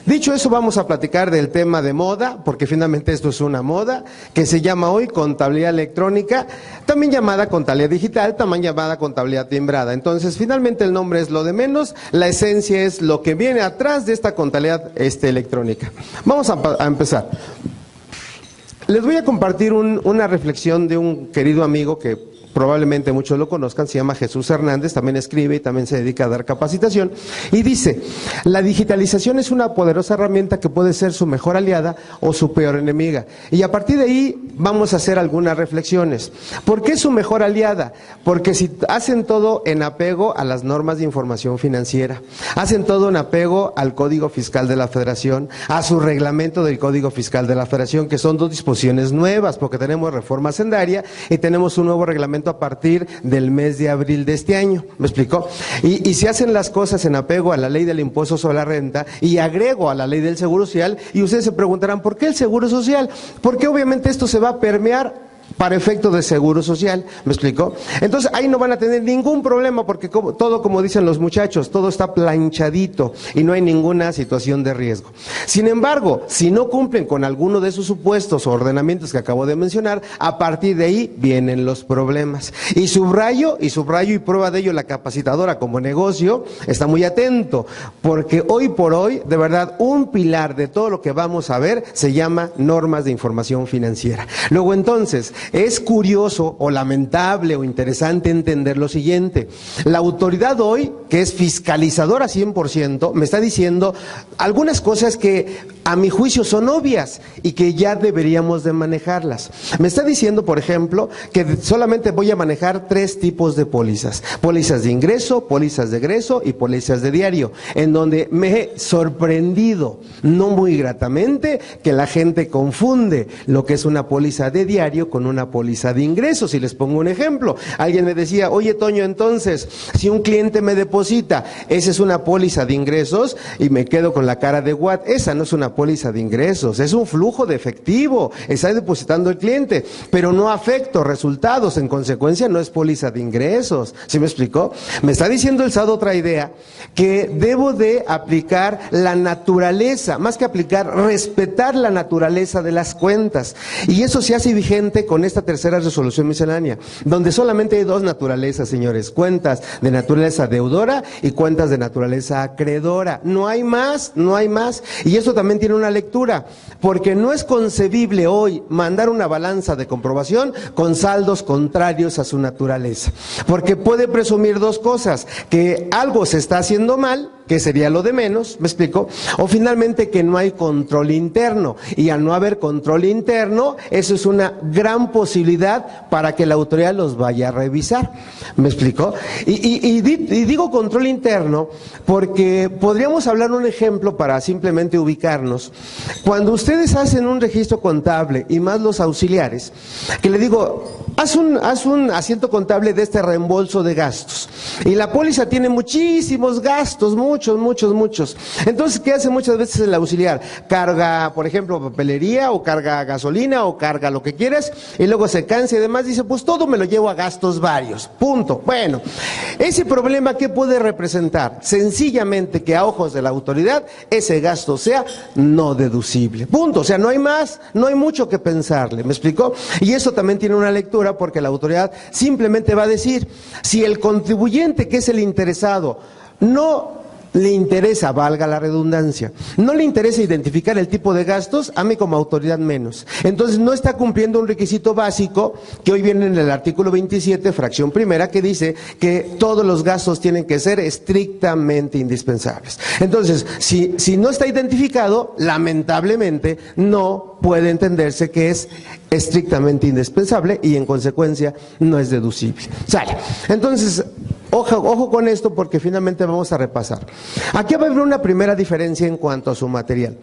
Dicho eso, vamos a platicar del tema de moda, porque finalmente esto es una moda, que se llama hoy contabilidad electrónica, también llamada contabilidad digital, también llamada contabilidad timbrada. Entonces, finalmente el nombre es lo de menos, la esencia es lo que viene atrás de esta contabilidad electrónica. Vamos a empezar. Les voy a compartir una reflexión de un querido amigo que probablemente muchos lo conozcan, se llama Jesús Hernández, también escribe y también se dedica a dar capacitación, y dice: la digitalización es una poderosa herramienta que puede ser su mejor aliada o su peor enemiga. Y a partir de ahí vamos a hacer algunas reflexiones. ¿Por qué su mejor aliada? Porque si hacen todo en apego a las normas de información financiera, hacen todo en apego al Código Fiscal de la Federación, a su reglamento del Código Fiscal de la Federación, que son dos disposiciones nuevas, porque tenemos reforma hacendaria y tenemos un nuevo reglamento a partir del mes de abril de este año. ¿Me explicó? Y si hacen las cosas en apego a la ley del impuesto sobre la renta y agrego a la ley del seguro social, y ustedes se preguntarán, ¿por qué el seguro social? Porque obviamente esto se va a permear para efecto de seguro social. ¿Me explicó? Entonces ahí no van a tener ningún problema, porque todo, como dicen los muchachos, todo está planchadito y no hay ninguna situación de riesgo. Sin embargo, si no cumplen con alguno de esos supuestos o ordenamientos que acabo de mencionar, a partir de ahí vienen los problemas. Y subrayo y prueba de ello la capacitadora como negocio está muy atento, porque hoy por hoy, de verdad, un pilar de todo lo que vamos a ver se llama normas de información financiera. Luego entonces, es curioso o lamentable o interesante entender lo siguiente: la autoridad hoy, que es fiscalizadora 100%, me está diciendo algunas cosas que a mi juicio son obvias y que ya deberíamos de manejarlas. Me está diciendo, por ejemplo, que solamente voy a manejar 3 tipos de pólizas: pólizas de ingreso, pólizas de egreso y pólizas de diario, en donde me he sorprendido, no muy gratamente, que la gente confunde lo que es una póliza de diario con una póliza de ingresos. Y les pongo un ejemplo. Alguien me decía: oye, Toño, entonces, si un cliente me deposita, ¿esa es una póliza de ingresos? Y me quedo con la cara de what. Esa no es una póliza de ingresos, es un flujo de efectivo, está depositando el cliente, pero no afecto resultados, en consecuencia no es póliza de ingresos. ¿Sí me explicó? Me está diciendo el SAT otra idea, que debo de aplicar la naturaleza, más que aplicar, respetar la naturaleza de las cuentas, y eso se hace vigente con esta tercera resolución miscelánea, donde solamente hay 2 naturalezas, señores: cuentas de naturaleza deudora y cuentas de naturaleza acreedora. No hay más, no hay más. Y eso también tiene una lectura, porque no es concebible hoy mandar una balanza de comprobación con saldos contrarios a su naturaleza, porque puede presumir 2 cosas: que algo se está haciendo mal, que sería lo de menos, ¿me explico? O finalmente que no hay control interno, y al no haber control interno, eso es una gran posibilidad para que la autoridad los vaya a revisar. ¿Me explico? Y digo control interno porque podríamos hablar un ejemplo para simplemente ubicarnos. Cuando ustedes hacen un registro contable, y más los auxiliares, que le digo: haz un asiento contable de este reembolso de gastos, y la póliza tiene muchísimos gastos, muchos. Entonces, ¿qué hace muchas veces el auxiliar? Carga, por ejemplo, papelería, o carga gasolina, o carga lo que quieras, y luego se cansa y demás, dice: pues todo me lo llevo a gastos varios, punto. Bueno, ese problema, ¿qué puede representar? Sencillamente que a ojos de la autoridad ese gasto sea no deducible, punto. O sea, no hay más, no hay mucho que pensarle. ¿Me explicó? Y eso también tiene una lectura, porque la autoridad simplemente va a decir: si el contribuyente, que es el interesado, no le interesa, valga la redundancia, no le interesa identificar el tipo de gastos, a mí como autoridad menos. Entonces no está cumpliendo un requisito básico que hoy viene en el artículo 27, fracción primera, que dice que todos los gastos tienen que ser estrictamente indispensables. Entonces, si no está identificado, lamentablemente no puede entenderse que es estrictamente indispensable, y en consecuencia no es deducible. ¿Sale? Entonces, ojo con esto, porque finalmente vamos a repasar. Aquí va a haber una primera diferencia en cuanto a su material.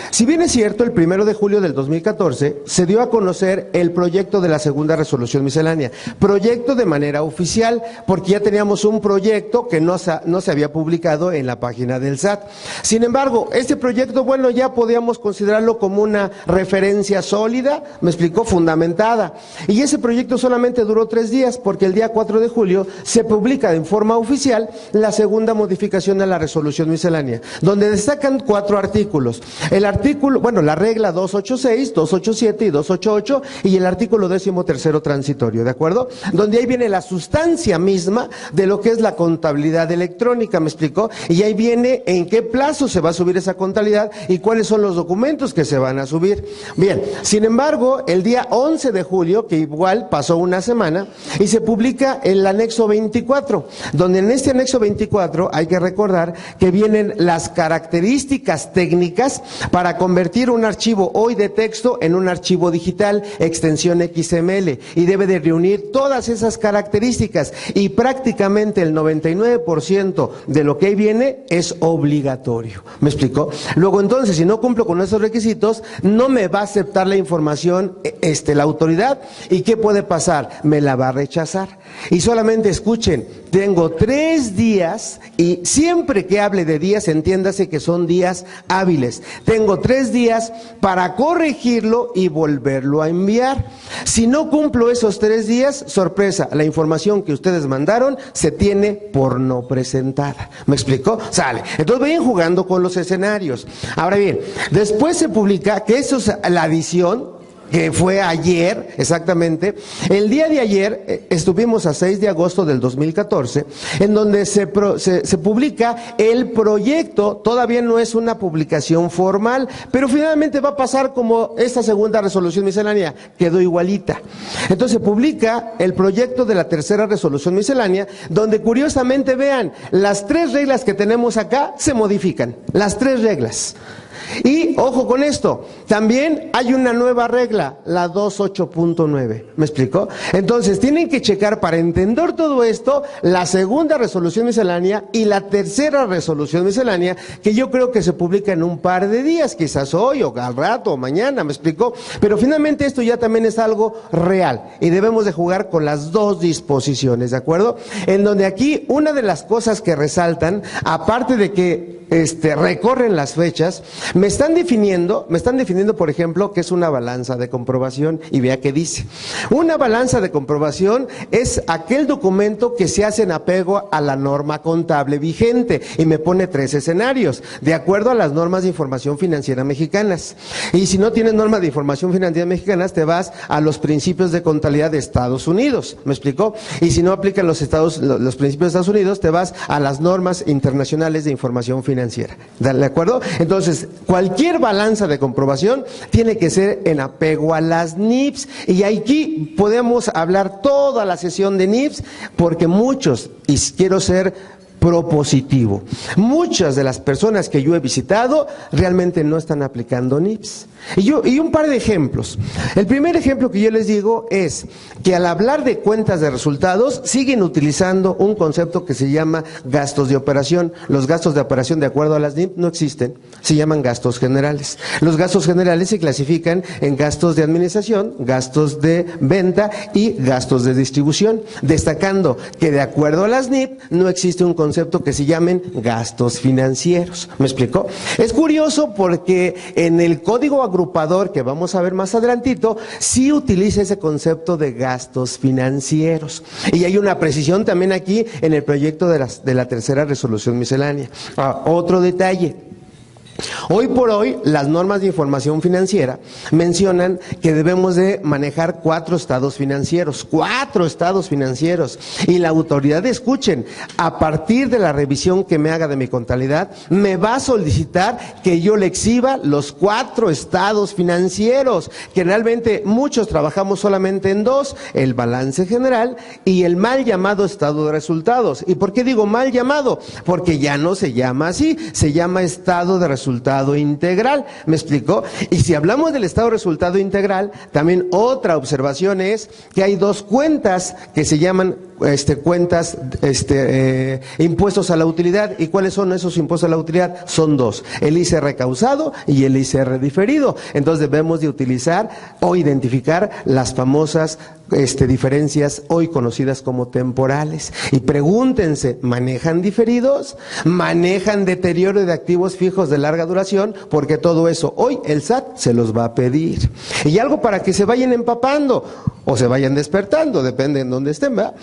Si bien es cierto, el 1 de julio del 2014 se dio a conocer el proyecto de la segunda resolución miscelánea, proyecto de manera oficial, porque ya teníamos un proyecto que no se había publicado en la página del SAT. Sin embargo, este proyecto, bueno, ya podíamos considerarlo como una referencia sólida, me explicó, fundamentada, y ese proyecto solamente duró 3 días, porque el día 4 de julio se publica de en forma oficial la segunda modificación a la resolución miscelánea, donde destacan 4 artículos. El artículo, bueno, la regla 286, 287 y 288 y el artículo 13º transitorio, ¿de acuerdo? Donde ahí viene la sustancia misma de lo que es la contabilidad electrónica, ¿me explicó? Y ahí viene en qué plazo se va a subir esa contabilidad y cuáles son los documentos que se van a subir. Bien, sin embargo, el día 11 de julio, que igual pasó una semana, y se publica el anexo 24, donde en este anexo 24 hay que recordar que vienen las características técnicas para convertir un archivo hoy de texto en un archivo digital, extensión XML, y debe de reunir todas esas características, y prácticamente el 99% de lo que ahí viene es obligatorio. ¿Me explicó? Luego entonces, si no cumplo con esos requisitos, no me va a aceptar la información la autoridad, y ¿qué puede pasar? Me la va a rechazar. Y solamente escuchen, tengo 3 días, y siempre que hable de días, entiéndase que son días hábiles. Tengo 3 días para corregirlo y volverlo a enviar. Si no cumplo esos 3 días, sorpresa, la información que ustedes mandaron se tiene por no presentada. ¿Me explicó? Sale. Entonces vayan jugando con los escenarios. Ahora bien, después se publica que eso es la adición, que fue ayer, exactamente. El día de ayer estuvimos a 6 de agosto del 2014, en donde se publica el proyecto. Todavía no es una publicación formal, pero finalmente va a pasar como esta segunda resolución miscelánea, quedó igualita. Entonces se publica el proyecto de la tercera resolución miscelánea, donde curiosamente vean, las 3 reglas que tenemos acá se modifican, las 3 reglas. Y ojo con esto, también hay una nueva regla, la 28.9, ¿me explicó? Entonces tienen que checar para entender todo esto, la segunda resolución miscelánea y la tercera resolución miscelánea, que yo creo que se publica en un par de días, quizás hoy o al rato o mañana, ¿me explicó? Pero finalmente esto ya también es algo real y debemos de jugar con las 2 disposiciones, ¿de acuerdo? En donde aquí una de las cosas que resaltan, aparte de que recorren las fechas, me están definiendo, por ejemplo, que es una balanza de comprobación, y vea qué dice. Una balanza de comprobación es aquel documento que se hace en apego a la norma contable vigente, y me pone 3 escenarios, de acuerdo a las normas de información financiera mexicanas. Y si no tienes normas de información financiera mexicanas, te vas a los principios de contabilidad de Estados Unidos, ¿me explicó? Y si no aplican los principios de Estados Unidos, te vas a las normas internacionales de información financiera. ¿De acuerdo? Entonces, cualquier balanza de comprobación tiene que ser en apego a las NIPS, y aquí podemos hablar toda la sesión de NIPS, porque muchos, y quiero ser propositivo, muchas de las personas que yo he visitado realmente no están aplicando NIPS. Y un par de ejemplos. El primer ejemplo que yo les digo es que al hablar de cuentas de resultados siguen utilizando un concepto que se llama gastos de operación. Los gastos de operación, de acuerdo a las NIP, no existen, se llaman gastos generales. Los gastos generales se clasifican en gastos de administración, gastos de venta y gastos de distribución, destacando que de acuerdo a las NIP no existe un concepto que se llamen gastos financieros. ¿Me explicó? Es curioso porque en el código agrupador que vamos a ver más adelantito, sí utiliza ese concepto de gastos financieros. Y hay una precisión también aquí en el proyecto de la tercera resolución miscelánea. Otro detalle. Hoy por hoy, las normas de información financiera mencionan que debemos de manejar 4 estados financieros, y la autoridad, escuchen, a partir de la revisión que me haga de mi contabilidad, me va a solicitar que yo le exhiba los 4 estados financieros, que realmente muchos trabajamos solamente en 2, el balance general y el mal llamado estado de resultados. ¿Y por qué digo mal llamado? Porque ya no se llama así, se llama estado de resultados integral, ¿me explicó? Y si hablamos del estado de resultado integral, también otra observación es que hay 2 cuentas que se llaman cuentas, impuestos a la utilidad. ¿Y cuáles son esos impuestos a la utilidad? Son 2, el ICR causado y el ICR diferido. Entonces debemos de utilizar o identificar las famosas diferencias hoy conocidas como temporales. Y pregúntense, ¿manejan diferidos? ¿Manejan deterioro de activos fijos de larga duración? Porque todo eso hoy el SAT se los va a pedir. Y algo para que se vayan empapando o se vayan despertando, depende en dónde estén, ¿verdad?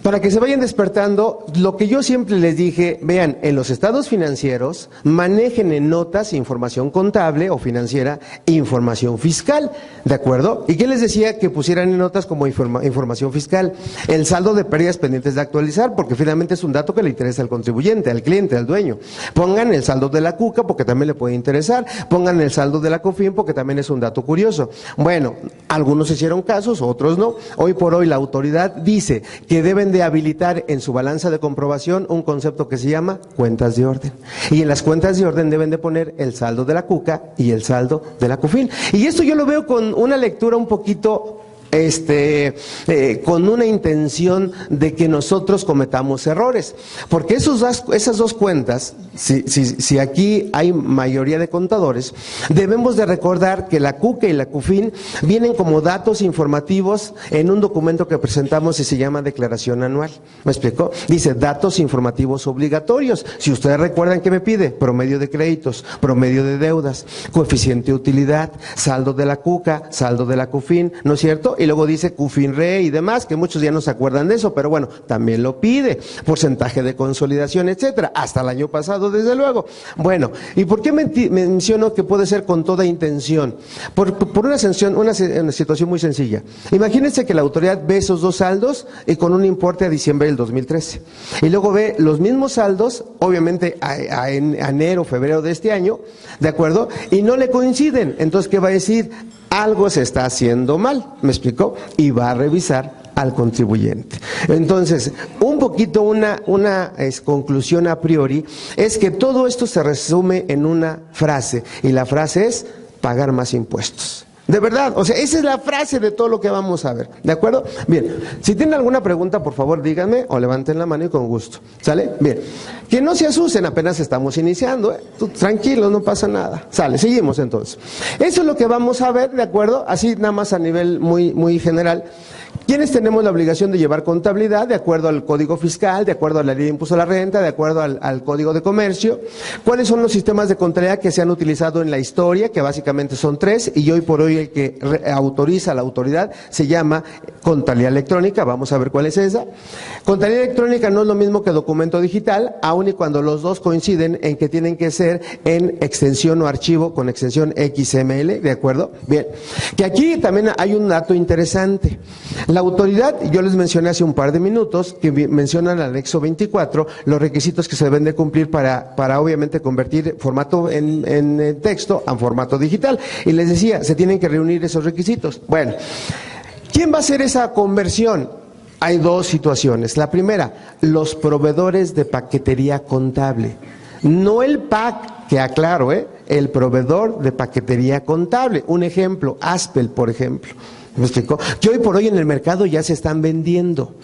para que se vayan despertando, lo que yo siempre les dije, vean, en los estados financieros, manejen en notas información contable o financiera, información fiscal, ¿de acuerdo? ¿Y qué les decía? Que pusieran en notas como información fiscal el saldo de pérdidas pendientes de actualizar, porque finalmente es un dato que le interesa al contribuyente, al cliente, al dueño. Pongan el saldo de la CUCA, porque también le puede interesar. Pongan el saldo de la COFIN, porque también es un dato curioso. Bueno, algunos hicieron casos, otros no. Hoy por hoy la autoridad dice que deben de habilitar en su balanza de comprobación un concepto que se llama cuentas de orden. Y en las cuentas de orden deben de poner el saldo de la CUCA y el saldo de la COFIN. Y esto yo lo veo con una lectura un poquito con una intención de que nosotros cometamos errores, porque esas dos cuentas, si aquí hay mayoría de contadores, debemos de recordar que la CUCA y la COFIN vienen como datos informativos en un documento que presentamos y se llama declaración anual. ¿Me explicó? Dice datos informativos obligatorios. Si ustedes recuerdan, ¿qué me pide? Promedio de créditos, promedio de deudas, coeficiente de utilidad, saldo de la CUCA, saldo de la COFIN, ¿no es cierto? Y luego dice CUFINRE y demás, que muchos ya no se acuerdan de eso, pero bueno, también lo pide, porcentaje de consolidación, etcétera, hasta el año pasado, desde luego. Bueno, ¿y por qué menciono que puede ser con toda intención? Por una situación muy sencilla. Imagínense que la autoridad ve esos dos saldos y con un importe a diciembre del 2013, y luego ve los mismos saldos, obviamente en enero, febrero de este año, ¿de acuerdo? Y no le coinciden, entonces, ¿qué va a decir? Algo se está haciendo mal, ¿me explicó? Y va a revisar al contribuyente. Entonces, un poquito una conclusión a priori es que todo esto se resume en una frase, y la frase es pagar más impuestos. De verdad, o sea, esa es la frase de todo lo que vamos a ver, ¿de acuerdo? Bien, si tienen alguna pregunta, por favor díganme o levanten la mano y con gusto, ¿sale? Bien, que no se asusten, apenas estamos iniciando, ¿eh? Tranquilos, no pasa nada, sale, seguimos entonces. Eso es lo que vamos a ver, ¿de acuerdo? Así nada más a nivel muy general. ¿Quiénes tenemos la obligación de llevar contabilidad de acuerdo al Código Fiscal, de acuerdo a la Ley de Impuesto a la Renta, de acuerdo al Código de Comercio? ¿Cuáles son los sistemas de contabilidad que se han utilizado en la historia? Que básicamente son 3, y hoy por hoy el que autoriza a la autoridad se llama contabilidad electrónica. Vamos a ver cuál es esa. Contabilidad electrónica no es lo mismo que documento digital, aun y cuando los dos coinciden en que tienen que ser en extensión o archivo con extensión XML, ¿de acuerdo? Bien, que aquí también hay un dato interesante. La autoridad, yo les mencioné hace un par de minutos, que menciona el anexo 24, los requisitos que se deben de cumplir para obviamente convertir formato en texto a formato digital. Y les decía, se tienen que reunir esos requisitos. Bueno, ¿quién va a hacer esa conversión? Hay dos situaciones. La primera, los proveedores de paquetería contable. No el PAC, que aclaro, el proveedor de paquetería contable. Un ejemplo, Aspel, por ejemplo. ¿Me explicó? Que hoy por hoy en el mercado ya se están vendiendo.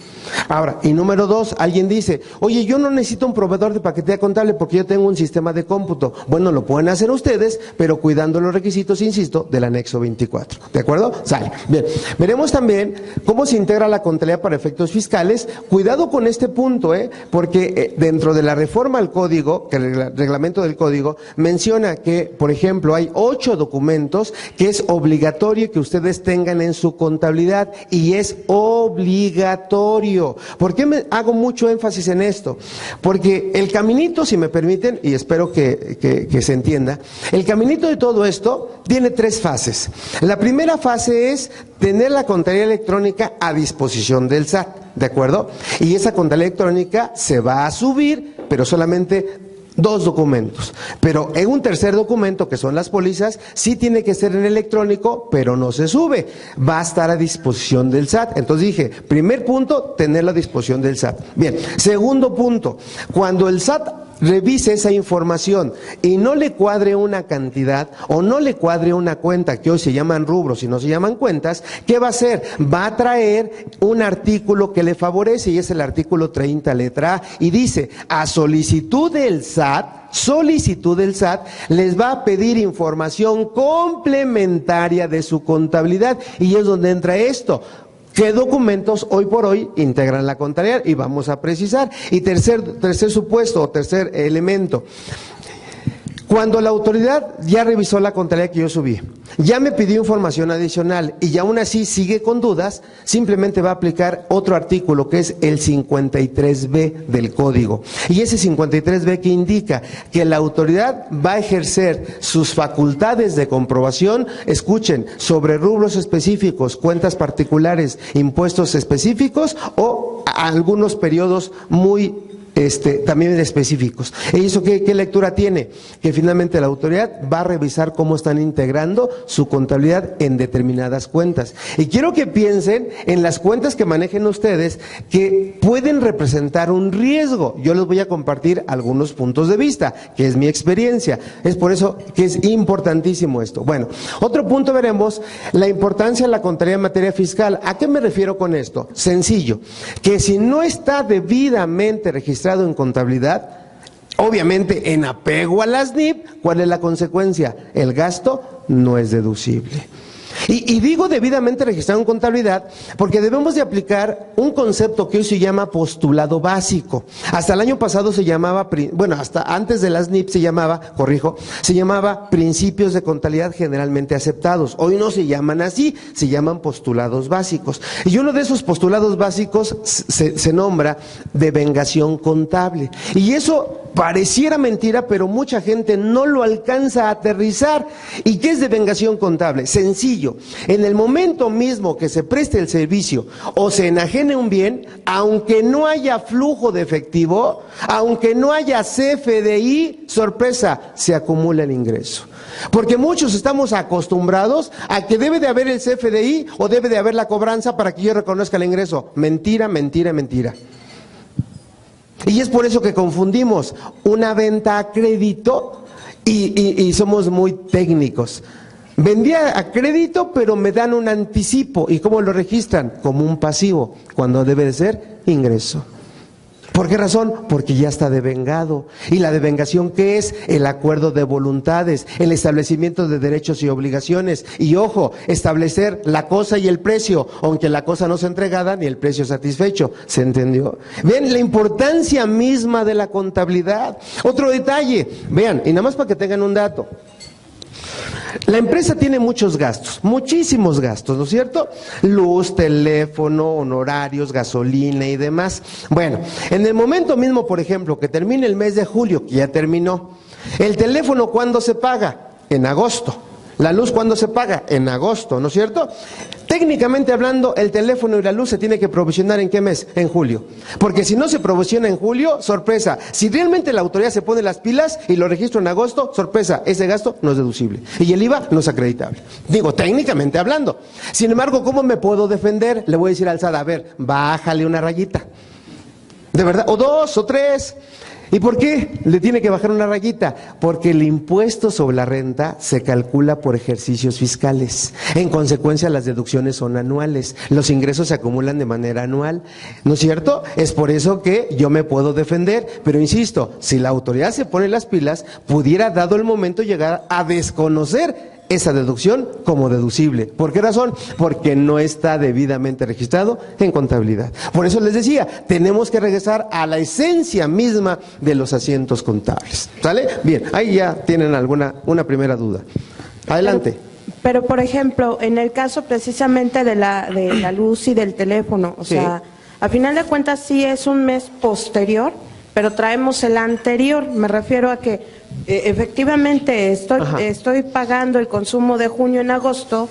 Ahora, y número 2, alguien dice, oye, yo no necesito un proveedor de paquetería contable porque yo tengo un sistema de cómputo. Bueno, lo pueden hacer ustedes, pero cuidando los requisitos, insisto, del anexo 24. ¿De acuerdo? Sale. Bien. Veremos también cómo se integra la contabilidad para efectos fiscales. Cuidado con este punto, porque dentro de la reforma al código, que el reglamento del código, menciona que, por ejemplo, hay 8 documentos que es obligatorio que ustedes tengan en su contabilidad, y es obligatorio. ¿Por qué hago mucho énfasis en esto? Porque el caminito, si me permiten, y espero que se entienda, el caminito de todo esto tiene 3 fases. La primera fase es tener la contabilidad electrónica a disposición del SAT, ¿de acuerdo? Y esa contabilidad electrónica se va a subir, pero solamente 2 documentos, pero en un tercer documento, que son las pólizas, sí tiene que ser en electrónico, pero no se sube, va a estar a disposición del SAT. Entonces dije, primer punto, tenerla a disposición del SAT. Bien, segundo punto, cuando el SAT revise esa información y no le cuadre una cantidad o no le cuadre una cuenta, que hoy se llaman rubros y no se llaman cuentas, ¿qué va a hacer? Va a traer un artículo que le favorece, y es el artículo 30, letra A, y dice, a solicitud del SAT, les va a pedir información complementaria de su contabilidad, y es donde entra esto. ¿Qué documentos hoy por hoy integran la contabilidad? Y vamos a precisar. Y tercer supuesto o tercer elemento. Cuando la autoridad ya revisó la contabilidad que yo subí, ya me pidió información adicional y aún así sigue con dudas, simplemente va a aplicar otro artículo que es el 53B del código. Y ese 53B que indica que la autoridad va a ejercer sus facultades de comprobación, escuchen, sobre rubros específicos, cuentas particulares, impuestos específicos o algunos periodos muy también específicos. ¿Y eso qué lectura tiene? Que finalmente la autoridad va a revisar cómo están integrando su contabilidad en determinadas cuentas. Y quiero que piensen en las cuentas que manejen ustedes que pueden representar un riesgo. Yo les voy a compartir algunos puntos de vista, que es mi experiencia. Es por eso que es importantísimo esto. Bueno, otro punto veremos, la importancia de la contabilidad en materia fiscal. ¿A qué me refiero con esto? Sencillo, que si no está debidamente registrado en contabilidad, obviamente en apego a las NIP, ¿cuál es la consecuencia? El gasto no es deducible. Y digo debidamente registrado en contabilidad porque debemos de aplicar un concepto que hoy se llama postulado básico. Hasta el año pasado se llamaba, bueno, hasta antes de las NIP se llamaba principios de contabilidad generalmente aceptados. Hoy no se llaman así, se llaman postulados básicos. Y uno de esos postulados básicos se nombra devengación contable. Y eso pareciera mentira, pero mucha gente no lo alcanza a aterrizar. ¿Y qué es devengación contable? Sencillo. En el momento mismo que se preste el servicio o se enajene un bien, aunque no haya flujo de efectivo, aunque no haya CFDI, sorpresa, se acumula el ingreso. Porque muchos estamos acostumbrados a que debe de haber el CFDI o debe de haber la cobranza para que yo reconozca el ingreso. Mentira, mentira, mentira. Y es por eso que confundimos una venta a crédito y somos muy técnicos. Vendía a crédito, pero me dan un anticipo. ¿Y cómo lo registran? Como un pasivo, cuando debe de ser ingreso. ¿Por qué razón? Porque ya está devengado. ¿Y la devengación qué es? El acuerdo de voluntades, el establecimiento de derechos y obligaciones. Y ojo, establecer la cosa y el precio, aunque la cosa no sea entregada ni el precio satisfecho. ¿Se entendió? Ven la importancia misma de la contabilidad. Otro detalle, vean, y nada más para que tengan un dato. La empresa tiene muchos gastos, muchísimos gastos, ¿no es cierto? Luz, teléfono, honorarios, gasolina y demás. Bueno, en el momento mismo, por ejemplo, que termine el mes de julio, que ya terminó, el teléfono, ¿cuándo se paga? En agosto. La luz, ¿cuándo se paga? En agosto, ¿no es cierto? Técnicamente hablando, el teléfono y la luz se tiene que provisionar ¿en qué mes? En julio. Porque si no se provisiona en julio, sorpresa. Si realmente la autoridad se pone las pilas y lo registra en agosto, sorpresa, ese gasto no es deducible. Y el IVA no es acreditable. Digo, técnicamente hablando. Sin embargo, ¿cómo me puedo defender? Le voy a decir al SAT, a ver, bájale una rayita. ¿De verdad? O dos, o tres. ¿Y por qué le tiene que bajar una rayita? Porque el impuesto sobre la renta se calcula por ejercicios fiscales. En consecuencia, las deducciones son anuales. Los ingresos se acumulan de manera anual. ¿No es cierto? Es por eso que yo me puedo defender. Pero insisto, si la autoridad se pone las pilas, pudiera, dado el momento, llegar a desconocer esa deducción como deducible. ¿Por qué razón? Porque no está debidamente registrado en contabilidad. Por eso les decía, tenemos que regresar a la esencia misma de los asientos contables. ¿Sale? Bien, ahí ya tienen una primera duda. Adelante. Pero por ejemplo, en el caso precisamente de la luz y del teléfono, o sea, a final de cuentas sí es un mes posterior, pero traemos el anterior. Me refiero a que efectivamente estoy pagando el consumo de junio en agosto,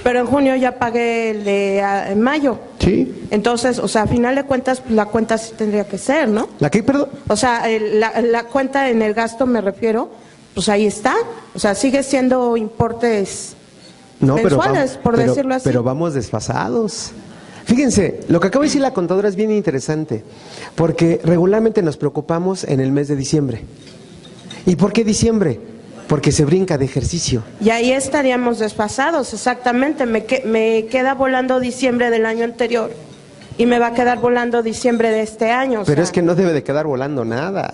pero en junio ya pagué el de en mayo. Sí. Entonces, o sea, a final de cuentas, la cuenta sí tendría que ser, ¿no? ¿La qué, perdón? O sea, la cuenta en el gasto, me refiero, pues ahí está. O sea, sigue siendo importes mensuales, por decirlo así. Pero vamos desfasados. Fíjense, lo que acaba de decir la contadora es bien interesante, porque regularmente nos preocupamos en el mes de diciembre. ¿Y por qué diciembre? Porque se brinca de ejercicio. Y ahí estaríamos desfasados, exactamente. Me queda volando diciembre del año anterior y me va a quedar volando diciembre de este año. Pero es que no debe de quedar volando nada,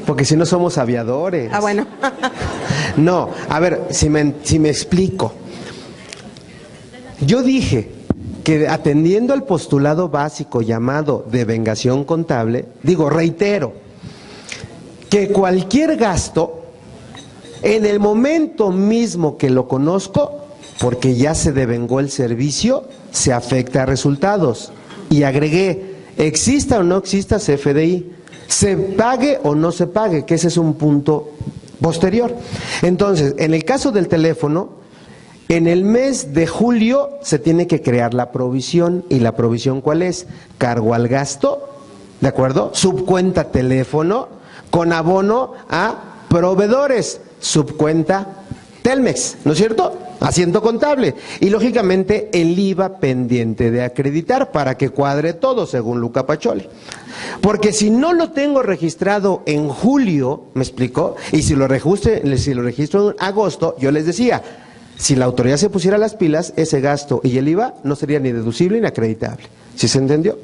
porque si no somos aviadores. Ah, bueno. No, a ver, si me explico. Yo dije que atendiendo al postulado básico llamado devengación contable, reitero, que cualquier gasto, en el momento mismo que lo conozco, porque ya se devengó el servicio, se afecta a resultados. Y agregué, exista o no exista CFDI, se pague o no se pague, que ese es un punto posterior. Entonces, en el caso del teléfono, en el mes de julio se tiene que crear la provisión. ¿Y la provisión cuál es? Cargo al gasto, ¿de acuerdo? Subcuenta teléfono con abono a proveedores, subcuenta Telmex, ¿no es cierto? Asiento contable. Y lógicamente el IVA pendiente de acreditar para que cuadre todo según Luca Pacholi. Porque si no lo tengo registrado en julio, ¿me explicó? Y si lo registro en agosto, yo les decía, si la autoridad se pusiera las pilas, ese gasto y el IVA no sería ni deducible ni acreditable. ¿Sí se entendió?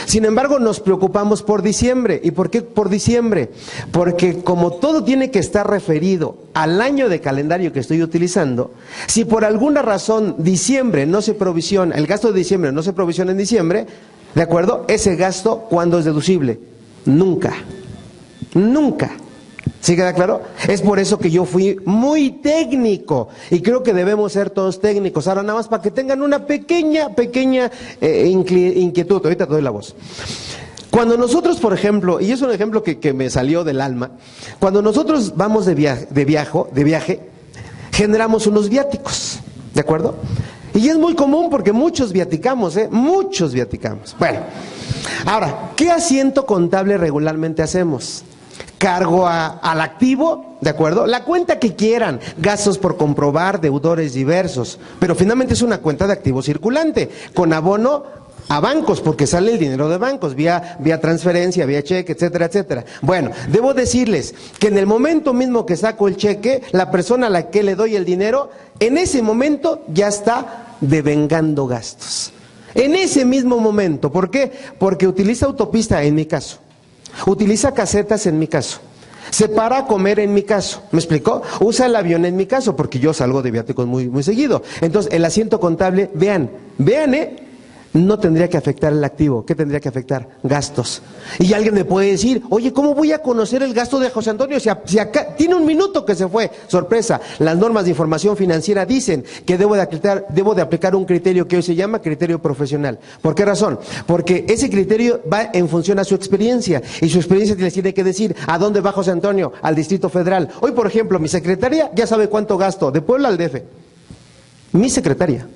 Sin embargo, nos preocupamos por diciembre. ¿Y por qué por diciembre? Porque como todo tiene que estar referido al año de calendario que estoy utilizando, si por alguna razón diciembre no se provisiona, el gasto de diciembre no se provisiona en diciembre, ¿de acuerdo? Ese gasto, ¿cuándo es deducible? Nunca. Nunca. ¿Sí queda claro? Es por eso que yo fui muy técnico y creo que debemos ser todos técnicos. Ahora nada más para que tengan una pequeña inquietud. Ahorita te doy la voz. Cuando nosotros, por ejemplo, y es un ejemplo que me salió del alma, cuando nosotros vamos de viaje, generamos unos viáticos, ¿de acuerdo? Y es muy común porque muchos viaticamos, muchos viaticamos. Bueno, ahora, ¿qué asiento contable regularmente hacemos? Cargo al activo, ¿de acuerdo? La cuenta que quieran, gastos por comprobar, deudores diversos, pero finalmente es una cuenta de activo circulante, con abono a bancos, porque sale el dinero de bancos, vía transferencia, vía cheque, etcétera, etcétera. Bueno, debo decirles que en el momento mismo que saco el cheque, la persona a la que le doy el dinero, en ese momento ya está devengando gastos. En ese mismo momento, ¿por qué? Porque utiliza autopista en mi caso. Utiliza casetas en mi caso, se para a comer en mi caso, ¿me explicó? Usa el avión en mi caso, porque yo salgo de viáticos muy seguido. Entonces, el asiento contable, vean, no tendría que afectar el activo. ¿Qué tendría que afectar? Gastos. Y alguien me puede decir, oye, ¿cómo voy a conocer el gasto de José Antonio? Si acá tiene un minuto que se fue. Sorpresa, las normas de información financiera dicen que debo de aplicar un criterio que hoy se llama criterio profesional. ¿Por qué razón? Porque ese criterio va en función a su experiencia. Y su experiencia les tiene que decir, ¿a dónde va José Antonio? Al Distrito Federal. Hoy, por ejemplo, mi secretaria ya sabe cuánto gasto, de Puebla al DF. Mi secretaria.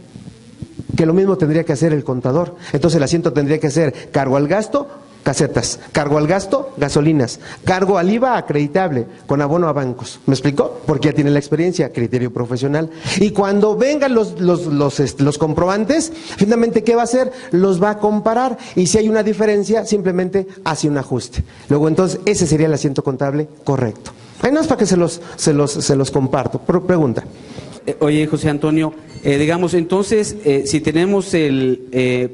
Que lo mismo tendría que hacer el contador. Entonces el asiento tendría que ser cargo al gasto, casetas, cargo al gasto, gasolinas, cargo al IVA acreditable, con abono a bancos. ¿Me explicó? Porque ya tiene la experiencia, criterio profesional. Y cuando vengan los comprobantes, finalmente, ¿qué va a hacer? Los va a comparar y si hay una diferencia, simplemente hace un ajuste. Luego, entonces, ese sería el asiento contable correcto. Ahí no es para que se los comparto. Pregunta. Oye, José Antonio, digamos, entonces, si tenemos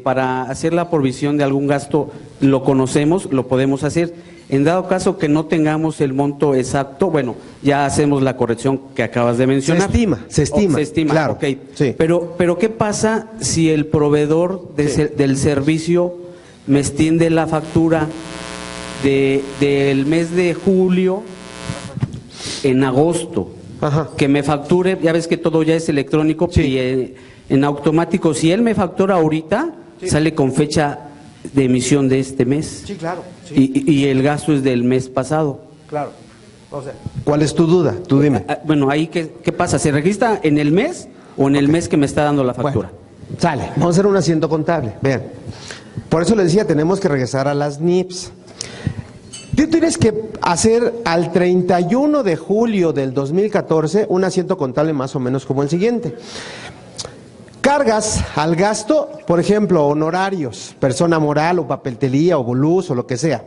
para hacer la provisión de algún gasto, lo conocemos, lo podemos hacer. En dado caso que no tengamos el monto exacto, bueno, ya hacemos la corrección que acabas de mencionar. Se estima, claro. Okay. Sí. Pero ¿qué pasa si el proveedor del servicio me extiende la factura del mes de julio en agosto? Ajá. Que me facture, ya ves que todo ya es electrónico, sí. Y en automático, si él me factura ahorita, sí, sale con fecha de emisión de este mes. Sí, claro. Sí. Y el gasto es del mes pasado. Claro. O sea, ¿cuál es tu duda? Tú dime. Bueno, ahí ¿qué pasa? ¿Se registra en el mes o en el mes que me está dando la factura? Bueno, sale. Vamos a hacer un asiento contable. Vean. Por eso les decía, tenemos que regresar a las NIPS. Tú tienes que hacer al 31 de julio del 2014 un asiento contable más o menos como el siguiente. Cargas al gasto, por ejemplo, honorarios, persona moral o papelería o bolus o lo que sea.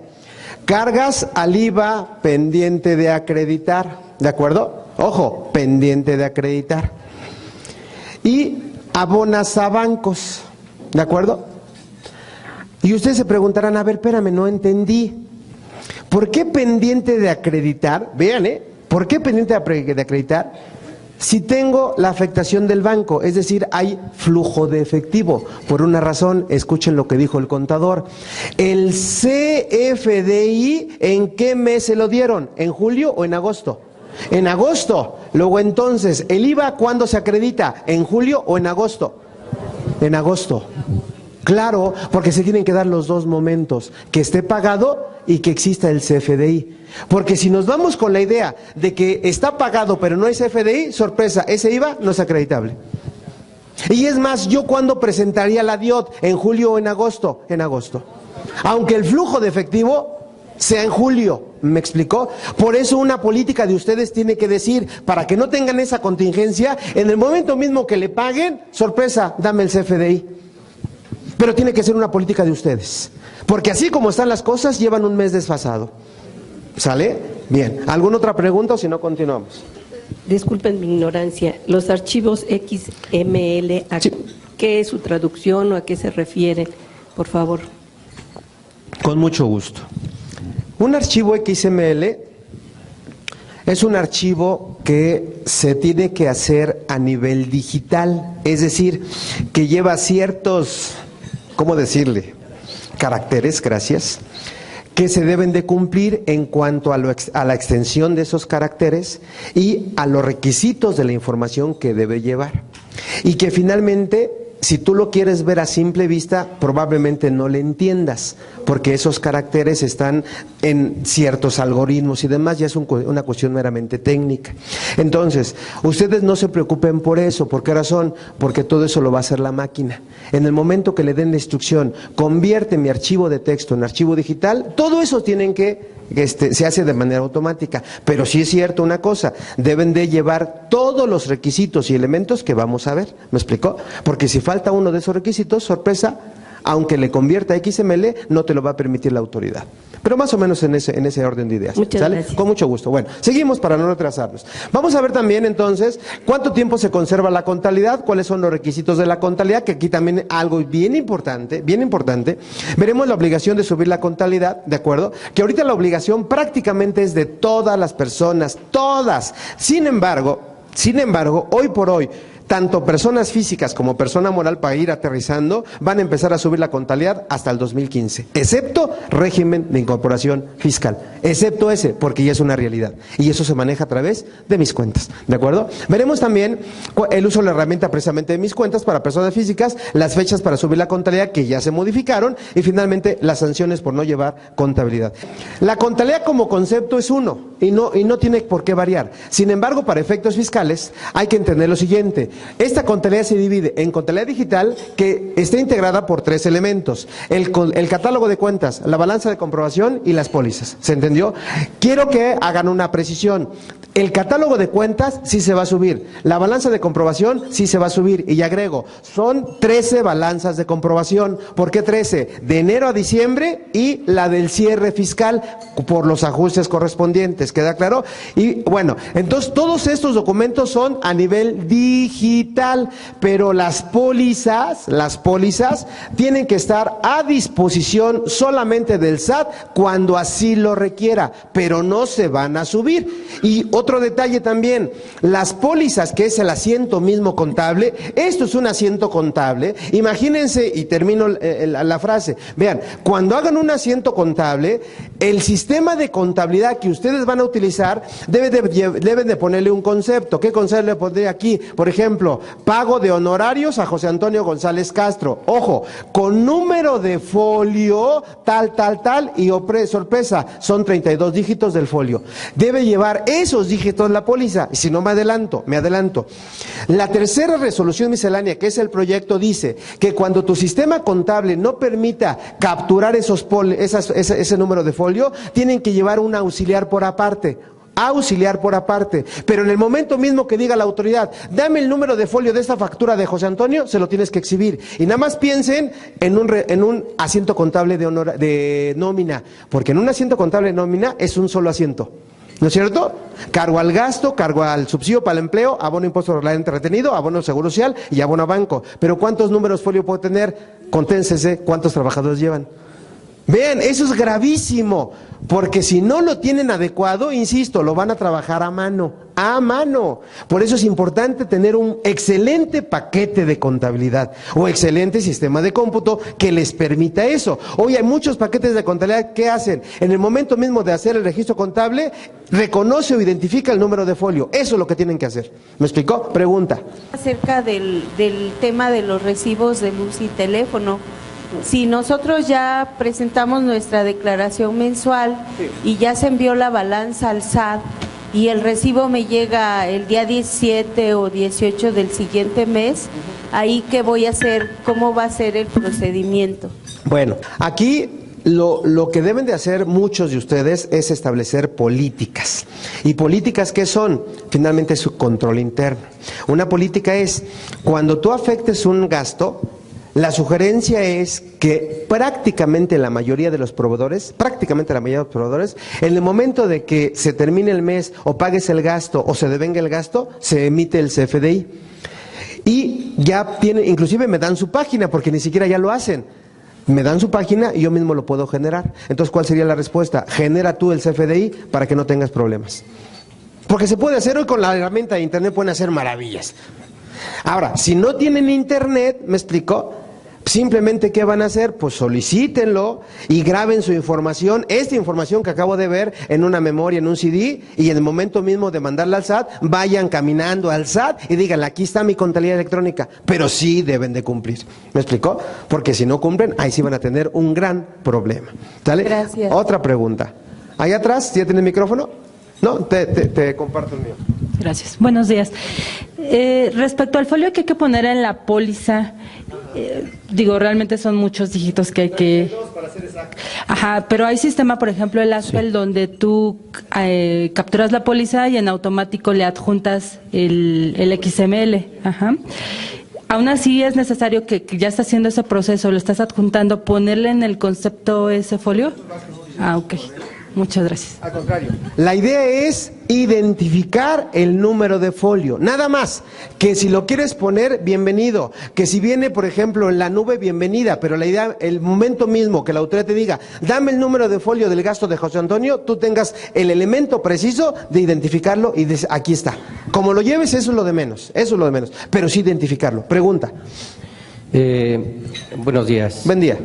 Cargas al IVA pendiente de acreditar, ¿de acuerdo? Ojo, pendiente de acreditar. Y abonas a bancos, ¿de acuerdo? Y ustedes se preguntarán, a ver, espérame, no entendí. ¿Por qué pendiente de acreditar? Vean, ¿por qué pendiente de acreditar? Si tengo la afectación del banco, es decir, hay flujo de efectivo, por una razón, escuchen lo que dijo el contador. El CFDI, ¿en qué mes se lo dieron? ¿En julio o en agosto? En agosto. Luego entonces, ¿el IVA cuándo se acredita? ¿En julio o en agosto? En agosto. Claro, porque se tienen que dar los dos momentos, que esté pagado y que exista el CFDI. Porque si nos vamos con la idea de que está pagado pero no hay CFDI, sorpresa, ese IVA no es acreditable. Y es más, ¿yo cuándo presentaría la DIOT? ¿En julio o en agosto? En agosto. Aunque el flujo de efectivo sea en julio, ¿me explicó? Por eso una política de ustedes tiene que decir, para que no tengan esa contingencia, en el momento mismo que le paguen, sorpresa, dame el CFDI. Pero tiene que ser una política de ustedes, porque así como están las cosas, llevan un mes desfasado. ¿Sale? Bien. ¿Alguna otra pregunta o si no continuamos? Disculpen mi ignorancia. Los archivos XML, Sí. ¿Qué es su traducción o a qué se refiere? Por favor. Con mucho gusto. Un archivo XML es un archivo que se tiene que hacer a nivel digital, es decir, que lleva ciertos, ¿cómo decirle? Caracteres, gracias, que se deben de cumplir en cuanto a la extensión de esos caracteres y a los requisitos de la información que debe llevar. Y que finalmente, si tú lo quieres ver a simple vista, probablemente no le entiendas, porque esos caracteres están en ciertos algoritmos y demás, ya es una cuestión meramente técnica. Entonces, ustedes no se preocupen por eso. ¿Por qué razón? Porque todo eso lo va a hacer la máquina. En el momento que le den la instrucción, convierte mi archivo de texto en archivo digital, todo eso tienen que se hace de manera automática. Pero sí es cierto una cosa, deben de llevar todos los requisitos y elementos que vamos a ver. ¿Me explicó? Porque si falta uno de esos requisitos, sorpresa, aunque le convierta a XML, no te lo va a permitir la autoridad. Pero más o menos en ese orden de ideas. Muchas ¿Sale? gracias. Con mucho gusto. Bueno, seguimos para no retrasarnos. Vamos a ver también entonces cuánto tiempo se conserva la contabilidad, cuáles son los requisitos de la contabilidad, que aquí también algo bien importante, bien importante. Veremos la obligación de subir la contabilidad, ¿de acuerdo? Que ahorita la obligación prácticamente es de todas las personas, todas. Sin embargo, hoy por hoy, tanto personas físicas como persona moral, para ir aterrizando, van a empezar a subir la contabilidad hasta el 2015, excepto régimen de incorporación fiscal, excepto ese, porque ya es una realidad, y eso se maneja a través de mis cuentas, ¿de acuerdo? Veremos también el uso de la herramienta precisamente de mis cuentas para personas físicas, las fechas para subir la contabilidad que ya se modificaron, y finalmente las sanciones por no llevar contabilidad. La contabilidad como concepto es uno, y no tiene por qué variar. Sin embargo, para efectos fiscales hay que entender lo siguiente: esta contabilidad se divide en contabilidad digital, que está integrada por tres elementos: el catálogo de cuentas, la balanza de comprobación y las pólizas. ¿Se entendió? Quiero que hagan una precisión. El catálogo de cuentas sí se va a subir, la balanza de comprobación sí se va a subir, y agrego, son 13 balanzas de comprobación. ¿Por qué 13? De enero a diciembre, y la del cierre fiscal por los ajustes correspondientes. ¿Queda claro? Y bueno, entonces todos estos documentos son a nivel digital, pero las pólizas tienen que estar a disposición solamente del SAT cuando así lo requiera, pero no se van a subir. Y otro detalle también, las pólizas, que es el asiento mismo contable, esto es un asiento contable, imagínense, y termino la frase, vean, cuando hagan un asiento contable, el sistema de contabilidad que ustedes van a utilizar deben de ponerle un concepto. ¿Qué concepto le pondré aquí? Por ejemplo, pago de honorarios a José Antonio González Castro, ojo, con número de folio, tal, y sorpresa, son 32 dígitos del folio. Debe llevar esos dígitos la póliza, y si no me adelanto. La tercera resolución miscelánea, que es el proyecto, dice que cuando tu sistema contable no permita capturar ese número de folio, tienen que llevar un auxiliar por aparte, pero en el momento mismo que diga la autoridad, dame el número de folio de esta factura de José Antonio, se lo tienes que exhibir. Y nada más piensen en un asiento contable de nómina, porque en un asiento contable de nómina es un solo asiento, ¿no es cierto? Cargo al gasto, cargo al subsidio para el empleo, abono impuesto regularmente retenido, abono seguro social y abono a banco. Pero ¿cuántos números folio puede tener? Conténsense, ¿cuántos trabajadores llevan? Vean, eso es gravísimo, porque si no lo tienen adecuado, insisto, lo van a trabajar a mano, a mano. Por eso es importante tener un excelente paquete de contabilidad o excelente sistema de cómputo que les permita eso. Hoy hay muchos paquetes de contabilidad que hacen, en el momento mismo de hacer el registro contable, reconoce o identifica el número de folio. Eso es lo que tienen que hacer. ¿Me explicó? Pregunta. Acerca del tema de los recibos de luz y teléfono. Si nosotros ya presentamos nuestra declaración mensual y ya se envió la balanza al SAT y el recibo me llega el día 17 o 18 del siguiente mes, ¿ahí qué voy a hacer? ¿Cómo va a ser el procedimiento? Bueno, aquí lo que deben de hacer muchos de ustedes es establecer políticas. ¿Y políticas qué son? Finalmente su control interno. Una política es, cuando tú afectes un gasto, la sugerencia es que prácticamente la mayoría de los proveedores, en el momento de que se termine el mes o pagues el gasto o se devenga el gasto, se emite el CFDI. Y ya tiene, inclusive me dan su página, porque ni siquiera ya lo hacen. Me dan su página y yo mismo lo puedo generar. Entonces, ¿cuál sería la respuesta? Genera tú el CFDI para que no tengas problemas. Porque se puede hacer hoy con la herramienta de internet, pueden hacer maravillas. Ahora, si no tienen internet, ¿me explico? Simplemente, ¿qué van a hacer? Pues solicítenlo y graben su información, esta información que acabo de ver en una memoria, en un CD, y en el momento mismo de mandarla al SAT, vayan caminando al SAT y digan, aquí está mi contabilidad electrónica, pero sí deben de cumplir. ¿Me explicó? Porque si no cumplen, ahí sí van a tener un gran problema. ¿Sale? Gracias. Otra pregunta. Allá atrás, ¿ya tiene el micrófono? No, te comparto el mío. Gracias. Buenos días. Respecto al folio que hay que poner en la póliza, realmente son muchos dígitos que hay que... Ajá, pero hay sistema, por ejemplo, el ASPEL, donde tú capturas la póliza y en automático le adjuntas el XML. Ajá. Aún así es necesario que ya está haciendo ese proceso, lo estás adjuntando, ponerle en el concepto ese folio. Ah, ok. Muchas gracias. Al contrario. La idea es identificar el número de folio. Nada más. Que si lo quieres poner, bienvenido. Que si viene, por ejemplo, en la nube, bienvenida. Pero la idea, el momento mismo que la autoridad te diga, dame el número de folio del gasto de José Antonio, tú tengas el elemento preciso de identificarlo y de, aquí está. Como lo lleves, eso es lo de menos. Eso es lo de menos. Pero sí identificarlo. Pregunta. Buenos días. Buen día.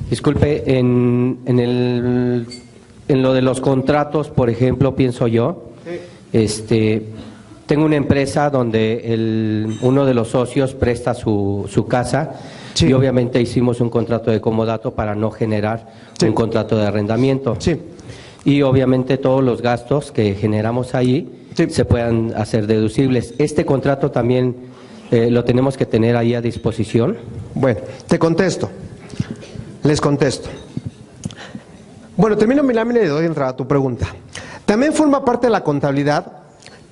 Disculpe, en lo de los contratos, por ejemplo, pienso yo, tengo una empresa donde uno de los socios presta su casa, sí, y obviamente hicimos un contrato de comodato para no generar, sí, un contrato de arrendamiento. Sí. Y obviamente todos los gastos que generamos ahí, sí, se puedan hacer deducibles. ¿Este contrato también lo tenemos que tener ahí a disposición? Bueno, te contesto. Les contesto. Bueno, termino mi lámina y doy entrada a tu pregunta. También forma parte de la contabilidad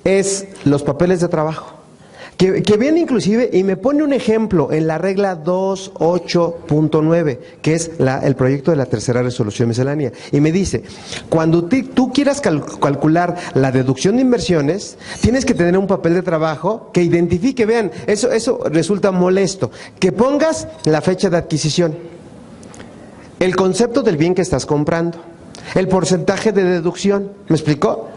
es los papeles de trabajo, que viene inclusive y me pone un ejemplo en la regla 2.8.9, que es el proyecto de la tercera resolución miscelánea, y me dice, cuando tú quieras calcular la deducción de inversiones, tienes que tener un papel de trabajo que identifique, vean, eso resulta molesto, que pongas la fecha de adquisición, el concepto del bien que estás comprando, el porcentaje de deducción, ¿me explicó?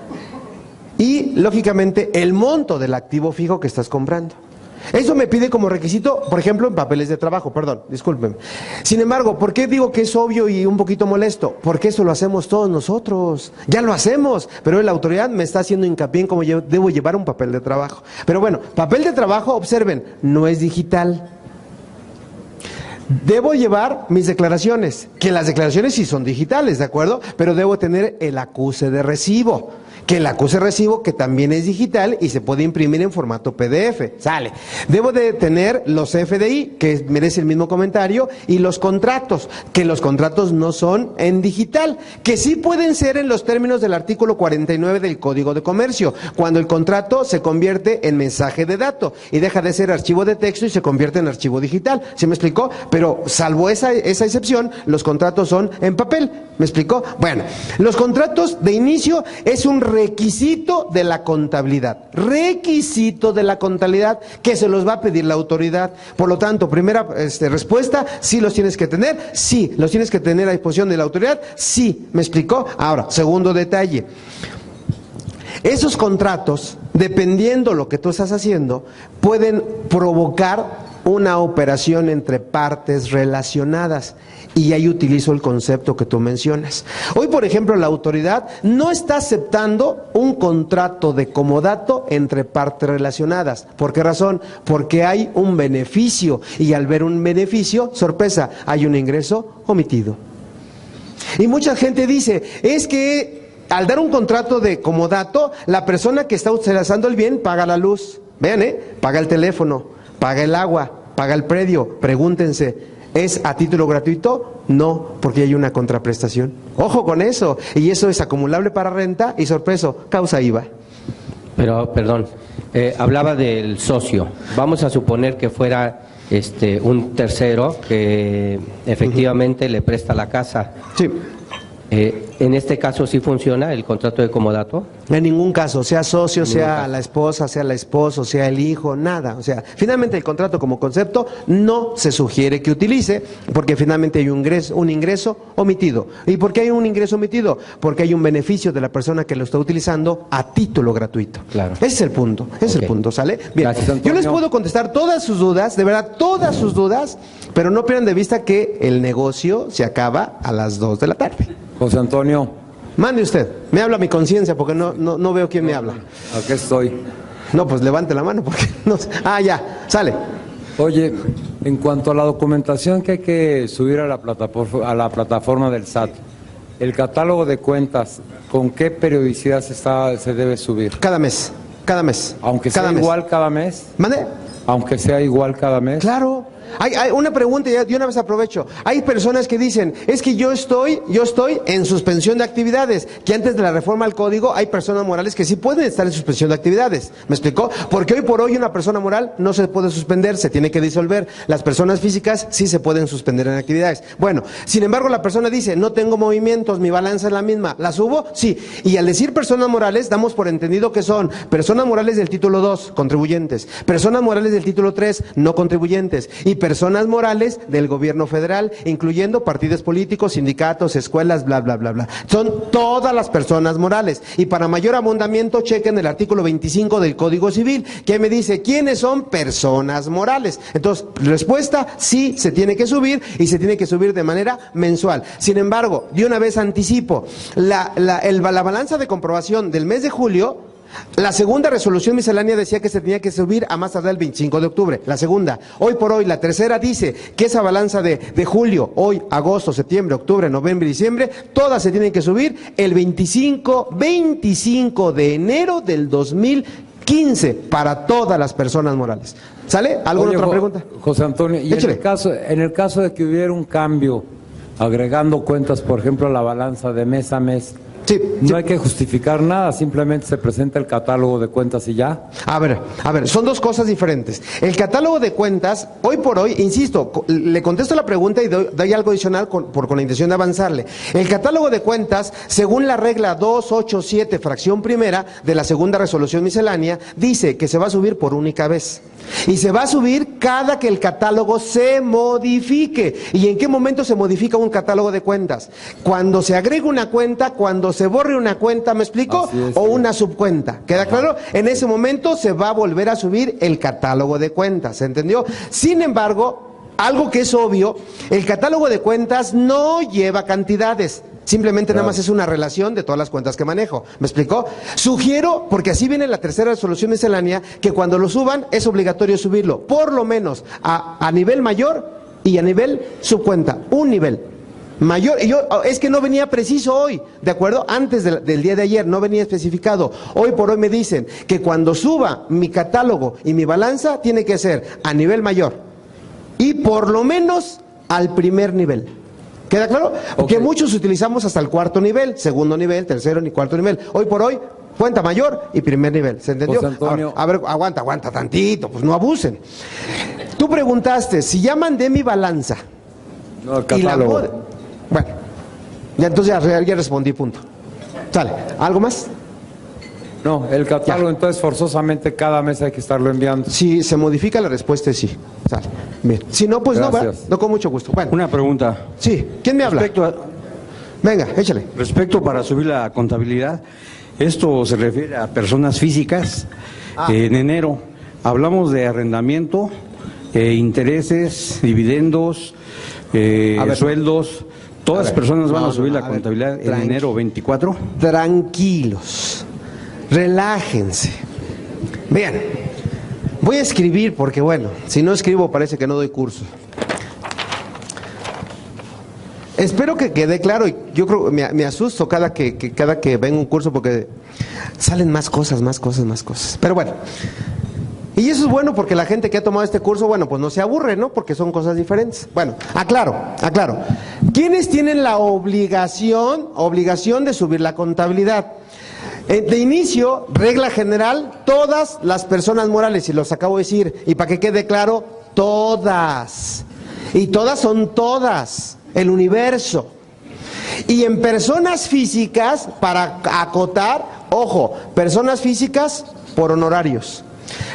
Y, lógicamente, el monto del activo fijo que estás comprando. Eso me pide como requisito, por ejemplo, en papeles de trabajo, perdón, discúlpenme. Sin embargo, ¿por qué digo que es obvio y un poquito molesto? Porque eso lo hacemos todos nosotros, ya lo hacemos, pero la autoridad me está haciendo hincapié en cómo yo debo llevar un papel de trabajo. Pero bueno, papel de trabajo, observen, no es digital. Debo llevar mis declaraciones, que las declaraciones sí son digitales, ¿de acuerdo? Pero debo tener el acuse de recibo, que el acuse de recibo que también es digital y se puede imprimir en formato PDF, sale. Debo de tener los FDI, que merece el mismo comentario, y los contratos, que los contratos no son en digital, que sí pueden ser en los términos del artículo 49 del Código de Comercio, cuando el contrato se convierte en mensaje de dato y deja de ser archivo de texto y se convierte en archivo digital, ¿sí me explicó? Pero salvo esa excepción, los contratos son en papel, ¿me explicó? Bueno, los contratos de inicio es un requisito de la contabilidad. Requisito de la contabilidad que se los va a pedir la autoridad. Por lo tanto, primera respuesta, sí los tienes que tener, sí, los tienes que tener a disposición de la autoridad, sí, ¿me explicó? Ahora, segundo detalle. Esos contratos, dependiendo lo que tú estás haciendo, pueden provocar una operación entre partes relacionadas. Y ahí utilizo el concepto que tú mencionas. Hoy, por ejemplo, la autoridad no está aceptando un contrato de comodato entre partes relacionadas. ¿Por qué razón? Porque hay un beneficio. Y al ver un beneficio, sorpresa, hay un ingreso omitido. Y mucha gente dice, es que al dar un contrato de comodato, la persona que está utilizando el bien paga la luz. Vean, paga el teléfono, paga el agua, paga el predio. Pregúntense, ¿es a título gratuito? No, porque hay una contraprestación. Ojo con eso. Y eso es acumulable para renta y, sorpresa, causa IVA. Pero, perdón, hablaba del socio. Vamos a suponer que fuera un tercero que efectivamente le presta la casa. Sí. En este caso, ¿sí funciona el contrato de comodato? En ningún caso, sea socio, sea la esposa, sea el esposo, sea el hijo, nada. O sea, finalmente el contrato como concepto no se sugiere que utilice, porque finalmente hay un ingreso omitido. ¿Y por qué hay un ingreso omitido? Porque hay un beneficio de la persona que lo está utilizando a título gratuito. Claro. Ese es el punto, el punto, ¿sale? Bien, gracias, yo les puedo contestar todas sus dudas, de verdad, todas sus dudas, pero no pierdan de vista que el negocio se acaba a las 2 de la tarde. José Antonio. Mande usted, me habla mi conciencia porque no veo quién me habla. Aquí estoy. No, pues levante la mano porque no sé. Ah, ya, sale. Oye, en cuanto a la documentación que hay que subir a la plataforma del SAT, el catálogo de cuentas, ¿con qué periodicidad se debe subir? Cada mes. Aunque sea igual cada mes. ¿Mande? Aunque sea igual cada mes. Claro. Hay una pregunta, y de una vez aprovecho. Hay personas que dicen, es que yo estoy en suspensión de actividades, que antes de la reforma al código hay personas morales que sí pueden estar en suspensión de actividades. ¿Me explicó? Porque hoy por hoy una persona moral no se puede suspender, se tiene que disolver. Las personas físicas sí se pueden suspender en actividades. Bueno, sin embargo la persona dice, no tengo movimientos, mi balanza es la misma. ¿La subo? Sí. Y al decir personas morales, damos por entendido que son personas morales del título 2, contribuyentes, personas morales del título 3, no contribuyentes, y personas morales del gobierno federal, incluyendo partidos políticos, sindicatos, escuelas, bla, bla, bla, bla. Son todas las personas morales. Y para mayor abundamiento, chequen el artículo 25 del Código Civil, que me dice quiénes son personas morales. Entonces, respuesta, sí se tiene que subir, y se tiene que subir de manera mensual. Sin embargo, de una vez anticipo, la balanza de comprobación del mes de julio, la segunda resolución miscelánea decía que se tenía que subir a más tardar el 25 de octubre, la segunda. Hoy por hoy, la tercera dice que esa balanza de julio, hoy, agosto, septiembre, octubre, noviembre y diciembre, todas se tienen que subir el 25 de enero del 2015 para todas las personas morales. ¿Sale? ¿Alguna otra pregunta? José Antonio, y en el caso de que hubiera un cambio, agregando cuentas, por ejemplo, a la balanza de mes a mes, sí, no hay que justificar nada, simplemente se presenta el catálogo de cuentas y ya. A ver, son dos cosas diferentes. El catálogo de cuentas, hoy por hoy, insisto, le contesto la pregunta y doy algo adicional con la intención de avanzarle. El catálogo de cuentas, según la regla 287, fracción primera de la segunda resolución miscelánea, dice que se va a subir por única vez. Y se va a subir cada que el catálogo se modifique. ¿Y en qué momento se modifica un catálogo de cuentas? Cuando se agrega una cuenta, cuando se borre una cuenta, ¿me explico? O una subcuenta. ¿Queda claro? En ese momento se va a volver a subir el catálogo de cuentas. ¿Se entendió? Sin embargo, algo que es obvio, el catálogo de cuentas no lleva cantidades. Simplemente nada más es una relación de todas las cuentas que manejo. ¿Me explicó? Sugiero, porque así viene la tercera resolución miscelánea, que cuando lo suban es obligatorio subirlo, por lo menos a nivel mayor y a nivel subcuenta. Un nivel mayor. Y yo, es que no venía preciso hoy, ¿de acuerdo? Antes del día de ayer no venía especificado. Hoy por hoy me dicen que cuando suba mi catálogo y mi balanza tiene que ser a nivel mayor y por lo menos al primer nivel. ¿Queda claro? Porque muchos utilizamos hasta el cuarto nivel, segundo nivel, tercero ni cuarto nivel. Hoy por hoy, cuenta mayor y primer nivel. ¿Se entendió? Ahora, a ver, aguanta tantito, pues no abusen. Tú preguntaste, si ya mandé mi balanza. No, el catálogo. Bueno, ya entonces ya respondí, punto. Sale, ¿algo más? No, el catálogo entonces forzosamente cada mes hay que estarlo enviando. Si se modifica la respuesta es sí. Sale. Bien. Si no, pues no, Gracias. no, con mucho gusto. Bueno, Una pregunta. sí, ¿quién me habla? Venga, échale. Respecto para subir la contabilidad, esto se refiere a personas físicas. En enero hablamos de arrendamiento, intereses, dividendos, sueldos. ¿Todas las personas van a subir la contabilidad en enero 24? Tranquilos, relájense. Vean, voy a escribir porque, bueno, si no escribo parece que no doy curso. Espero que quede claro, y yo creo que me asusto cada que vengo a un curso porque salen más cosas. Pero bueno, y eso es bueno porque la gente que ha tomado este curso, bueno, pues no se aburre, ¿no? Porque son cosas diferentes. Bueno, aclaro. ¿Quiénes tienen la obligación de subir la contabilidad? De inicio, regla general, todas las personas morales, y los acabo de decir, y para que quede claro, todas. Y todas son todas, el universo. Y en personas físicas, para acotar, ojo, personas físicas por honorarios.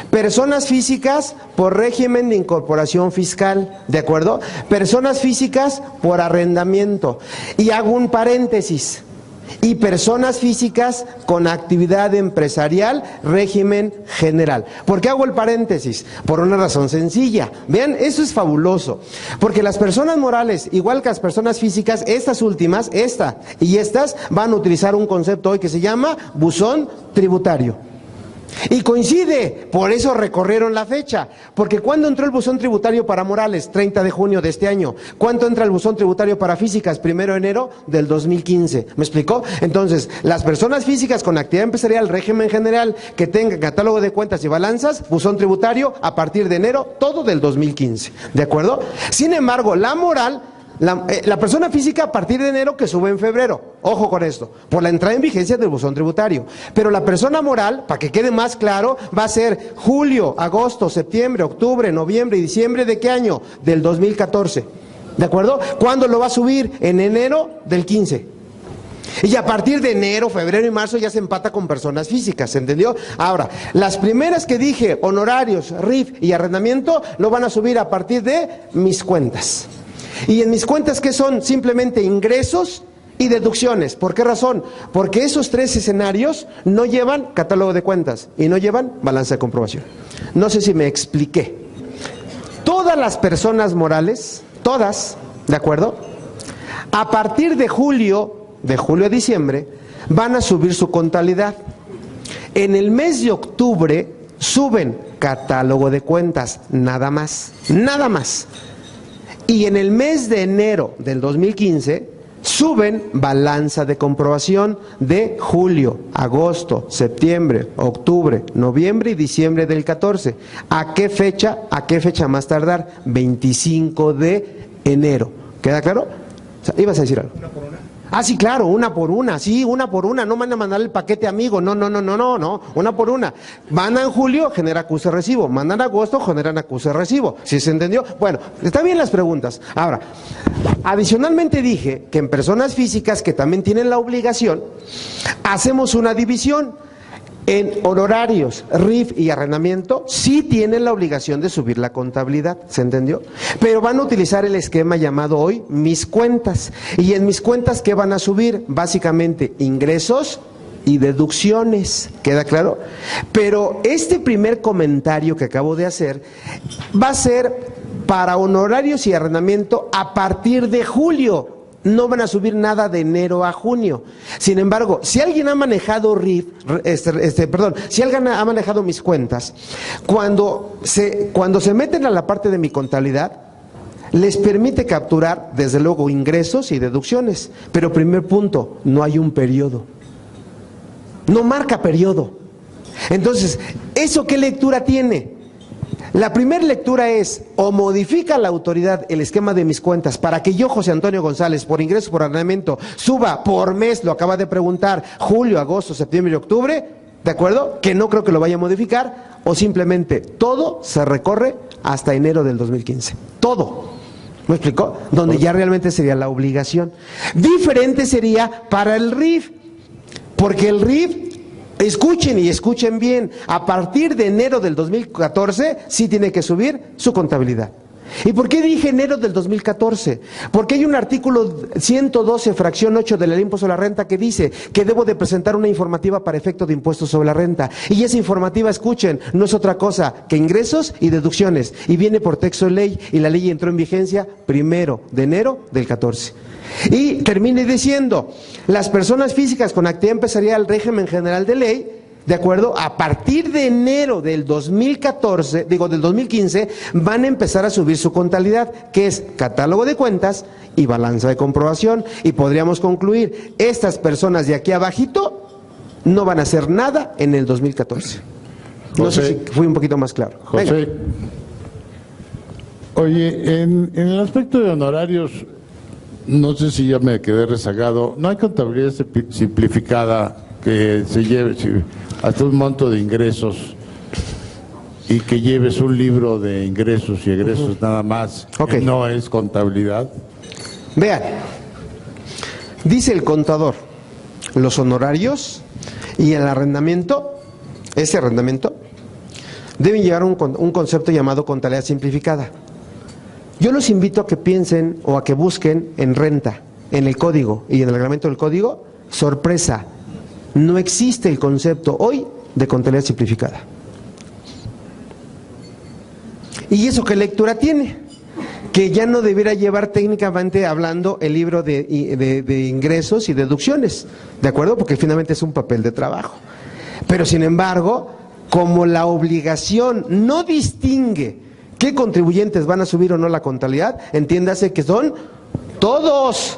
Personas físicas por régimen de incorporación fiscal, ¿de acuerdo? Personas físicas por arrendamiento. Y hago un paréntesis. Y personas físicas con actividad empresarial, régimen general. ¿Por qué hago el paréntesis? Por una razón sencilla. Vean, eso es fabuloso. Porque las personas morales, igual que las personas físicas, estas últimas, esta y estas, van a utilizar un concepto hoy que se llama buzón tributario. Y coincide, por eso recorrieron la fecha, porque ¿cuándo entró el buzón tributario para morales? 30 de junio de este año. ¿Cuándo entra el buzón tributario para físicas? 1 de enero del 2015. ¿Me explicó? Entonces, las personas físicas con actividad empresarial, régimen general, que tengan catálogo de cuentas y balanzas, buzón tributario a partir de enero, todo del 2015. ¿De acuerdo? Sin embargo, la moral... La persona física a partir de enero que sube en febrero, ojo con esto, por la entrada en vigencia del buzón tributario. Pero la persona moral, para que quede más claro, va a ser julio, agosto, septiembre, octubre, noviembre y diciembre, ¿de qué año? Del 2014. ¿De acuerdo? ¿Cuándo lo va a subir? En enero del 15. Y a partir de enero, febrero y marzo ya se empata con personas físicas, ¿se entendió? Ahora, las primeras que dije, honorarios, RIF y arrendamiento, lo van a subir a partir de mis cuentas. Y en mis cuentas, ¿qué son? Simplemente ingresos y deducciones. ¿Por qué razón? Porque esos tres escenarios no llevan catálogo de cuentas y no llevan balanza de comprobación. No sé si me expliqué. Todas las personas morales, todas, ¿de acuerdo? A partir de julio a diciembre, van a subir su contabilidad. En el mes de octubre suben catálogo de cuentas, nada más. Y en el mes de enero del 2015 suben balanza de comprobación de julio, agosto, septiembre, octubre, noviembre y diciembre del 14. ¿A qué fecha? ¿A qué fecha más tardar? 25 de enero. ¿Queda claro? O sea, ibas a decir algo. ¿Una por una? Ah, sí, claro, una por una, no van a mandar el paquete amigo, no, una por una. Mandan julio, genera acuse recibo, mandan agosto, generan acuse recibo, ¿sí se entendió? Bueno, están bien las preguntas. Ahora, adicionalmente dije que en personas físicas que también tienen la obligación, hacemos una división. En honorarios, RIF y arrendamiento, sí tienen la obligación de subir la contabilidad, ¿se entendió? Pero van a utilizar el esquema llamado hoy mis cuentas. Y en mis cuentas, ¿qué van a subir? Básicamente ingresos y deducciones, ¿queda claro? Pero este primer comentario que acabo de hacer va a ser para honorarios y arrendamiento a partir de julio. No van a subir nada de enero a junio. Sin embargo, si alguien ha manejado RIF, si alguien ha manejado mis cuentas, cuando se meten a la parte de mi contabilidad, les permite capturar, desde luego, ingresos y deducciones. Pero primer punto, no hay un periodo. No marca periodo. Entonces, ¿eso qué lectura tiene? La primera lectura es, o modifica la autoridad el esquema de mis cuentas para que yo, José Antonio González, por ingreso, por arrendamiento, suba por mes, lo acaba de preguntar, julio, agosto, septiembre y octubre, ¿de acuerdo? Que no creo que lo vaya a modificar, o simplemente todo se recorre hasta enero del 2015. Todo. ¿Me explicó? Donde ya realmente sería la obligación. Diferente sería para el RIF, porque el RIF Escuchen y escuchen bien, a partir de enero del 2014 sí tiene que subir su contabilidad. ¿Y por qué dije enero del 2014? Porque hay un artículo 112, fracción 8 de la Ley de Impuesto sobre la Renta que dice que debo de presentar una informativa para efecto de impuestos sobre la renta. Y esa informativa, escuchen, no es otra cosa que ingresos y deducciones. Y viene por texto de ley, y la ley entró en vigencia 1 de enero del 14. Y termine diciendo, las personas físicas con actividad empresarial, régimen general de ley, ¿de acuerdo? A partir de enero del 2014, del 2015, van a empezar a subir su contabilidad, que es catálogo de cuentas y balanza de comprobación. Y podríamos concluir, estas personas de aquí abajito no van a hacer nada en el 2014. No sé si fui un poquito más claro. José, venga. Oye, en el aspecto de honorarios, no sé si ya me quedé rezagado, ¿no hay contabilidad simplificada que se lleve hasta un monto de ingresos y que lleves un libro de ingresos y egresos nada más? Okay. No es contabilidad. Vean, dice el contador, los honorarios y el arrendamiento, ese arrendamiento, deben llevar un concepto llamado contabilidad simplificada. Yo los invito a que piensen o a que busquen en renta, en el código y en el reglamento del código. Sorpresa, no existe el concepto hoy de contabilidad simplificada. ¿Y eso qué lectura tiene? Que ya no debiera llevar técnicamente hablando el libro de ingresos y deducciones, ¿de acuerdo? Porque finalmente es un papel de trabajo. Pero sin embargo, como la obligación no distingue qué contribuyentes van a subir o no la contabilidad, entiéndase que son todos.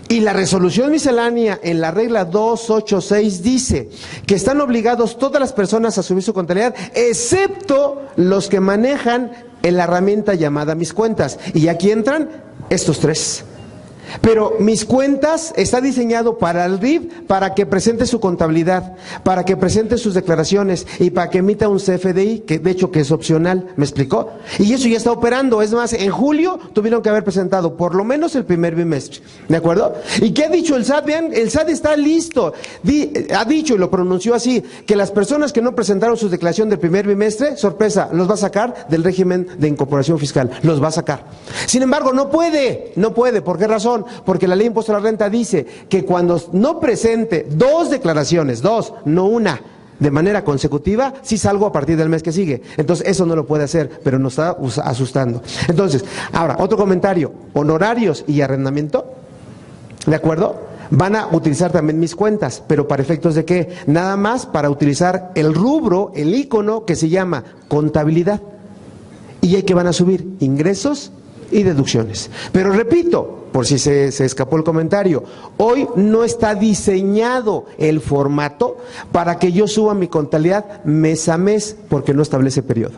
Y la resolución miscelánea en la regla 286 dice que están obligados todas las personas a subir su contabilidad, excepto los que manejan la herramienta llamada Mis Cuentas. Y aquí entran estos tres. Pero Mis Cuentas está diseñado para el RIF, para que presente su contabilidad, para que presente sus declaraciones y para que emita un CFDI, que de hecho que es opcional, ¿me explicó? Y eso ya está operando. Es más, en julio tuvieron que haber presentado por lo menos el primer bimestre, ¿de acuerdo? ¿Y qué ha dicho el SAT? Vean, el SAT está listo, ha dicho y lo pronunció así, que las personas que no presentaron su declaración del primer bimestre, sorpresa, los va a sacar del régimen de incorporación fiscal, los va a sacar. Sin embargo, no puede, ¿por qué razón? Porque la Ley de Impuesto a la Renta dice que cuando no presente dos declaraciones, dos, no una, de manera consecutiva, sí salgo a partir del mes que sigue. Entonces, eso no lo puede hacer, pero nos está asustando. Entonces, ahora, otro comentario, honorarios y arrendamiento, ¿de acuerdo? Van a utilizar también Mis Cuentas, pero ¿para efectos de qué? Nada más para utilizar el rubro, el icono que se llama contabilidad. Y ahí que van a subir ingresos y deducciones. Pero repito, por si se escapó el comentario, hoy no está diseñado el formato para que yo suba mi contabilidad mes a mes, porque no establece periodo.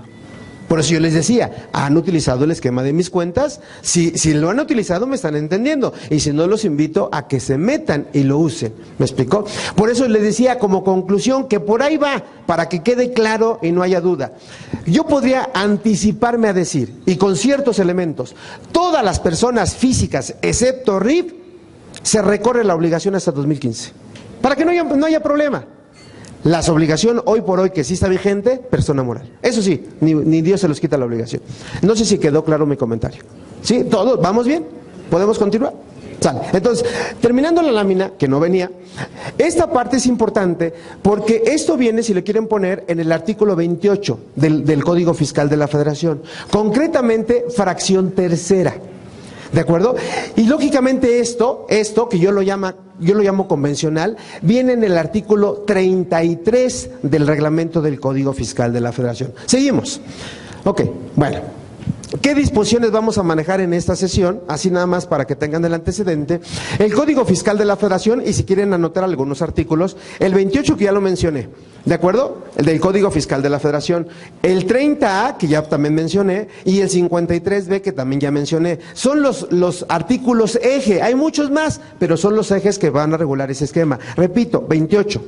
Por eso yo les decía, ¿han utilizado el esquema de Mis Cuentas? Si lo han utilizado, me están entendiendo. Y si no, los invito a que se metan y lo usen. ¿Me explicó? Por eso les decía como conclusión que por ahí va, para que quede claro y no haya duda. Yo podría anticiparme a decir, y con ciertos elementos, todas las personas físicas, excepto RIF, se recorre la obligación hasta 2015. Para que no haya problema. Las obligaciones hoy por hoy que sí está vigente, persona moral. Eso sí, ni Dios se los quita la obligación. No sé si quedó claro mi comentario. ¿Sí? ¿Todos? ¿Vamos bien? ¿Podemos continuar? Sale. Entonces, terminando la lámina, que no venía, esta parte es importante porque esto viene, si le quieren poner, en el artículo 28 del Código Fiscal de la Federación. Concretamente, fracción tercera. ¿De acuerdo? Y lógicamente esto que yo lo llamo convencional, viene en el artículo 33 del reglamento del Código Fiscal de la Federación. Seguimos. Ok, bueno. ¿Qué disposiciones vamos a manejar en esta sesión? Así nada más para que tengan el antecedente. El Código Fiscal de la Federación, y si quieren anotar algunos artículos, el 28 que ya lo mencioné, ¿de acuerdo? El del Código Fiscal de la Federación. El 30A, que ya también mencioné, y el 53B, que también ya mencioné. Son los artículos eje, hay muchos más, pero son los ejes que van a regular ese esquema. Repito, 28,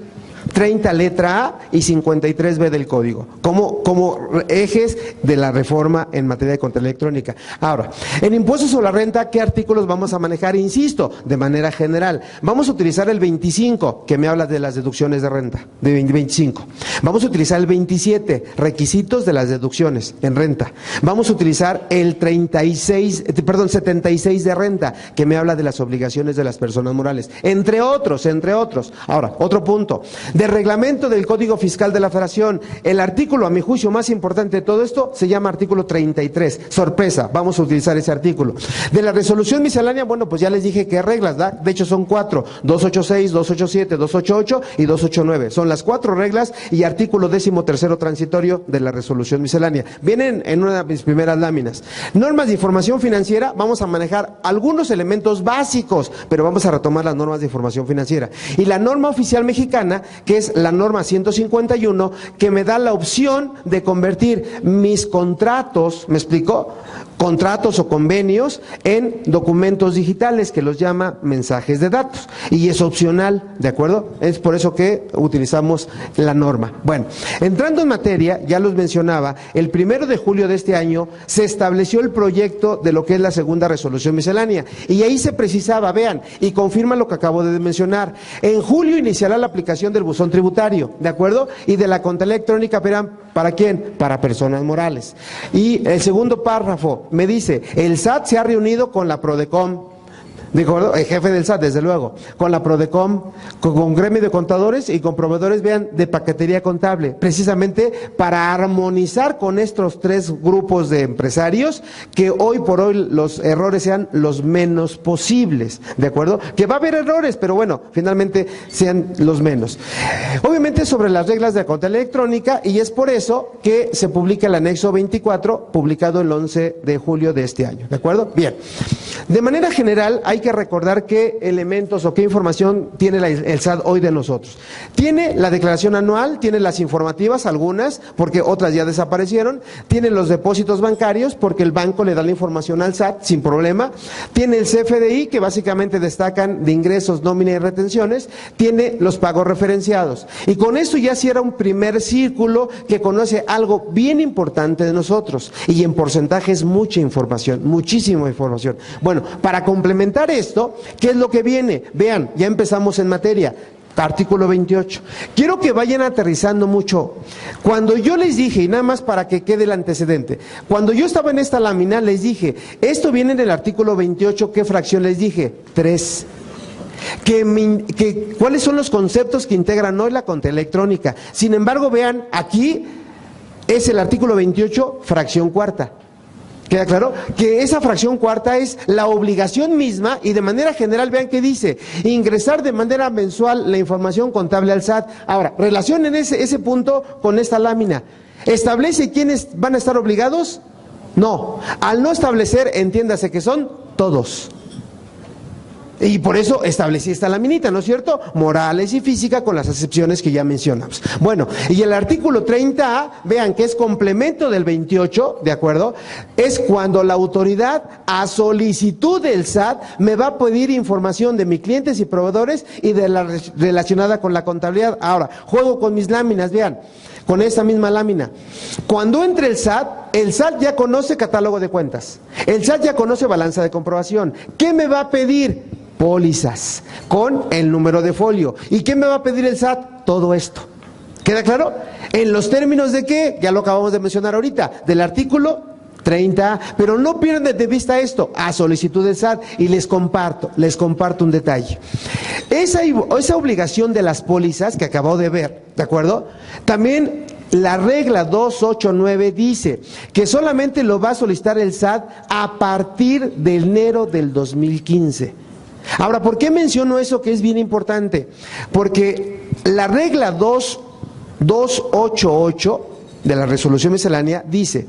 30 letra A y 53B del código, como ejes de la reforma en materia de contabilidad electrónica. Ahora, en impuestos sobre la renta, ¿qué artículos vamos a manejar? Insisto, de manera general. Vamos a utilizar el 25, que me habla de las deducciones de renta, de 25. Vamos a utilizar el 27, requisitos de las deducciones en renta. Vamos a utilizar el 76 de renta, que me habla de las obligaciones de las personas morales, entre otros. Ahora, otro punto, de reglamento del Código Fiscal de la Federación. El artículo, a mi juicio, más importante de todo esto, se llama artículo 33. Sorpresa, vamos a utilizar ese artículo. De la resolución miscelánea, bueno, pues ya les dije qué reglas, ¿verdad? De hecho son 4, 286, 287, 288 y 289. Son las 4 reglas y artículo 13º transitorio de la resolución miscelánea. Vienen en una de mis primeras láminas. Normas de información financiera, vamos a manejar algunos elementos básicos, pero vamos a retomar las normas de información financiera. Y la norma oficial mexicana, que es la norma 151, que me da la opción de convertir mis contratos, ¿me explico?, contratos o convenios en documentos digitales, que los llama mensajes de datos, y es opcional, ¿de acuerdo? Es por eso que utilizamos la norma. Bueno, entrando en materia, ya los mencionaba, el 1 de julio de este año se estableció el proyecto de lo que es la segunda resolución miscelánea, y ahí se precisaba, vean, y confirma lo que acabo de mencionar, en julio iniciará la aplicación del buzón tributario, ¿de acuerdo? Y de la contabilidad electrónica, ¿para quién? Para personas morales. Y el segundo párrafo me dice, el SAT se ha reunido con la Prodecom, dijo el jefe del SAT, desde luego, con la Prodecom, con gremio de contadores y con proveedores, vean, de paquetería contable, precisamente para armonizar con estos 3 grupos de empresarios, que hoy por hoy los errores sean los menos posibles, ¿de acuerdo? Que va a haber errores, pero bueno, finalmente sean los menos. Obviamente sobre las reglas de la contabilidad electrónica, y es por eso que se publica el anexo 24, publicado el 11 de julio de este año, ¿de acuerdo? Bien, de manera general hay que recordar qué elementos o qué información tiene el SAT hoy de nosotros. Tiene la declaración anual, tiene las informativas, algunas, porque otras ya desaparecieron, tiene los depósitos bancarios, porque el banco le da la información al SAT sin problema, tiene el CFDI, que básicamente destacan de ingresos, nómina y retenciones, tiene los pagos referenciados. Y con esto ya cierra un primer círculo que conoce algo bien importante de nosotros, y en porcentaje es mucha información, muchísima información. Bueno, para complementar esto, ¿qué es lo que viene? Vean, ya empezamos en materia. Artículo 28. Quiero que vayan aterrizando mucho. Cuando yo les dije, y nada más para que quede el antecedente, cuando yo estaba en esta lámina les dije, esto viene en el artículo 28, ¿qué fracción les dije? 3. ¿Cuáles son los conceptos que integran hoy la contabilidad electrónica? Sin embargo, vean, aquí es el artículo 28, fracción cuarta. ¿Queda claro? Que esa fracción cuarta es la obligación misma, y de manera general, vean que dice, ingresar de manera mensual la información contable al SAT. Ahora, relacionen ese punto con esta lámina. ¿Establece quiénes van a estar obligados? No. Al no establecer, entiéndase que son todos. Y por eso establecí esta laminita, ¿no es cierto? Morales y física, con las excepciones que ya mencionamos. Bueno, y el artículo 30A, vean que es complemento del 28, ¿de acuerdo? Es cuando la autoridad, a solicitud del SAT, me va a pedir información de mis clientes y proveedores y de la relacionada con la contabilidad. Ahora, juego con mis láminas, vean, con esta misma lámina. Cuando entre el SAT ya conoce catálogo de cuentas, el SAT ya conoce balanza de comprobación. ¿Qué me va a pedir? Pólizas, con el número de folio. ¿Y qué me va a pedir el SAT? Todo esto. ¿Queda claro? ¿En los términos de qué? Ya lo acabamos de mencionar ahorita, del artículo 30, pero no pierdan de vista esto, a solicitud del SAT, y les comparto un detalle. Esa obligación de las pólizas que acabo de ver, ¿de acuerdo? También la regla 289 dice que solamente lo va a solicitar el SAT a partir de enero del 2015. Ahora, ¿por qué menciono eso que es bien importante? Porque la regla 288 de la resolución miscelánea dice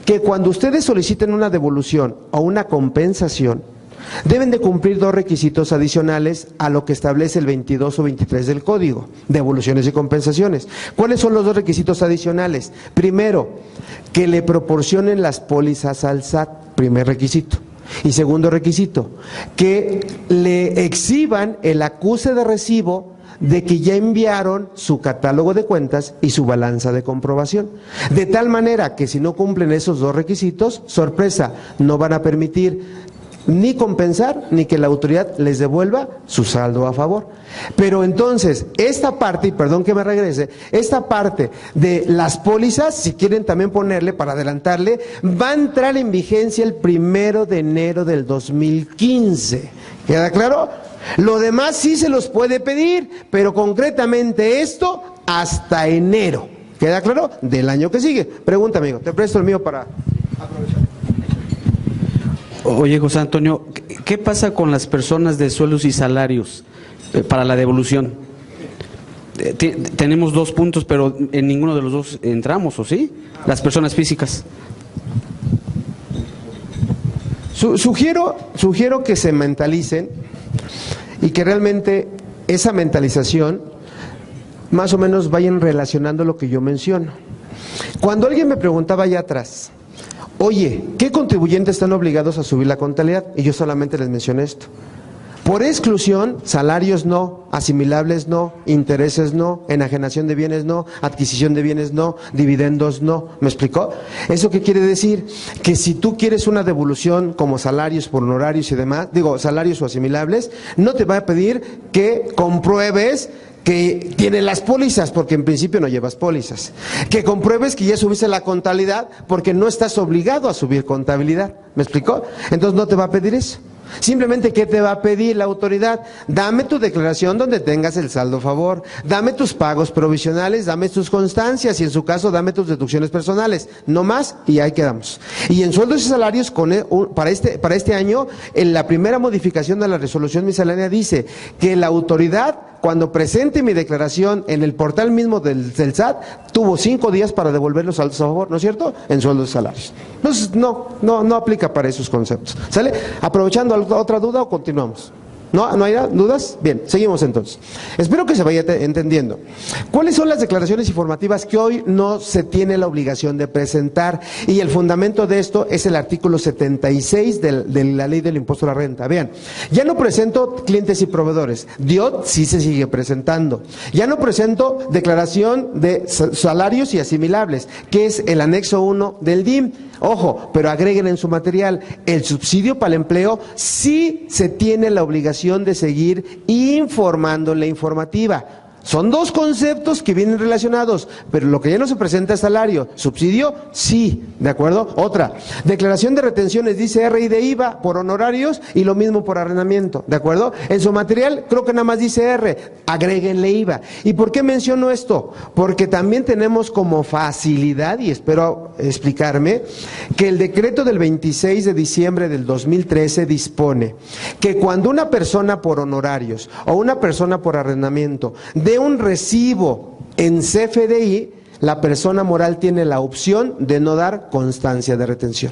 que cuando ustedes soliciten una devolución o una compensación, deben de cumplir 2 requisitos adicionales a lo que establece el 22 o 23 del Código, devoluciones y compensaciones. ¿Cuáles son los 2 requisitos adicionales? Primero, que le proporcionen las pólizas al SAT, primer requisito. Y segundo requisito, que le exhiban el acuse de recibo de que ya enviaron su catálogo de cuentas y su balanza de comprobación. De tal manera que si no cumplen esos dos requisitos, sorpresa, no van a permitir ni compensar, ni que la autoridad les devuelva su saldo a favor. Pero entonces, esta parte, y perdón que me regrese, esta parte de las pólizas, si quieren también ponerle, para adelantarle, va a entrar en vigencia el 1 de enero del 2015. ¿Queda claro? Lo demás sí se los puede pedir, pero concretamente esto hasta enero. ¿Queda claro? Del año que sigue. Pregunta, amigo, te presto el mío para aprovechar. Oye, José Antonio, ¿qué pasa con las personas de sueldos y salarios para la devolución? Tenemos 2 puntos, pero en ninguno de los dos entramos, ¿o sí? Las personas físicas. Sugiero que se mentalicen y que realmente esa mentalización más o menos vayan relacionando lo que yo menciono. Cuando alguien me preguntaba allá atrás, oye, ¿qué contribuyentes están obligados a subir la contabilidad? Y yo solamente les mencioné esto. Por exclusión, salarios no, asimilables no, intereses no, enajenación de bienes no, adquisición de bienes no, dividendos no. ¿Me explicó? ¿Eso qué quiere decir? Que si tú quieres una devolución como salarios por honorarios y demás, salarios o asimilables, no te va a pedir que compruebes que tiene las pólizas, porque en principio no llevas pólizas. Que compruebes que ya subiste la contabilidad, porque no estás obligado a subir contabilidad. ¿Me explicó? Entonces no te va a pedir eso. Simplemente, ¿qué te va a pedir la autoridad? Dame tu declaración donde tengas el saldo a favor, dame tus pagos provisionales, dame tus constancias y en su caso dame tus deducciones personales, no más, y ahí quedamos. Y en sueldos y salarios para este año, en la primera modificación de la resolución miscelánea dice que la autoridad, cuando presente mi declaración en el portal mismo del SAT, tuvo 5 días para devolver los saldos a favor, ¿no es cierto? En sueldos y salarios. Entonces, no aplica para esos conceptos. ¿Sale? Aprovechando otra duda o continuamos. ¿No hay dudas? Bien, seguimos entonces. Espero que se vaya entendiendo. ¿Cuáles son las declaraciones informativas que hoy no se tiene la obligación de presentar? Y el fundamento de esto es el artículo 76 de la Ley del Impuesto a la Renta. Vean, ya no presento clientes y proveedores. DIOT sí se sigue presentando. Ya no presento declaración de salarios y asimilables, que es el anexo 1 del DIM. Ojo, pero agreguen en su material, el subsidio para el empleo sí se tiene la obligación de seguir informando en la informativa. Son 2 conceptos que vienen relacionados, pero lo que ya no se presenta es salario. Subsidio, sí, ¿de acuerdo? Otra, declaración de retenciones, dice R y de IVA por honorarios y lo mismo por arrendamiento, ¿de acuerdo? En su material creo que nada más dice R, agréguenle IVA. ¿Y por qué menciono esto? Porque también tenemos como facilidad, y espero explicarme, que el decreto del 26 de diciembre del 2013 dispone que cuando una persona por honorarios o una persona por arrendamiento de un recibo en CFDI, la persona moral tiene la opción de no dar constancia de retención.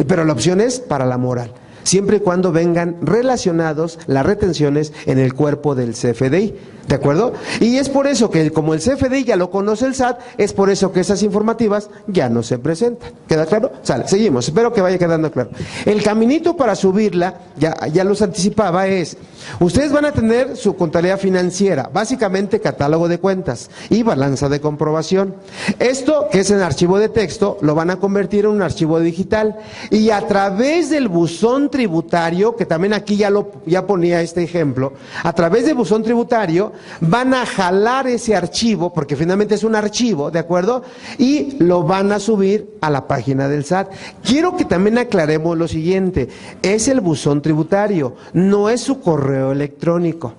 Pero la opción es para la moral, siempre y cuando vengan relacionados las retenciones en el cuerpo del CFDI. ¿De acuerdo? Y es por eso que como el CFDI ya lo conoce el SAT, es por eso que esas informativas ya no se presentan. ¿Queda claro? Sale, seguimos, espero que vaya quedando claro. El caminito para subirla, ya los anticipaba, es, ustedes van a tener su contabilidad financiera, básicamente catálogo de cuentas y balanza de comprobación. Esto, que es en archivo de texto, lo van a convertir en un archivo digital y a través del buzón tributario, que también aquí ya ponía este ejemplo, a través del buzón tributario, van a jalar ese archivo, porque finalmente es un archivo, ¿de acuerdo? Y lo van a subir a la página del SAT. Quiero que también aclaremos lo siguiente, es el buzón tributario, no es su correo electrónico.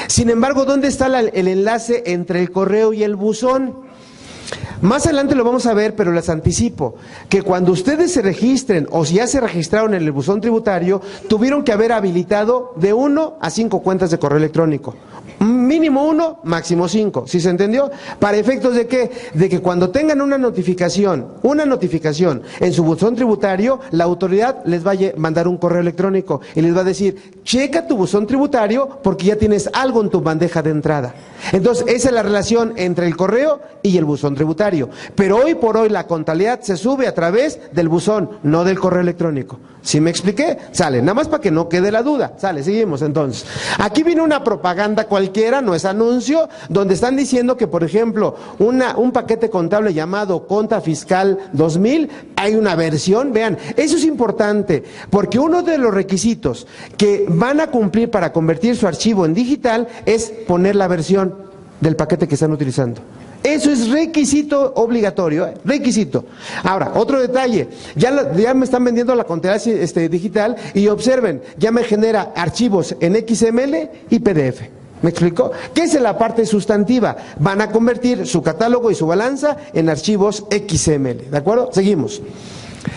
Sin embargo, ¿dónde está el enlace entre el correo y el buzón? Más adelante lo vamos a ver, pero les anticipo que cuando ustedes se registren o si ya se registraron en el buzón tributario, tuvieron que haber habilitado de 1 a 5 cuentas de correo electrónico. Mínimo 1, máximo 5, ¿sí se entendió? ¿Para efectos de qué? De que cuando tengan una notificación en su buzón tributario, la autoridad les va a mandar un correo electrónico y les va a decir, checa tu buzón tributario porque ya tienes algo en tu bandeja de entrada. Entonces, esa es la relación entre el correo y el buzón tributario. Pero hoy por hoy la contabilidad se sube a través del buzón, no del correo electrónico. ¿Sí me expliqué? Sale, nada más para que no quede la duda. Sale, seguimos entonces. Aquí viene una propaganda cualquiera, publicidad, no es anuncio, donde están diciendo que, por ejemplo, un paquete contable llamado Conta Fiscal 2000, hay una versión, vean, eso es importante, porque uno de los requisitos que van a cumplir para convertir su archivo en digital es poner la versión del paquete que están utilizando. Eso es requisito obligatorio, requisito. Ahora, otro detalle, ya me están vendiendo la contabilidad digital y observen, ya me genera archivos en XML y PDF. ¿Me explico? ¿Qué es la parte sustantiva? Van a convertir su catálogo y su balanza en archivos XML, ¿de acuerdo? Seguimos.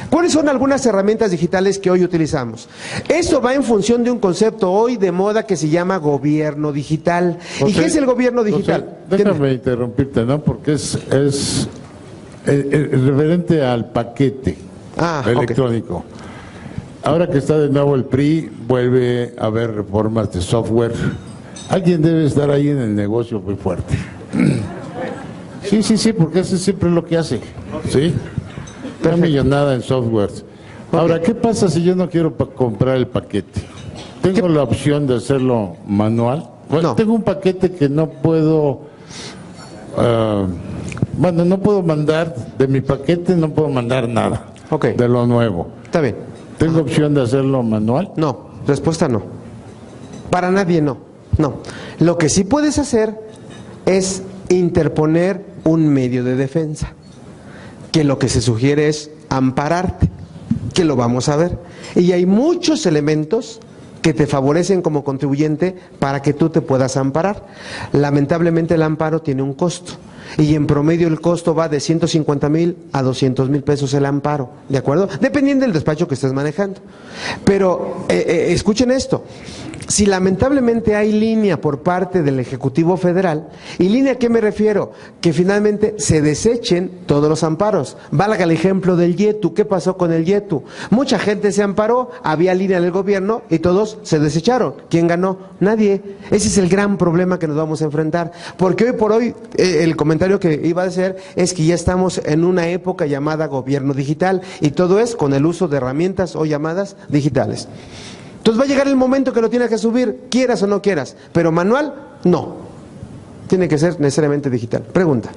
¿Cuáles son algunas herramientas digitales que hoy utilizamos? Esto va en función de un concepto hoy de moda que se llama gobierno digital. José, ¿Y qué es el gobierno digital? José, déjame interrumpirte, ¿no? Porque es referente al paquete electrónico. Okay. Ahora que está de nuevo el PRI, vuelve a haber reformas de software. Alguien debe estar ahí en el negocio muy fuerte. Sí, porque eso siempre es lo que hace. ¿Sí? Una millonada en software. Ahora, ¿qué pasa si yo no quiero comprar el paquete? ¿Tengo la opción de hacerlo manual? Bueno, no. Tengo un paquete que no puedo... no puedo mandar de mi paquete, no puedo mandar nada de lo nuevo. Está bien. ¿Tengo opción de hacerlo manual? No, respuesta no. Para nadie no. No. Lo que sí puedes hacer es interponer un medio de defensa, que lo que se sugiere es ampararte, que lo vamos a ver. Y hay muchos elementos que te favorecen como contribuyente para que tú te puedas amparar. Lamentablemente el amparo tiene un costo, y en promedio el costo va de 150,000 a 200,000 pesos el amparo, ¿de acuerdo? Dependiendo del despacho que estés manejando. Pero escuchen esto. Si lamentablemente hay línea por parte del Ejecutivo Federal, ¿y línea a qué me refiero? Que finalmente se desechen todos los amparos. Valga el ejemplo del YETU. ¿Qué pasó con el YETU? Mucha gente se amparó, había línea del gobierno y todos se desecharon. ¿Quién ganó? Nadie. Ese es el gran problema que nos vamos a enfrentar. Porque hoy por hoy, el comentario que iba a hacer es que ya estamos en una época llamada gobierno digital, y todo es con el uso de herramientas o llamadas digitales. Entonces va a llegar el momento que lo tienes que subir, quieras o no quieras, pero manual, no. Tiene que ser necesariamente digital. Pregunta.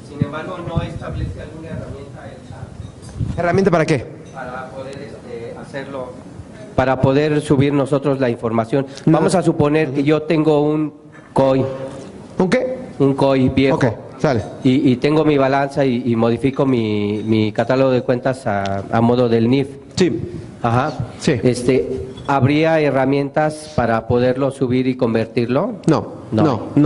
Sin embargo, ¿no establece alguna herramienta el SAT? ¿Herramienta para qué? Para poder hacerlo, para poder subir nosotros la información. No. Vamos a suponer que yo tengo un COI. ¿Un qué? Un COI viejo. Ok, sale. Y tengo mi balanza y modifico mi catálogo de cuentas a modo del NIF. Sí. Ajá. Sí. ¿Habría herramientas para poderlo subir y convertirlo? No.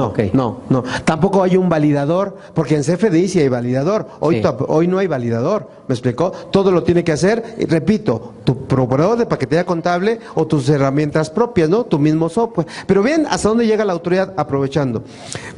Okay. No. Tampoco hay un validador, porque en CFDI sí hay validador. Hoy no hay validador, ¿me explicó? Todo lo tiene que hacer, y repito, tu proveedor de paquetería contable o tus herramientas propias, ¿no? Tu mismo software. Pero vean hasta dónde llega la autoridad aprovechando.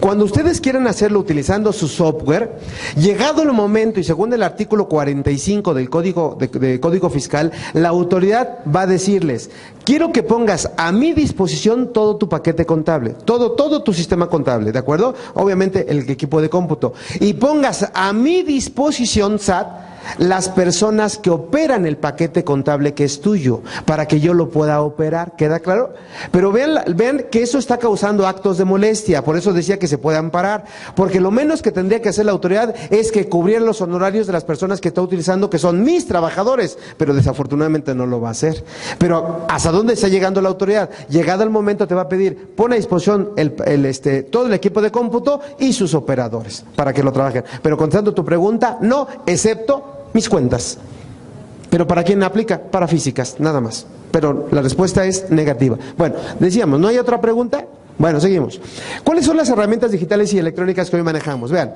Cuando ustedes quieren hacerlo utilizando su software, llegado el momento, y según el artículo 45 del Código Fiscal, la autoridad va a decirles: quiero que pongas a mi disposición todo tu paquete contable, todo tu sistema contable, ¿de acuerdo? Obviamente el equipo de cómputo. Y pongas a mi disposición, SAT, las personas que operan el paquete contable que es tuyo, para que yo lo pueda operar, ¿queda claro? Pero vean que eso está causando actos de molestia, por eso decía que se puede amparar, porque lo menos que tendría que hacer la autoridad es que cubriera los honorarios de las personas que está utilizando, que son mis trabajadores, pero desafortunadamente no lo va a hacer. Pero ¿hasta dónde está llegando la autoridad? Llegado el momento te va a pedir, pon a disposición todo el equipo de cómputo y sus operadores, para que lo trabajen. Pero contestando tu pregunta, no, excepto mis cuentas. ¿Pero para quién aplica? Para físicas, nada más. Pero la respuesta es negativa. Bueno, decíamos, ¿no hay otra pregunta? Bueno, seguimos. ¿Cuáles son las herramientas digitales y electrónicas que hoy manejamos? Vean,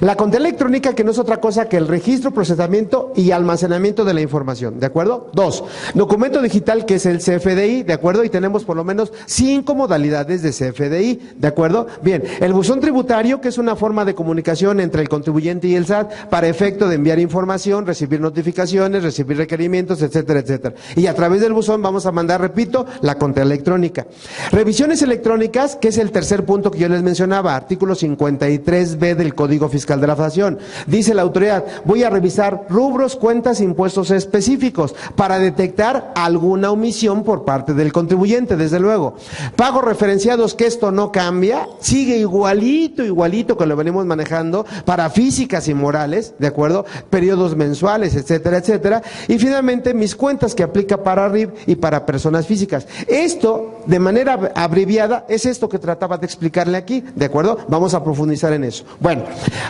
la contabilidad electrónica, que no es otra cosa que el registro, procesamiento y almacenamiento de la información, ¿de acuerdo? 2, documento digital, que es el CFDI, ¿de acuerdo? Y tenemos por lo menos 5 modalidades de CFDI, ¿de acuerdo? Bien, el buzón tributario, que es una forma de comunicación entre el contribuyente y el SAT para efecto de enviar información, recibir notificaciones, recibir requerimientos, etcétera, etcétera. Y a través del buzón vamos a mandar, repito, la contabilidad electrónica. Revisiones electrónicas, electrónicas, que es el tercer punto que yo les mencionaba, artículo 53B del Código Fiscal de la Federación. Dice la autoridad, voy a revisar rubros, cuentas, impuestos específicos para detectar alguna omisión por parte del contribuyente, desde luego. Pagos referenciados, que esto no cambia, sigue igualito que lo venimos manejando para físicas y morales, ¿de acuerdo? Periodos mensuales, etcétera, etcétera. Y finalmente mis cuentas, que aplica para RIF y para personas físicas. Esto, de manera abreviada, es esto que trataba de explicarle aquí, ¿de acuerdo? Vamos a profundizar en eso. Bueno,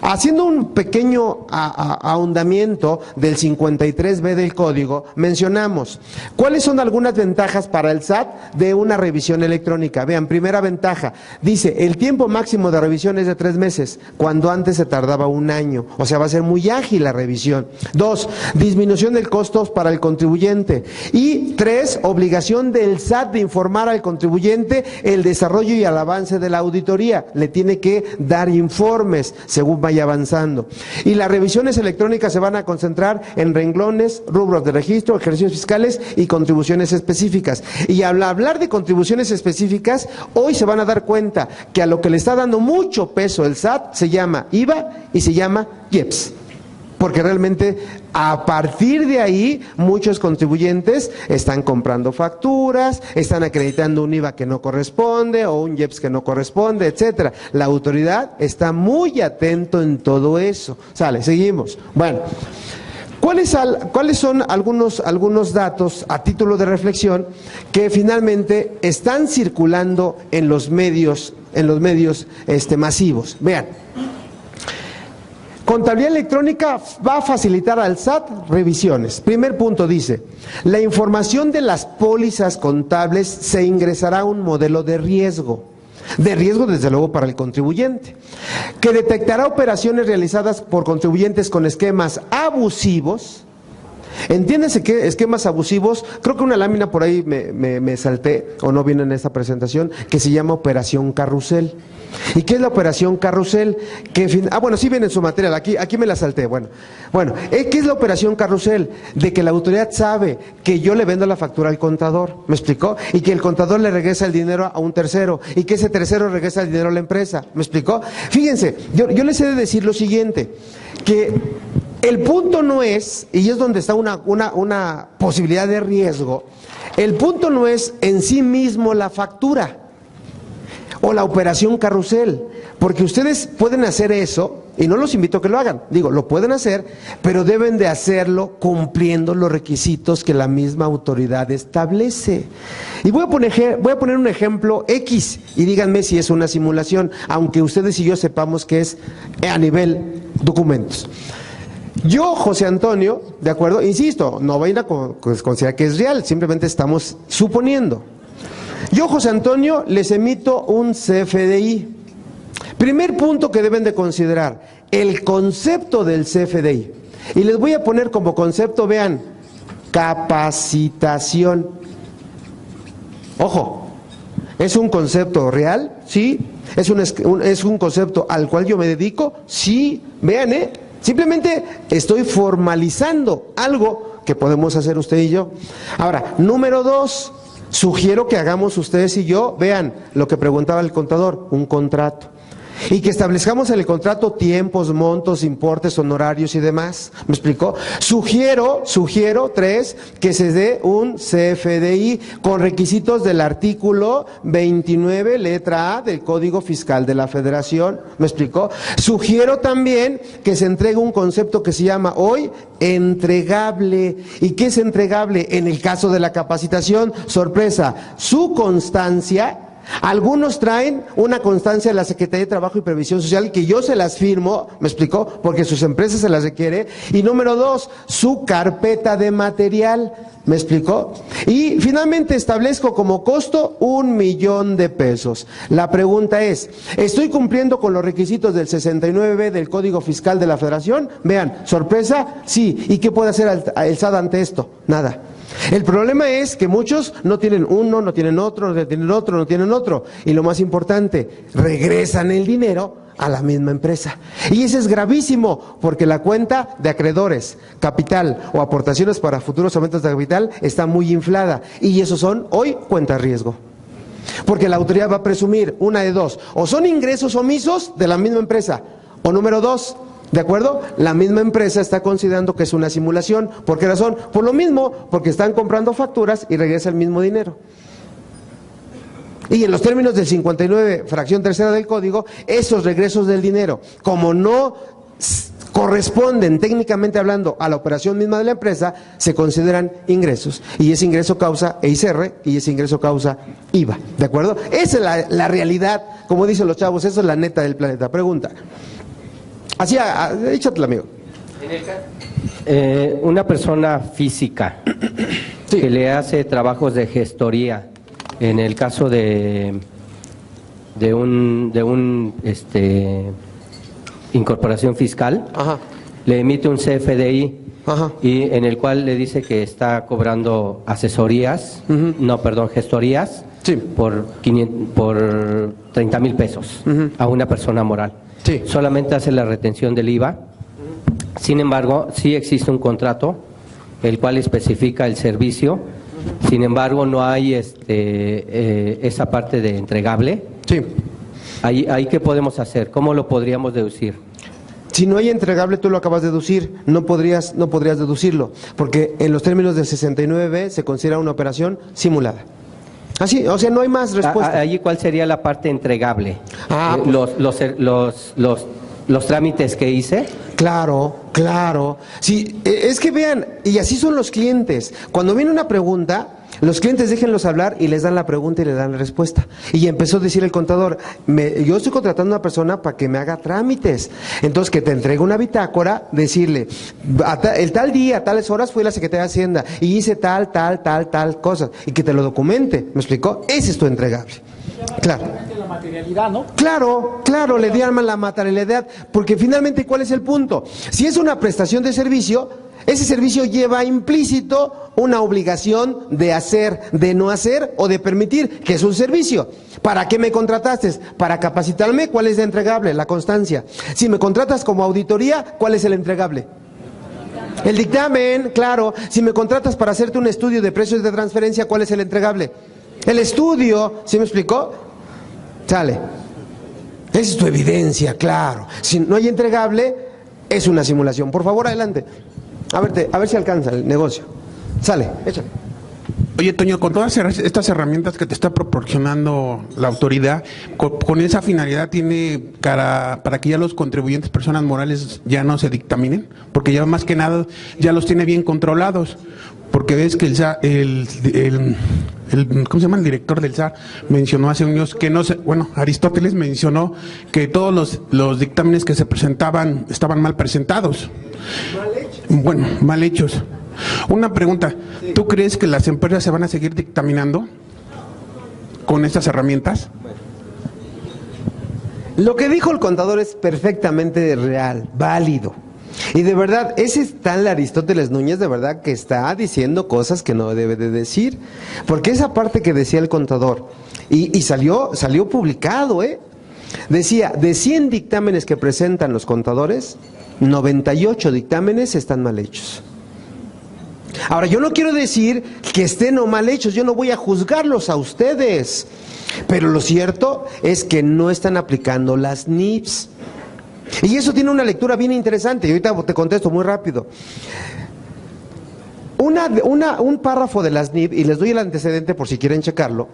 haciendo un pequeño ahondamiento del 53B del Código, mencionamos cuáles son algunas ventajas para el SAT de una revisión electrónica. Vean, primera ventaja, dice, el tiempo máximo de revisión es de 3 meses, cuando antes se tardaba 1 año, o sea, va a ser muy ágil la revisión. 2, disminución del costos para el contribuyente. Y 3, obligación del SAT de informar al contribuyente el desarrollo y el avance de la auditoría. Le tiene que dar informes según vaya avanzando. Y las revisiones electrónicas se van a concentrar en renglones, rubros de registro, ejercicios fiscales y contribuciones específicas. Y al hablar de contribuciones específicas, hoy se van a dar cuenta que a lo que le está dando mucho peso el SAT se llama IVA y se llama IEPS. Porque realmente a partir de ahí muchos contribuyentes están comprando facturas, están acreditando un IVA que no corresponde o un IEPS que no corresponde, etcétera. La autoridad está muy atento en todo eso. Sale, seguimos. Bueno, ¿cuáles son algunos datos a título de reflexión que finalmente están circulando en los medios masivos? Vean. Contabilidad electrónica va a facilitar al SAT revisiones. Primer punto dice, la información de las pólizas contables se ingresará a un modelo de riesgo desde luego para el contribuyente, que detectará operaciones realizadas por contribuyentes con esquemas abusivos. Entiéndese que esquemas abusivos, creo que una lámina por ahí me salté o no viene en esta presentación, que se llama operación carrusel. ¿Y qué es la operación carrusel? Bueno, sí viene en su material, aquí me la salté. Bueno, ¿qué es la operación carrusel? De que la autoridad sabe que yo le vendo la factura al contador, ¿me explicó? Y que el contador le regresa el dinero a un tercero, y que ese tercero regresa el dinero a la empresa, ¿me explicó? Fíjense, yo les he de decir lo siguiente, que el punto no es, y es donde está una posibilidad de riesgo, el punto no es en sí mismo la factura o la operación carrusel, porque ustedes pueden hacer eso, y no los invito a que lo hagan, lo pueden hacer, pero deben de hacerlo cumpliendo los requisitos que la misma autoridad establece. Y voy a poner un ejemplo X, y díganme si es una simulación, aunque ustedes y yo sepamos que es a nivel documentos. Yo, José Antonio, ¿de acuerdo? Insisto, no vayan a considerar que es real, simplemente estamos suponiendo. Yo, José Antonio, les emito un CFDI. Primer punto que deben de considerar, el concepto del CFDI. Y les voy a poner como concepto, vean, capacitación. Ojo, ¿es un concepto real? Sí. ¿Es un concepto al cual yo me dedico? Sí. Vean, simplemente estoy formalizando algo que podemos hacer usted y yo. Ahora, número 2, sugiero que hagamos ustedes y yo, vean lo que preguntaba el contador, un contrato. Y que establezcamos en el contrato tiempos, montos, importes, honorarios y demás. ¿Me explicó? Sugiero 3, que se dé un CFDI con requisitos del artículo 29, letra A del Código Fiscal de la Federación. ¿Me explicó? Sugiero también que se entregue un concepto que se llama hoy entregable. ¿Y qué es entregable? En el caso de la capacitación, sorpresa, su constancia. Algunos traen una constancia de la Secretaría de Trabajo y Previsión Social que yo se las firmo, ¿me explicó? Porque sus empresas se las requiere. Y número 2, su carpeta de material, ¿me explicó? Y finalmente establezco como costo 1,000,000 de pesos. La pregunta es, ¿estoy cumpliendo con los requisitos del 69B del Código Fiscal de la Federación? Vean, sorpresa, sí. ¿Y qué puede hacer el SAT ante esto? Nada. El problema es que muchos no tienen uno, no tienen otro, no tienen otro, no tienen otro. Y lo más importante, regresan el dinero a la misma empresa. Y eso es gravísimo, porque la cuenta de acreedores, capital o aportaciones para futuros aumentos de capital está muy inflada. Y esos son hoy cuentas riesgo. Porque la autoridad va a presumir una de dos, o son ingresos omisos de la misma empresa, o número dos, ¿de acuerdo? La misma empresa está considerando que es una simulación. ¿Por qué razón? Por lo mismo, porque están comprando facturas y regresa el mismo dinero. Y en los términos del 59, fracción tercera del código, esos regresos del dinero, como no corresponden técnicamente hablando a la operación misma de la empresa, se consideran ingresos. Y ese ingreso causa EICR y ese ingreso causa IVA. ¿De acuerdo? Esa es la realidad, como dicen los chavos, eso es la neta del planeta. Pregunta. Así, échatela, amigo. Una persona física Sí. que le hace trabajos de gestoría, en el caso de incorporación fiscal, Ajá. le emite un CFDI, Ajá. y en el cual le dice que está cobrando asesorías, gestorías, Sí. por 30,000 pesos a una persona moral. Sí. Solamente hace la retención del IVA. Sin embargo, sí existe un contrato el cual especifica el servicio. Sin embargo, no hay esa parte de entregable. Sí. Ahí ¿qué podemos hacer? ¿Cómo lo podríamos deducir? Si no hay entregable, tú lo acabas de deducir, no podrías deducirlo, porque en los términos del 69B se considera una operación simulada. Así, o sea, no hay más respuesta. Allí, ¿cuál sería la parte entregable? Pues, Los trámites que hice. Claro, claro. Sí, es que vean, y así son los clientes. Cuando viene una pregunta, los clientes déjenlos hablar y les dan la pregunta y le dan la respuesta. Y empezó a decir el contador, yo estoy contratando a una persona para que me haga trámites. Entonces, que te entregue una bitácora, decirle, el tal día, a tales horas fui a la Secretaría de Hacienda y hice tal cosas. Y que te lo documente. ¿Me explicó? Ese es tu entregable. Claro. La materialidad, ¿no? Claro, le llaman la materialidad, porque finalmente, ¿cuál es el punto? Si es una prestación de servicio, ese servicio lleva implícito una obligación de hacer, de no hacer o de permitir, que es un servicio. ¿Para qué me contrataste? Para capacitarme. ¿Cuál es el entregable? La constancia. Si me contratas como auditoría, ¿cuál es el entregable? El dictamen, claro. Si me contratas para hacerte un estudio de precios de transferencia, ¿cuál es el entregable? El estudio. ¿Sí me explicó? Sale. Esa es tu evidencia, claro. Si no hay entregable, es una simulación. Por favor, adelante. A ver si alcanza el negocio. Sale, échale. Oye, Toño, con todas estas herramientas que te está proporcionando la autoridad, con esa finalidad tiene para que ya los contribuyentes, personas morales, ya no se dictaminen, porque ya más que nada ya los tiene bien controlados, porque ves que ¿cómo se llama? El director del SAR mencionó hace años que Aristóteles mencionó que todos los dictámenes que se presentaban estaban mal presentados. Bueno, mal hechos. Una pregunta, ¿tú crees que las empresas se van a seguir dictaminando con estas herramientas? Lo que dijo el contador es perfectamente real, válido. Y de verdad, ese tal Aristóteles Núñez, de verdad que está diciendo cosas que no debe de decir. Porque esa parte que decía el contador, y salió publicado, decía, de 100 dictámenes que presentan los contadores, 98 dictámenes están mal hechos. Ahora, yo no quiero decir que estén o mal hechos, yo no voy a juzgarlos a ustedes, pero lo cierto es que no están aplicando las NIPS. Y eso tiene una lectura bien interesante, y ahorita te contesto muy rápido. Un párrafo de las NIP, y les doy el antecedente por si quieren checarlo.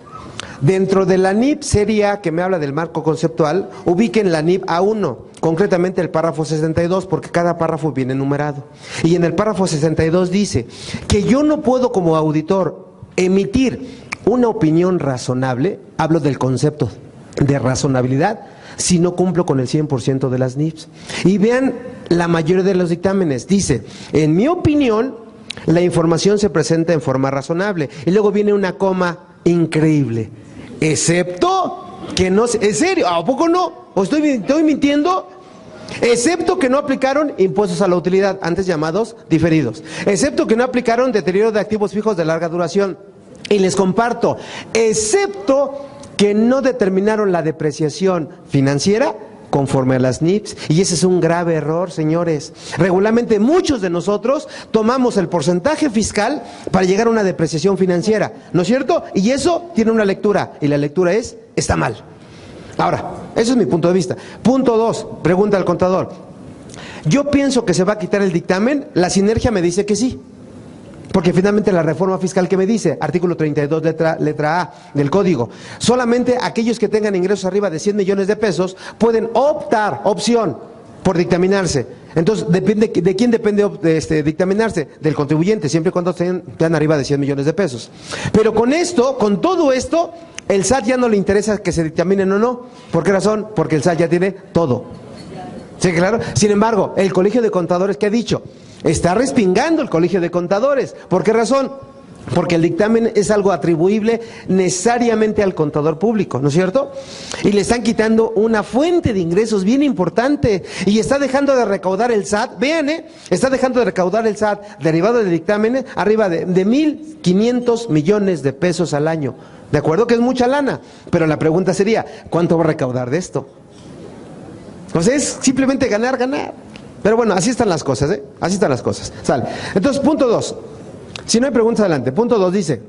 Dentro de la NIP seria que me habla del marco conceptual, ubiquen la NIP A1, concretamente el párrafo 62, porque cada párrafo viene numerado. Y en el párrafo 62 dice que yo no puedo como auditor emitir una opinión razonable, hablo del concepto de razonabilidad, si no cumplo con el 100% de las NIPs. Y vean, la mayoría de los dictámenes dice, en mi opinión, la información se presenta en forma razonable. Y luego viene una coma increíble. Excepto que no... ¿En serio? ¿A poco no? ¿O estoy mintiendo? Excepto que no aplicaron impuestos a la utilidad, antes llamados diferidos. Excepto que no aplicaron deterioro de activos fijos de larga duración. Y les comparto, excepto que no determinaron la depreciación financiera conforme a las NIPS, y ese es un grave error, señores. Regularmente muchos de nosotros tomamos el porcentaje fiscal para llegar a una depreciación financiera, ¿no es cierto? Y eso tiene una lectura, y la lectura es, está mal. Ahora, ese es mi punto de vista. Punto 2, pregunta al contador. Yo pienso que se va a quitar el dictamen, la sinergia me dice que sí. Porque finalmente la reforma fiscal que me dice, artículo 32, letra A del código, solamente aquellos que tengan ingresos arriba de 100 millones de pesos pueden opción por dictaminarse. Entonces, depende ¿de quién depende dictaminarse? Del contribuyente, siempre y cuando estén arriba de 100 millones de pesos. Pero con esto, con todo esto, el SAT ya no le interesa que se dictaminen o no. ¿Por qué razón? Porque el SAT ya tiene todo. ¿Sí, claro? Sin embargo, el Colegio de Contadores, ¿qué ha dicho? Está respingando el Colegio de Contadores. ¿Por qué razón? Porque el dictamen es algo atribuible necesariamente al contador público, ¿no es cierto? Y le están quitando una fuente de ingresos bien importante y está dejando de recaudar el SAT, vean, está dejando de recaudar el SAT derivado del dictamen arriba de 1.500 millones de pesos al año. De acuerdo que es mucha lana, pero la pregunta sería, ¿cuánto va a recaudar de esto? Entonces es simplemente ganar. Pero bueno, así están las cosas, Así están las cosas. Sale. Entonces, punto 2. Si no hay preguntas, adelante. Punto 2 dice,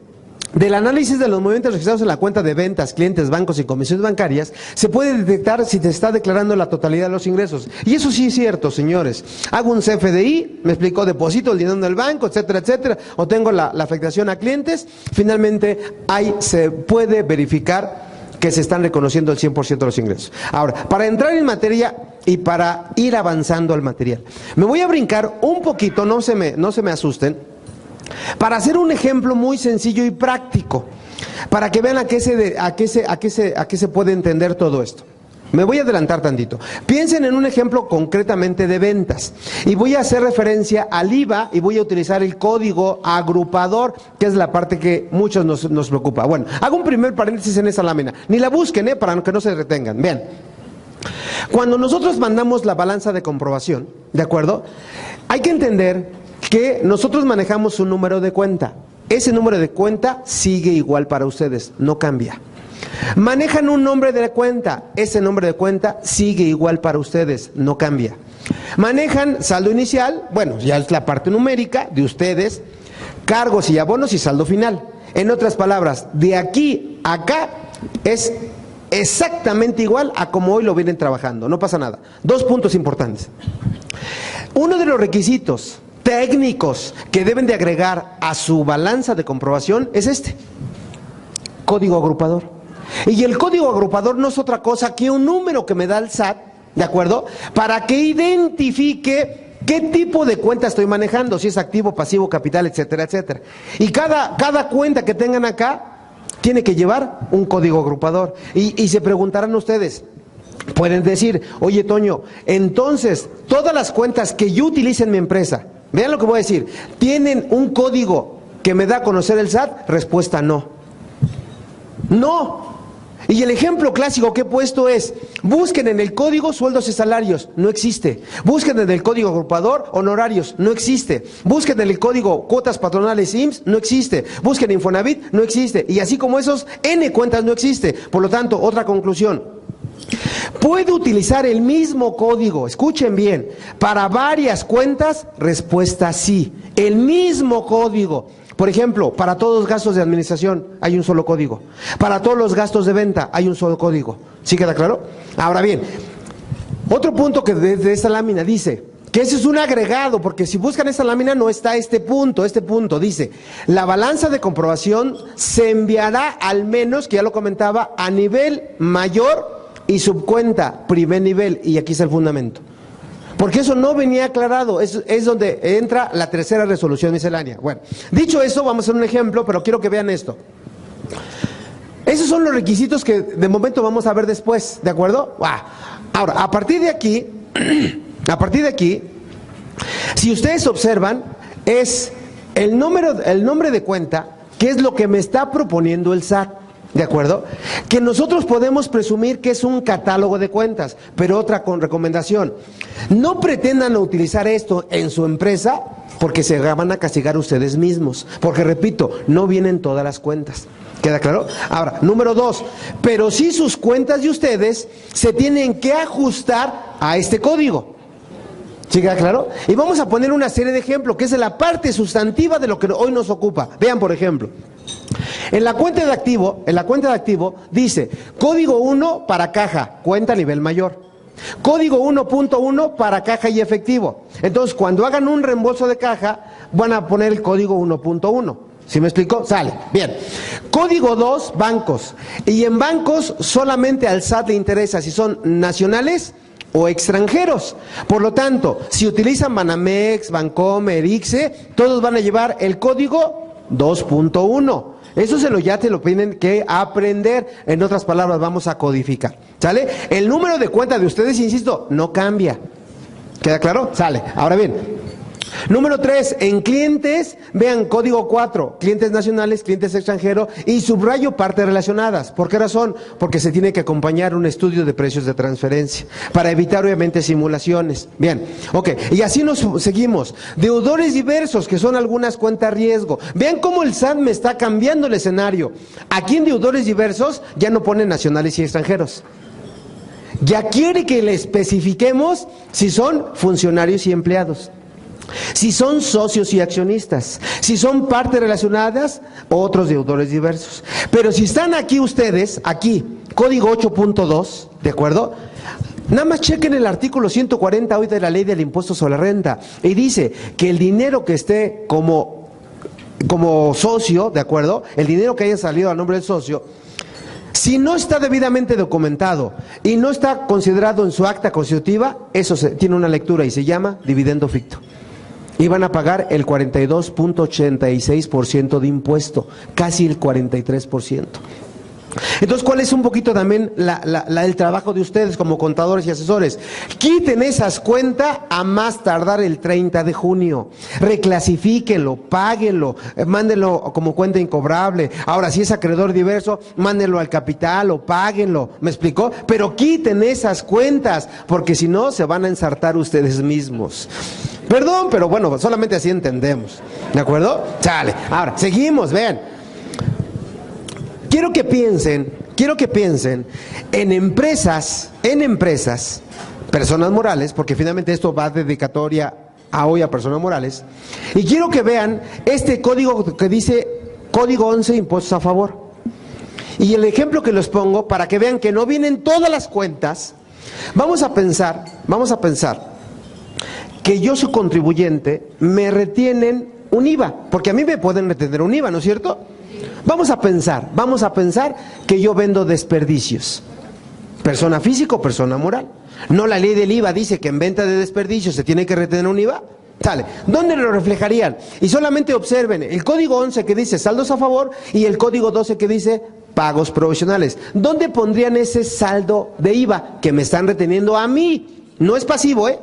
del análisis de los movimientos registrados en la cuenta de ventas, clientes, bancos y comisiones bancarias, se puede detectar si te está declarando la totalidad de los ingresos. Y eso sí es cierto, señores. Hago un CFDI, me explicó, deposito el dinero en el banco, etcétera, etcétera, o tengo la afectación a clientes. Finalmente, ahí se puede verificar que se están reconociendo el 100% de los ingresos. Ahora, para entrar en materia y para ir avanzando al material, me voy a brincar un poquito, no se me asusten, para hacer un ejemplo muy sencillo y práctico, para que vean a qué se puede entender todo esto. Me voy a adelantar tantito. Piensen en un ejemplo concretamente de ventas. Y voy a hacer referencia al IVA y voy a utilizar el código agrupador, que es la parte que muchos nos preocupa. Bueno, hago un primer paréntesis en esa lámina. Ni la busquen, para que no se retengan. Vean. Cuando nosotros mandamos la balanza de comprobación, ¿de acuerdo? Hay que entender que nosotros manejamos un número de cuenta. Ese número de cuenta sigue igual para ustedes, no cambia. Manejan un nombre de cuenta, ese nombre de cuenta sigue igual para ustedes, no cambia. Manejan saldo inicial, bueno, ya es la parte numérica de ustedes, cargos y abonos y saldo final. En otras palabras, de aquí a acá es exactamente igual a como hoy lo vienen trabajando, no pasa nada. 2 puntos importantes. Uno de los requisitos técnicos que deben de agregar a su balanza de comprobación es este, código agrupador. Y el código agrupador no es otra cosa que un número que me da el SAT, ¿de acuerdo? Para que identifique qué tipo de cuenta estoy manejando, si es activo, pasivo, capital, etcétera, etcétera. Y cada cuenta que tengan acá tiene que llevar un código agrupador. Y se preguntarán ustedes, pueden decir, oye Toño, entonces todas las cuentas que yo utilice en mi empresa, vean lo que voy a decir, ¿tienen un código que me da a conocer el SAT? Respuesta no. No. Y el ejemplo clásico que he puesto es, busquen en el código sueldos y salarios, no existe. Busquen en el código agrupador honorarios, no existe. Busquen en el código cuotas patronales IMSS, no existe. Busquen Infonavit, no existe. Y así como esos, N cuentas no existe. Por lo tanto, otra conclusión. ¿Puedo utilizar el mismo código, escuchen bien, para varias cuentas? Respuesta sí, el mismo código. Por ejemplo, para todos los gastos de administración hay un solo código. Para todos los gastos de venta hay un solo código. ¿Sí queda claro? Ahora bien, otro punto que de esta lámina dice que ese es un agregado, porque si buscan esta lámina no está este punto dice, la balanza de comprobación se enviará al menos, que ya lo comentaba, a nivel mayor y subcuenta, primer nivel, y aquí está el fundamento. Porque eso no venía aclarado, es donde entra la tercera resolución miscelánea. Bueno, dicho eso, vamos a hacer un ejemplo, pero quiero que vean esto. Esos son los requisitos que de momento vamos a ver después, ¿de acuerdo? Ahora, a partir de aquí, si ustedes observan, es el nombre de cuenta, que es lo que me está proponiendo el SAT. ¿De acuerdo? Que nosotros podemos presumir que es un catálogo de cuentas, pero otra recomendación, no pretendan utilizar esto en su empresa porque se van a castigar ustedes mismos, porque repito, no vienen todas las cuentas. ¿Queda claro? Ahora, número 2, pero sí sus cuentas de ustedes se tienen que ajustar a este código. ¿Sí queda claro? Y vamos a poner una serie de ejemplos, que es la parte sustantiva de lo que hoy nos ocupa. Vean, por ejemplo, en la cuenta de activo dice código 1 para caja, cuenta a nivel mayor. Código 1.1 para caja y efectivo. Entonces, cuando hagan un reembolso de caja, van a poner el código 1.1. ¿Sí me explico? Sale. Bien. Código 2, bancos. Y en bancos solamente al SAT le interesa si son nacionales o extranjeros. Por lo tanto, si utilizan Banamex, Bancomer, ICSE, todos van a llevar el código 2.1. Eso ya te lo tienen que aprender. En otras palabras, vamos a codificar. ¿Sale? El número de cuenta de ustedes, insisto, no cambia. ¿Queda claro? Sale. Ahora bien, número 3, en clientes, vean código 4, clientes nacionales, clientes extranjeros y subrayo partes relacionadas. ¿Por qué razón? Porque se tiene que acompañar un estudio de precios de transferencia para evitar obviamente simulaciones. Bien, ok, y así nos seguimos. Deudores diversos, que son algunas cuentas riesgo. Vean cómo el SAT me está cambiando el escenario. Aquí en deudores diversos ya no ponen nacionales y extranjeros. Ya quiere que le especifiquemos si son funcionarios y empleados, si son socios y accionistas, si son partes relacionadas o otros deudores diversos. Pero si están aquí ustedes, aquí, código 8.2, ¿de acuerdo? Nada más chequen el artículo 140 hoy de la ley del impuesto sobre la renta y dice que el dinero que esté como socio, ¿de acuerdo? El dinero que haya salido a nombre del socio, si no está debidamente documentado y no está considerado en su acta constitutiva, eso tiene una lectura y se llama dividendo ficto. Y van a pagar el 42.86% de impuesto, casi el 43%. Entonces, ¿cuál es un poquito también el trabajo de ustedes como contadores y asesores? Quiten esas cuentas a más tardar el 30 de junio. Reclasifíquenlo, páguenlo, mándenlo como cuenta incobrable. Ahora, si es acreedor diverso, mándenlo al capital o páguenlo. ¿Me explicó? Pero quiten esas cuentas, porque si no, se van a ensartar ustedes mismos. Perdón, pero bueno, solamente así entendemos. ¿De acuerdo? Sale. Ahora, seguimos, vean. Quiero que piensen en empresas, personas morales, porque finalmente esto va dedicatoria a hoy a personas morales, y quiero que vean este código que dice Código 11, impuestos a favor. Y el ejemplo que les pongo, para que vean que no vienen todas las cuentas, vamos a pensar que yo, su contribuyente, me retienen un IVA, porque a mí me pueden retener un IVA, ¿no es cierto? Vamos a pensar que yo vendo desperdicios, persona física o persona moral. No, la ley del IVA dice que en venta de desperdicios se tiene que retener un IVA. Sale. ¿Dónde lo reflejarían? Y solamente observen el código 11 que dice saldos a favor y el código 12 que dice pagos provisionales. ¿Dónde pondrían ese saldo de IVA que me están reteniendo a mí? No es pasivo, ¿eh?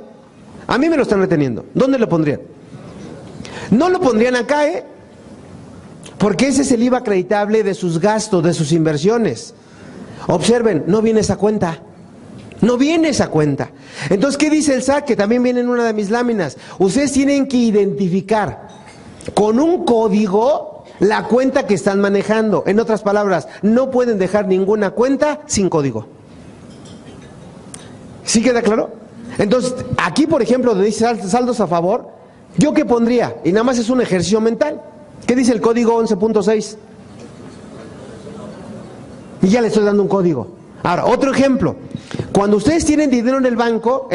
A mí me lo están reteniendo. ¿Dónde lo pondrían? No lo pondrían acá, porque ese es el IVA acreditable de sus gastos, de sus inversiones. Observen, no viene esa cuenta. No viene esa cuenta. Entonces, ¿qué dice el SAT? Que también viene en una de mis láminas. Ustedes tienen que identificar con un código la cuenta que están manejando. En otras palabras, no pueden dejar ninguna cuenta sin código. ¿Sí queda claro? Entonces, aquí, por ejemplo, donde dice saldos a favor, ¿yo qué pondría? Y nada más es un ejercicio mental. ¿Qué dice el código 11.6? Y ya le estoy dando un código. Ahora, otro ejemplo. Cuando ustedes tienen dinero en el banco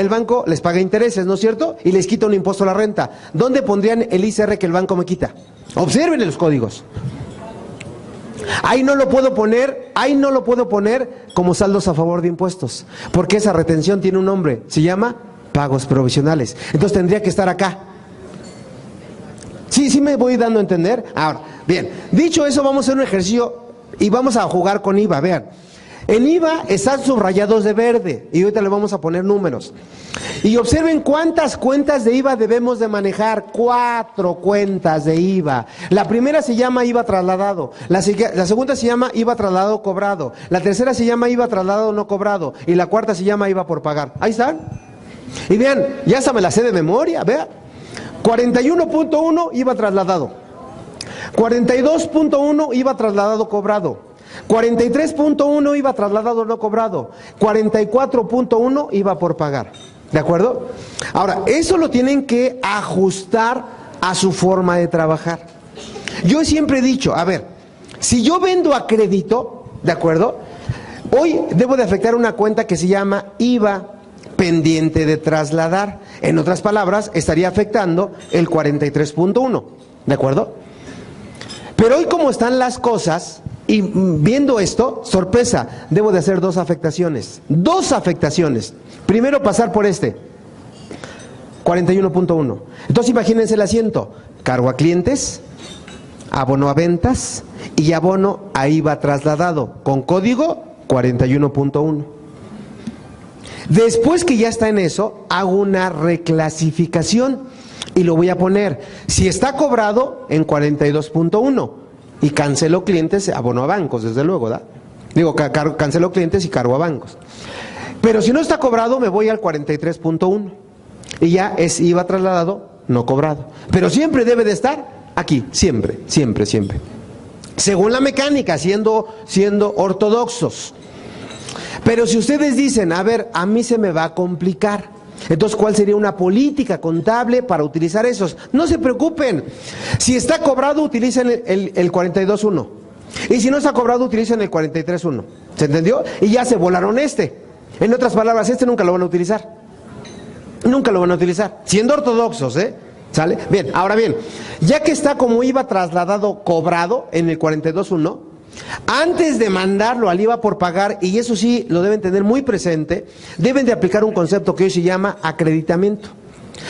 les paga intereses, ¿no es cierto? Y les quita un impuesto a la renta. ¿Dónde pondrían el ISR que el banco me quita? Observen los códigos. Ahí no lo puedo poner como saldos a favor de impuestos, porque esa retención tiene un nombre, se llama pagos provisionales. Entonces tendría que estar acá. Sí me voy dando a entender. Ahora, bien, dicho eso, vamos a hacer un ejercicio y vamos a jugar con IVA. Vean, en IVA están subrayados de verde y ahorita le vamos a poner números. Y observen cuántas cuentas de IVA debemos de manejar. 4 cuentas de IVA. La primera se llama IVA trasladado, la segunda se llama IVA trasladado cobrado, la tercera se llama IVA trasladado no cobrado y la cuarta se llama IVA por pagar. Ahí están. Y vean, ya hasta me la sé de memoria, vean. 41.1 IVA trasladado, 42.1 IVA trasladado cobrado, 43.1 IVA trasladado no cobrado, 44.1 IVA por pagar. ¿De acuerdo? Ahora, eso lo tienen que ajustar a su forma de trabajar. Yo siempre he dicho, a ver, si yo vendo a crédito, ¿de acuerdo? Hoy debo de afectar una cuenta que se llama IVA pendiente de trasladar. En otras palabras, estaría afectando el 43.1, ¿de acuerdo? Pero hoy como están las cosas, y viendo esto, sorpresa, debo de hacer dos afectaciones. Primero pasar por 41.1. Entonces imagínense el asiento, cargo a clientes, abono a ventas y abono a IVA trasladado, con código 41.1. Después que ya está en eso, hago una reclasificación y lo voy a poner, si está cobrado, en 42.1 y cancelo clientes, abono a bancos, desde luego, ¿da? Digo, cancelo clientes y cargo a bancos. Pero si no está cobrado, me voy al 43.1 y ya es IVA trasladado, no cobrado. Pero siempre debe de estar aquí, siempre. Según la mecánica, siendo ortodoxos. Pero si ustedes dicen, a ver, a mí se me va a complicar, entonces, ¿cuál sería una política contable para utilizar esos? No se preocupen. Si está cobrado, utilicen el 42.1. Y si no está cobrado, utilicen el 43.1. ¿Se entendió? Y ya se volaron En otras palabras, nunca lo van a utilizar. Nunca lo van a utilizar. Siendo ortodoxos, ¿sale? Bien, ahora bien, ya que está como IVA trasladado cobrado en el 42.1, antes de mandarlo al IVA por pagar, y eso sí lo deben tener muy presente, deben de aplicar un concepto que hoy se llama acreditamiento.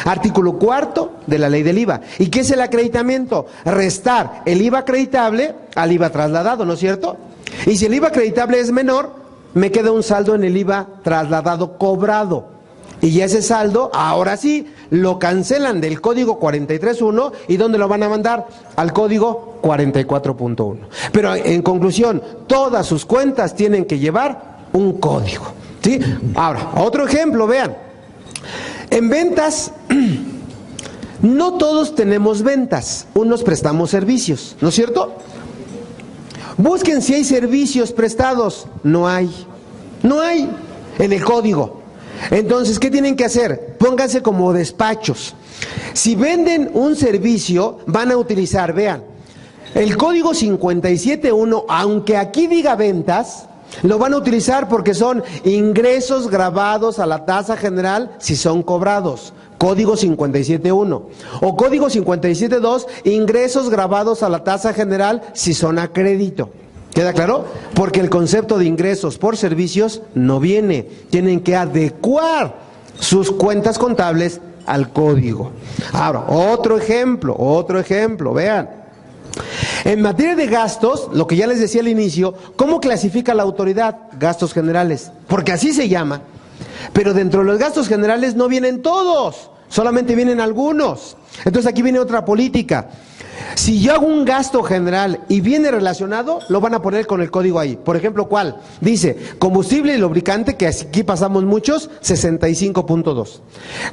Artículo 4 de la ley del IVA. ¿Y qué es el acreditamiento? Restar el IVA acreditable al IVA trasladado, ¿no es cierto? Y si el IVA acreditable es menor, me queda un saldo en el IVA trasladado cobrado. Y ya ese saldo, ahora sí, lo cancelan del código 43.1 y ¿dónde lo van a mandar? Al código 44.1. Pero en conclusión, todas sus cuentas tienen que llevar un código, ¿sí? Ahora, otro ejemplo, vean. En ventas, no todos tenemos ventas, unos prestamos servicios, ¿no es cierto? Busquen si hay servicios prestados, no hay en el código. Entonces, ¿qué tienen que hacer? Pónganse como despachos. Si venden un servicio, van a utilizar, vean, el código 57.1, aunque aquí diga ventas, lo van a utilizar porque son ingresos grabados a la tasa general si son cobrados. Código 57.1. O código 57.2, ingresos grabados a la tasa general si son a crédito. ¿Queda claro? Porque el concepto de ingresos por servicios no viene. Tienen que adecuar sus cuentas contables al código. Ahora, otro ejemplo, vean. En materia de gastos, lo que ya les decía al inicio, ¿cómo clasifica la autoridad? Gastos generales, porque así se llama. Pero dentro de los gastos generales no vienen todos, solamente vienen algunos. Entonces aquí viene otra política. Si yo hago un gasto general y viene relacionado, lo van a poner con el código ahí. Por ejemplo, ¿cuál? Dice, combustible y lubricante, que aquí pasamos muchos, 65.2.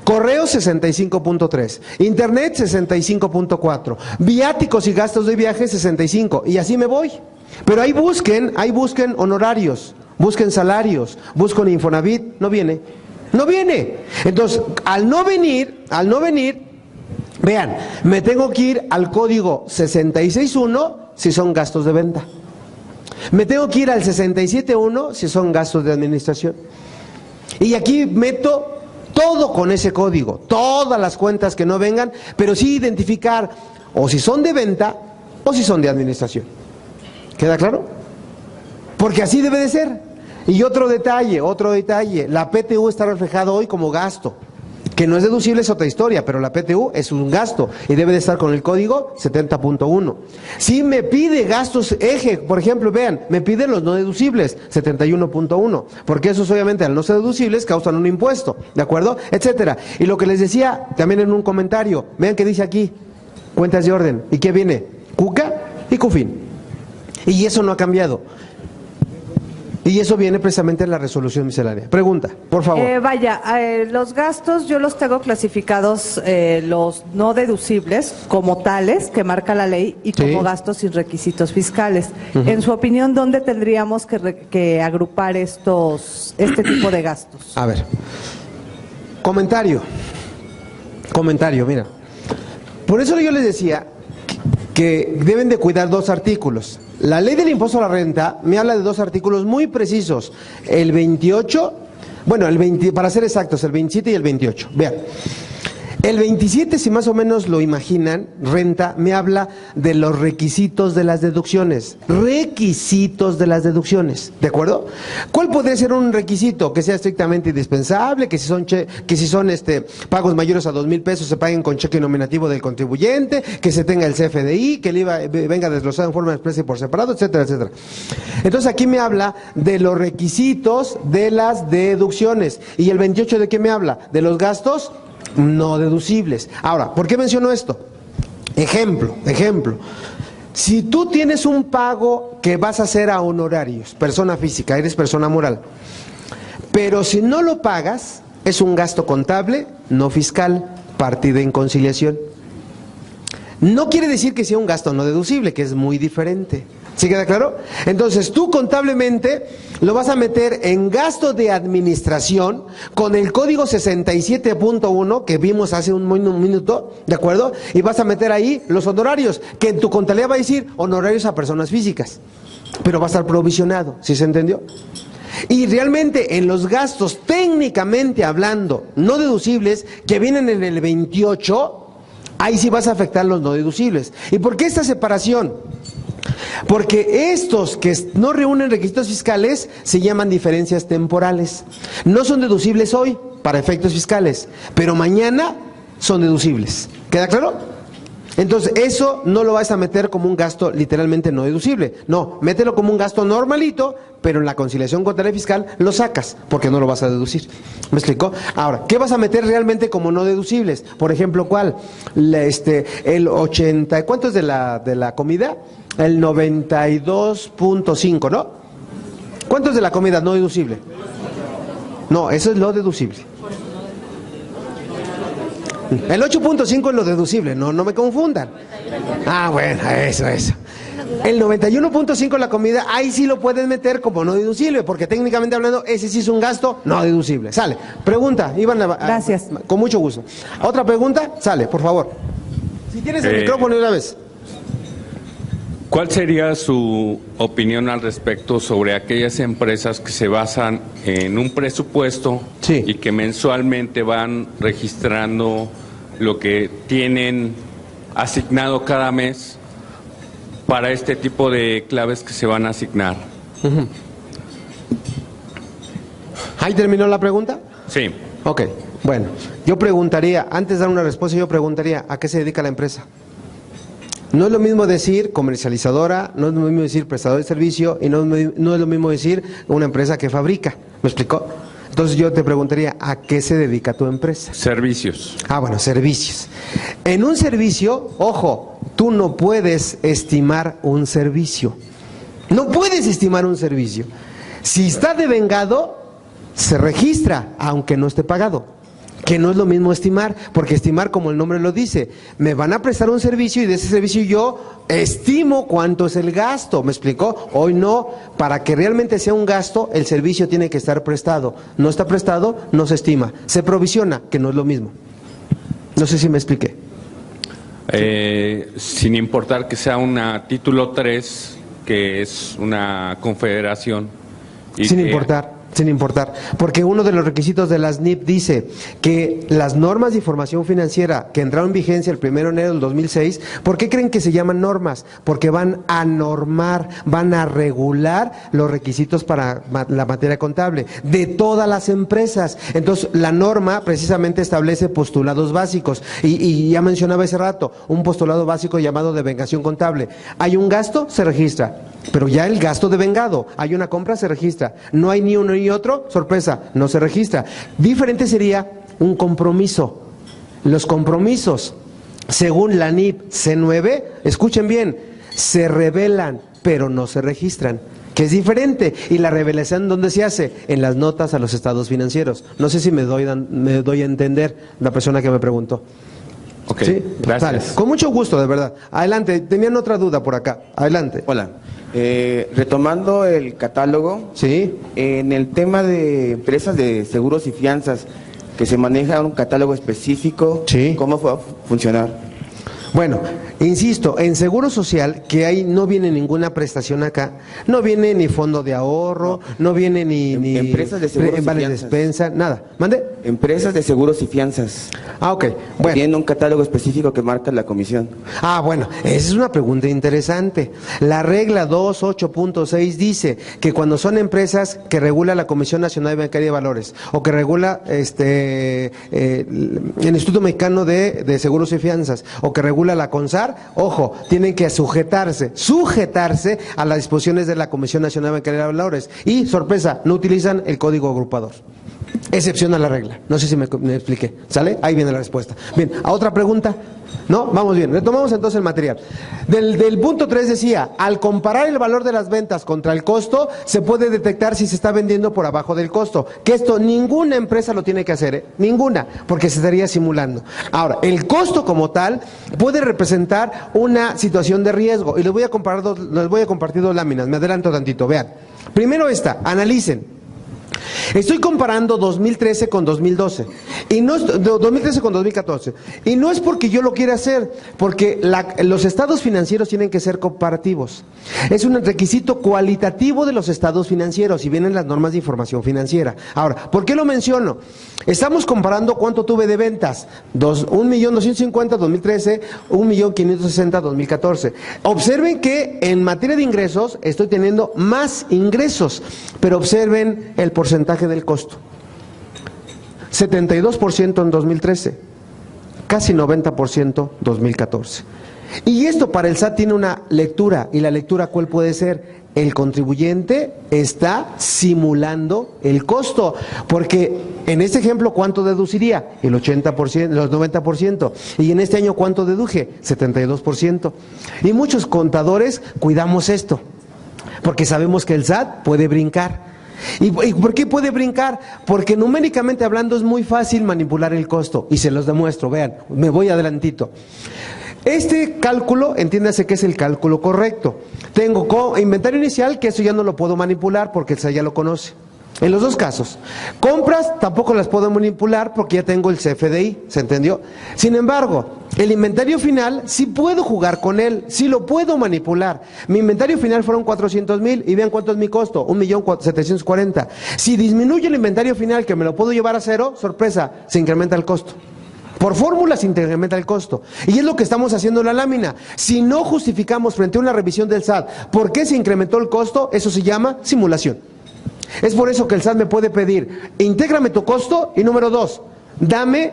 Correos, 65.3. Internet, 65.4. Viáticos y gastos de viaje, 65. Y así me voy. Pero ahí busquen honorarios, busquen salarios, busquen Infonavit, no viene. Entonces, al no venir, vean, me tengo que ir al código 66.1 si son gastos de venta. Me tengo que ir al 67.1 si son gastos de administración. Y aquí meto todo con ese código, todas las cuentas que no vengan, pero sí identificar o si son de venta o si son de administración. ¿Queda claro? Porque así debe de ser. Y otro detalle, la PTU está reflejada hoy como gasto. Que no es deducible, es otra historia, pero la PTU es un gasto y debe de estar con el código 70.1. Si me pide gastos eje, por ejemplo, vean, me pide los no deducibles, 71.1, porque esos obviamente al no ser deducibles causan un impuesto, ¿de acuerdo? Etcétera. Y lo que les decía también en un comentario, vean que dice aquí, cuentas de orden, ¿y qué viene? CUCA y CUFIN. Y eso no ha cambiado. Y eso viene precisamente en la resolución miscelánea. Pregunta, por favor. Los gastos yo los tengo clasificados, los no deducibles como tales que marca la ley y como gastos sin requisitos fiscales. En su opinión, ¿dónde tendríamos que agrupar este tipo de gastos? A ver, comentario, mira. Por eso yo les decía que deben de cuidar dos artículos. La ley del impuesto a la renta me habla de dos artículos muy precisos. El 28, para ser exactos, el 27 y el 28. Vean. El 27, si más o menos lo imaginan, renta, me habla de los requisitos de las deducciones. Requisitos de las deducciones, ¿de acuerdo? ¿Cuál podría ser un requisito? Que sea estrictamente indispensable, que si son pagos mayores a 2,000 pesos se paguen con cheque nominativo del contribuyente, que se tenga el CFDI, que el IVA venga desglosado en forma expresa y por separado, etcétera, etcétera. Entonces aquí me habla de los requisitos de las deducciones. ¿Y el 28 de qué me habla? De los gastos no deducibles. Ahora, ¿por qué menciono esto? Ejemplo. Si tú tienes un pago que vas a hacer a honorarios, persona física, eres persona moral, pero si no lo pagas, es un gasto contable, no fiscal, partida en conciliación. No quiere decir que sea un gasto no deducible, que es muy diferente. ¿Sí queda claro? Entonces tú contablemente lo vas a meter en gasto de administración con el código 67.1 que vimos hace un minuto, ¿de acuerdo? Y vas a meter ahí los honorarios, que en tu contabilidad va a decir honorarios a personas físicas, pero va a estar provisionado, ¿sí se entendió? Y realmente en los gastos técnicamente hablando no deducibles que vienen en el 28, ahí sí vas a afectar los no deducibles. ¿Y por qué esta separación? Porque estos que no reúnen requisitos fiscales se llaman diferencias temporales. No son deducibles hoy para efectos fiscales, pero mañana son deducibles. ¿Queda claro? Entonces eso no lo vas a meter como un gasto literalmente no deducible. No, mételo como un gasto normalito, pero en la conciliación contable fiscal lo sacas, porque no lo vas a deducir. ¿Me explicó? Ahora, ¿qué vas a meter realmente como no deducibles? Por ejemplo, ¿cuál? El 80, ¿cuánto es de la comida? El 92.5, ¿no? ¿Cuánto es de la comida no deducible? No, eso es lo deducible. El 8.5 es lo deducible, no me confundan. Ah, bueno, eso. El 91.5 la comida, ahí sí lo puedes meter como no deducible, porque técnicamente hablando, ese sí es un gasto no deducible. Sale. Pregunta, Iván. Gracias. Con mucho gusto. ¿Otra pregunta? Sale, por favor. Si tienes el micrófono una vez. ¿Cuál sería su opinión al respecto sobre aquellas empresas que se basan en un presupuesto y que mensualmente van registrando lo que tienen asignado cada mes para este tipo de claves que se van a asignar? ¿Ahí terminó la pregunta? Sí. Ok, bueno, yo preguntaría, antes de dar una respuesta, yo preguntaría, ¿a qué se dedica la empresa? No es lo mismo decir comercializadora, no es lo mismo decir prestador de servicio y no es lo mismo decir una empresa que fabrica. ¿Me explicó? Entonces yo te preguntaría, ¿a qué se dedica tu empresa? Servicios. Ah, bueno, servicios. En un servicio, ojo, tú no puedes estimar un servicio. No puedes estimar un servicio. Si está devengado, se registra, aunque no esté pagado. Que no es lo mismo estimar, porque estimar, como el nombre lo dice, me van a prestar un servicio y de ese servicio yo estimo cuánto es el gasto. ¿Me explicó? Hoy no, para que realmente sea un gasto, el servicio tiene que estar prestado. No está prestado, no se estima. Se provisiona, que no es lo mismo. No sé si me expliqué. Sin importar que sea una título 3, que es una confederación. Sin importar, porque uno de los requisitos de las NIP dice que las normas de información financiera que entraron en vigencia el 1 de enero del 2006, ¿por qué creen que se llaman normas? Porque van a normar, van a regular los requisitos para la materia contable de todas las empresas. Entonces, la norma precisamente establece postulados básicos y ya mencionaba hace rato, un postulado básico llamado devengación contable. Hay un gasto, se registra. Pero ya el gasto devengado, hay una compra, se registra. No hay ni uno ni otro, sorpresa, no se registra. Diferente sería un compromiso. Los compromisos, según la NIP C9, escuchen bien, se revelan, pero no se registran. que es diferente. Y la revelación, ¿dónde se hace? En las notas a los estados financieros. No sé si me doy a entender la persona que me preguntó. Ok, ¿Sí? gracias. Vale. Con mucho gusto, de verdad. Adelante, tenían otra duda por acá. Adelante. Hola. Retomando el catálogo, sí, en el tema de empresas de seguros y fianzas, que se maneja un catálogo específico, sí, ¿cómo va a funcionar? Bueno, insisto, en Seguro Social, que ahí no viene ninguna prestación acá, no viene ni fondo de ahorro, no viene ni empresas de seguros y vale fianzas. despensa, nada. ¿Mande? Empresas de seguros y fianzas. Ah, ok. Bueno. Tiene un catálogo específico que marca la comisión. Ah, bueno, esa es una pregunta interesante. La regla 2.8.6 dice que cuando son empresas que regula la Comisión Nacional de Bancaria de Valores o que regula el Instituto Mexicano de Seguros y Fianzas o que regula la CONSAR, ojo, tienen que sujetarse a las disposiciones de la Comisión Nacional de Bancaria de Valores y, sorpresa, no utilizan el código agrupador. Excepción a la regla. No sé si me expliqué. ¿Sale? Ahí viene la respuesta. Bien, ¿a otra pregunta? ¿No? Vamos bien. Retomamos entonces el material. Del punto 3 decía, al comparar el valor de las ventas contra el costo, se puede detectar si se está vendiendo por abajo del costo. Que esto ninguna empresa lo tiene que hacer, ¿eh? Ninguna, porque se estaría simulando. Ahora, el costo como tal puede representar una situación de riesgo. Y les voy a compartir dos láminas. Me adelanto tantito. Vean. Primero esta, analicen. Estoy comparando 2013 con 2012 y no es 2013 con 2014 y no es porque yo lo quiera hacer, porque los estados financieros tienen que ser comparativos. Es un requisito cualitativo de los estados financieros y vienen las normas de información financiera. Ahora, ¿por qué lo menciono? Estamos comparando cuánto tuve de ventas, 1.250.000 2013, 1.560.000 2014. Observen que en materia de ingresos estoy teniendo más ingresos, pero observen el porcentaje del costo. 72% en 2013, casi 90% 2014. Y esto para el SAT tiene una lectura, y la lectura ¿cuál puede ser? El contribuyente está simulando el costo, porque en este ejemplo ¿cuánto deduciría? El 80%, los 90%, y en este año ¿cuánto deduje? 72%. Y muchos contadores cuidamos esto, porque sabemos que el SAT puede brincar. ¿Y por qué puede brincar? Porque numéricamente hablando es muy fácil manipular el costo, y se los demuestro. Vean, me voy adelantito. Este cálculo, entiéndase que es el cálculo correcto. Tengo inventario inicial, que eso ya no lo puedo manipular porque el SAT ya lo conoce. En los dos casos. Compras tampoco las puedo manipular porque ya tengo el CFDI, ¿se entendió? Sin embargo, el inventario final sí puedo jugar con él, sí lo puedo manipular. Mi inventario final fueron 400,000 y vean cuánto es mi costo, 1.740.000. Si disminuye el inventario final, que me lo puedo llevar a cero, sorpresa, se incrementa el costo. Por fórmula se incrementa el costo. Y es lo que estamos haciendo en la lámina. Si no justificamos frente a una revisión del SAT por qué se incrementó el costo, eso se llama simulación. Es por eso que el SAT me puede pedir, intégrame tu costo y número 2, dame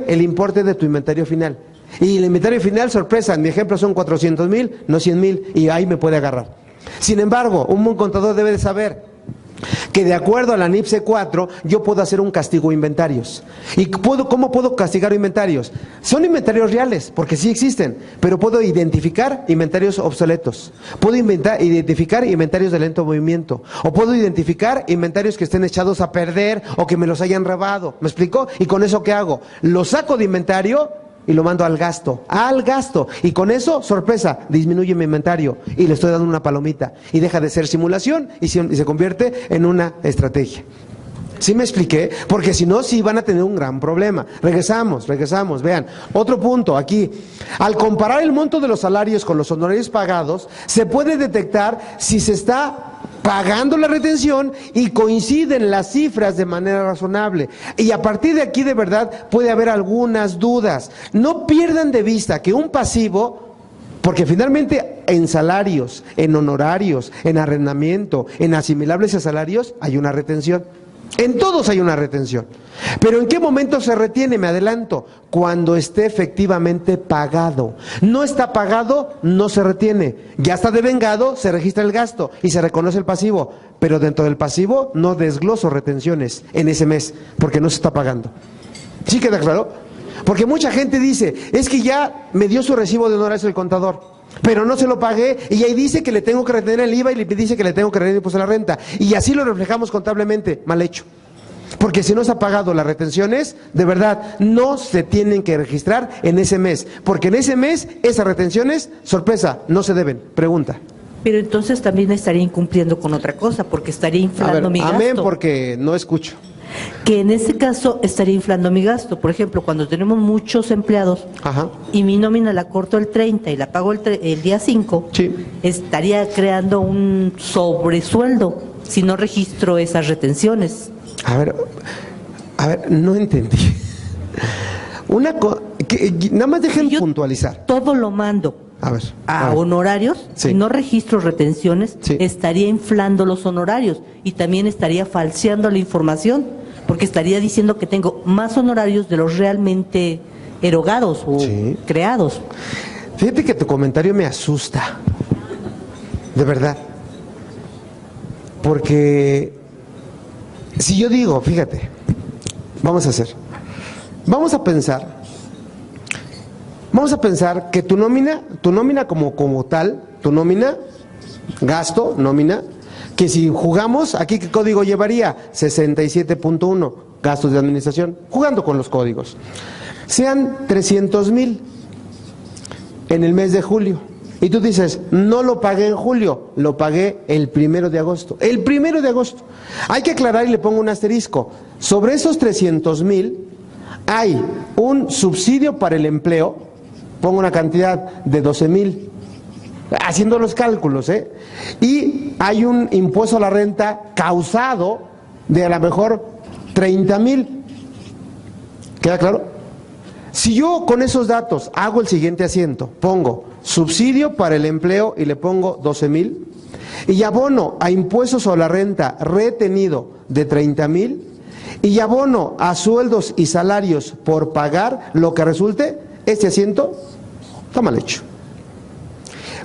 el importe de tu inventario final. Y el inventario final, sorpresa, en mi ejemplo son 400,000, no 100,000, y ahí me puede agarrar. Sin embargo, un buen contador debe de saber que de acuerdo a la NIPSE 4 yo puedo hacer un castigo de inventarios. ¿Y cómo puedo castigar inventarios? Son inventarios reales, porque sí existen, pero puedo identificar inventarios obsoletos, puedo identificar inventarios de lento movimiento, o puedo identificar inventarios que estén echados a perder o que me los hayan robado. ¿Me explico? ¿Y con eso qué hago? Lo saco de inventario y lo mando al gasto, y con eso, sorpresa, disminuye mi inventario y le estoy dando una palomita y deja de ser simulación y se convierte en una estrategia. ¿Sí me expliqué? Porque si no, sí van a tener un gran problema. Regresamos, vean, otro punto aquí. Al comparar el monto de los salarios con los honorarios pagados, se puede detectar si se está pagando la retención y coinciden las cifras de manera razonable. Y a partir de aquí, de verdad, puede haber algunas dudas. No pierdan de vista que un pasivo, porque finalmente en salarios, en honorarios, en arrendamiento, en asimilables a salarios, hay una retención. En todos hay una retención. Pero ¿en qué momento se retiene? Me adelanto. Cuando esté efectivamente pagado. No está pagado, no se retiene. Ya está devengado, se registra el gasto y se reconoce el pasivo. Pero dentro del pasivo no desgloso retenciones en ese mes, porque no se está pagando. ¿Sí queda claro? Porque mucha gente dice, es que ya me dio su recibo de honorarios el contador. pero no se lo pagué y ahí dice que le tengo que retener el IVA y le dice que le tengo que retener el impuesto a la renta. Y así lo reflejamos contablemente, mal hecho. Porque si no se ha pagado las retenciones, de verdad, no se tienen que registrar en ese mes. Porque en ese mes, esas retenciones, sorpresa, no se deben. Pregunta. Pero entonces también estaría incumpliendo con otra cosa, porque estaría inflando mi gasto. Amén, porque no escucho. Que en este caso estaría inflando mi gasto. Por ejemplo, cuando tenemos muchos empleados y mi nómina la corto el 30 y la pago el día 5, estaría creando un sobresueldo si no registro esas retenciones. A ver, no entendí. Nada más dejen puntualizar. Todo lo mando a honorarios, si no registro retenciones, estaría inflando los honorarios y también estaría falseando la información, porque estaría diciendo que tengo más honorarios de los realmente erogados o creados. Fíjate que tu comentario me asusta, de verdad, porque si yo digo, fíjate, vamos a pensar que tu nómina como tal, tu nómina, gasto, nómina, que si jugamos, aquí ¿qué código llevaría? 67.1, gastos de administración, jugando con los códigos. Sean 300,000 en el mes de julio. Y tú dices, no lo pagué en julio, lo pagué el 1 de agosto. El 1 de agosto. Hay que aclarar y le pongo un asterisco. Sobre esos 300,000 hay un subsidio para el empleo, pongo una cantidad de 12,000, haciendo los cálculos, y hay un impuesto a la renta causado de a lo mejor 30,000. ¿Queda claro? Si yo con esos datos hago el siguiente asiento, pongo subsidio para el empleo y le pongo 12,000, y abono a impuestos a la renta retenido de 30,000, y abono a sueldos y salarios por pagar lo que resulte, este asiento está mal hecho.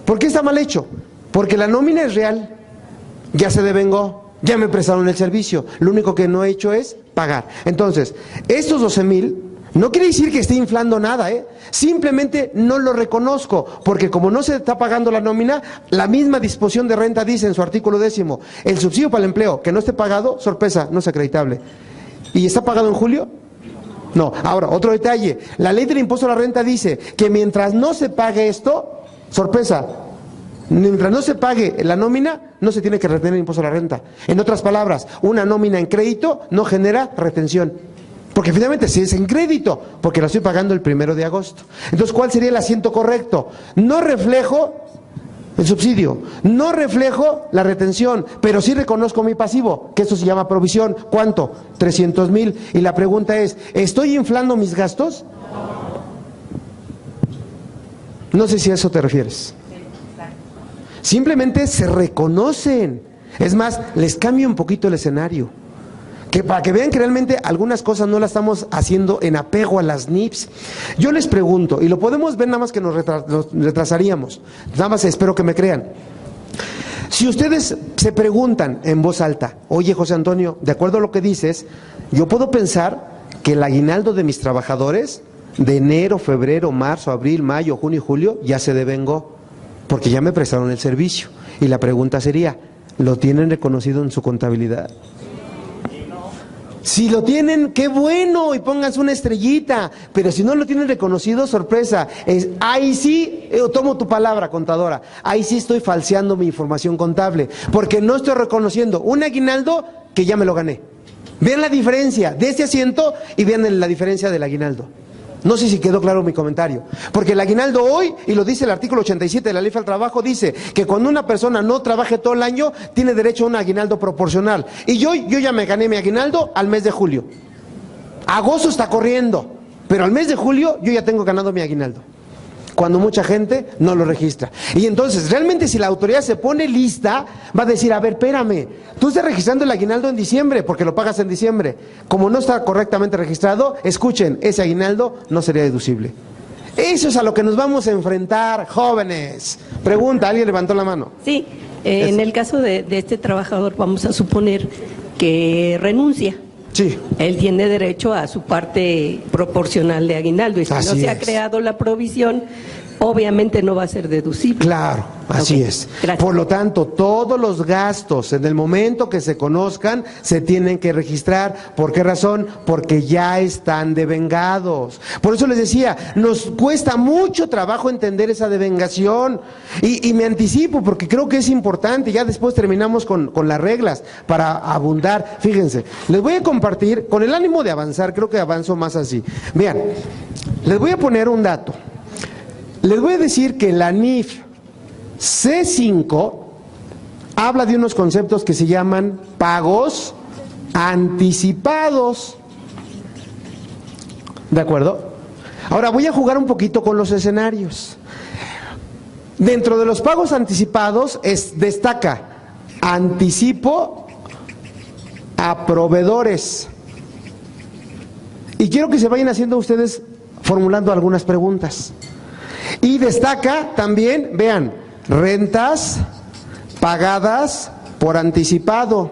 ¿Por qué está mal hecho? Porque la nómina es real, ya se devengó, ya me prestaron el servicio, lo único que no he hecho es pagar. Entonces, estos 12,000 no quiere decir que esté inflando nada, simplemente no lo reconozco, porque como no se está pagando la nómina, la misma disposición de renta dice en su artículo 10, el subsidio para el empleo que no esté pagado, sorpresa, no es acreditable. ¿Y está pagado en julio? No. Ahora, otro detalle, la ley del impuesto a la renta dice que mientras no se pague esto, sorpresa, mientras no se pague la nómina, no se tiene que retener el impuesto a la renta. En otras palabras, una nómina en crédito no genera retención. Porque finalmente si es en crédito, porque la estoy pagando el 1 de agosto. Entonces, ¿cuál sería el asiento correcto? No reflejo el subsidio, no reflejo la retención, pero sí reconozco mi pasivo, que eso se llama provisión. ¿Cuánto? 300,000. Y la pregunta es, ¿estoy inflando mis gastos? No sé si a eso te refieres. Simplemente se reconocen. Es más, les cambio un poquito el escenario, que para que vean que realmente algunas cosas no las estamos haciendo en apego a las NIPS. Yo les pregunto, y lo podemos ver, nada más que nos retrasaríamos, nada más espero que me crean. Si ustedes se preguntan en voz alta, oye José Antonio, de acuerdo a lo que dices, yo puedo pensar que el aguinaldo de mis trabajadores de enero, febrero, marzo, abril, mayo, junio y julio ya se devengó, porque ya me prestaron el servicio. Y la pregunta sería, ¿lo tienen reconocido en su contabilidad? Si lo tienen, qué bueno, y pónganse una estrellita, pero si no lo tienen reconocido, sorpresa, ahí sí, tomo tu palabra, contadora, ahí sí estoy falseando mi información contable, porque no estoy reconociendo un aguinaldo que ya me lo gané. Vean la diferencia de este asiento y vean la diferencia del aguinaldo. No sé si quedó claro mi comentario, porque el aguinaldo hoy, y lo dice el artículo 87 de la Ley del Trabajo, dice que cuando una persona no trabaje todo el año, tiene derecho a un aguinaldo proporcional. Y yo ya me gané mi aguinaldo al mes de julio. Agosto está corriendo, pero al mes de julio yo ya tengo ganado mi aguinaldo, cuando mucha gente no lo registra. Y entonces, realmente si la autoridad se pone lista, va a decir, a ver, espérame, tú estás registrando el aguinaldo en diciembre, porque lo pagas en diciembre. Como no está correctamente registrado, escuchen, ese aguinaldo no sería deducible. Eso es a lo que nos vamos a enfrentar, jóvenes. Pregunta, ¿alguien levantó la mano? Sí, en el caso de este trabajador, vamos a suponer que renuncia. Sí. Él tiene derecho a su parte proporcional de aguinaldo, y si no se ha creado la provisión, obviamente no va a ser deducible. Claro, así es. Gracias. Por lo tanto, todos los gastos en el momento que se conozcan se tienen que registrar. ¿Por qué razón? Porque ya están devengados. Por eso les decía, nos cuesta mucho trabajo entender esa devengación. Y me anticipo porque creo que es importante. Ya después terminamos con las reglas para abundar. Fíjense, les voy a compartir, con el ánimo de avanzar, creo que avanzo más así. Vean, les voy a poner un dato. Les voy a decir que la NIF C5 habla de unos conceptos que se llaman pagos anticipados. ¿De acuerdo? Ahora voy a jugar un poquito con los escenarios. Dentro de los pagos anticipados destaca anticipo a proveedores. Y quiero que se vayan haciendo ustedes formulando algunas preguntas. Y destaca también, vean, rentas pagadas por anticipado.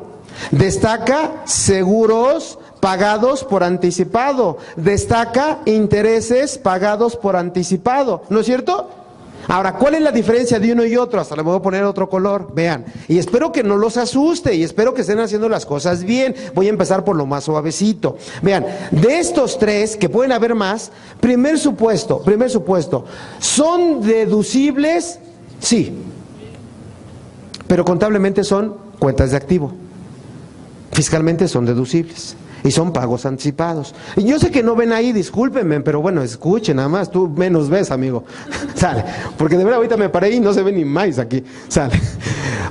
Destaca seguros pagados por anticipado. Destaca intereses pagados por anticipado. ¿No es cierto? Ahora, ¿cuál es la diferencia de uno y otro? Hasta le voy a poner otro color, vean. Y espero que no los asuste y espero que estén haciendo las cosas bien. Voy a empezar por lo más suavecito. Vean, de estos tres, que pueden haber más, primer supuesto, ¿son deducibles? Sí. Pero contablemente son cuentas de activo. Fiscalmente son deducibles. Y son pagos anticipados. Y yo sé que no ven ahí, discúlpenme, pero bueno, escuchen, nada más, tú menos ves, amigo. Sale, porque de verdad ahorita me paré y no se ve ni más aquí. Sale.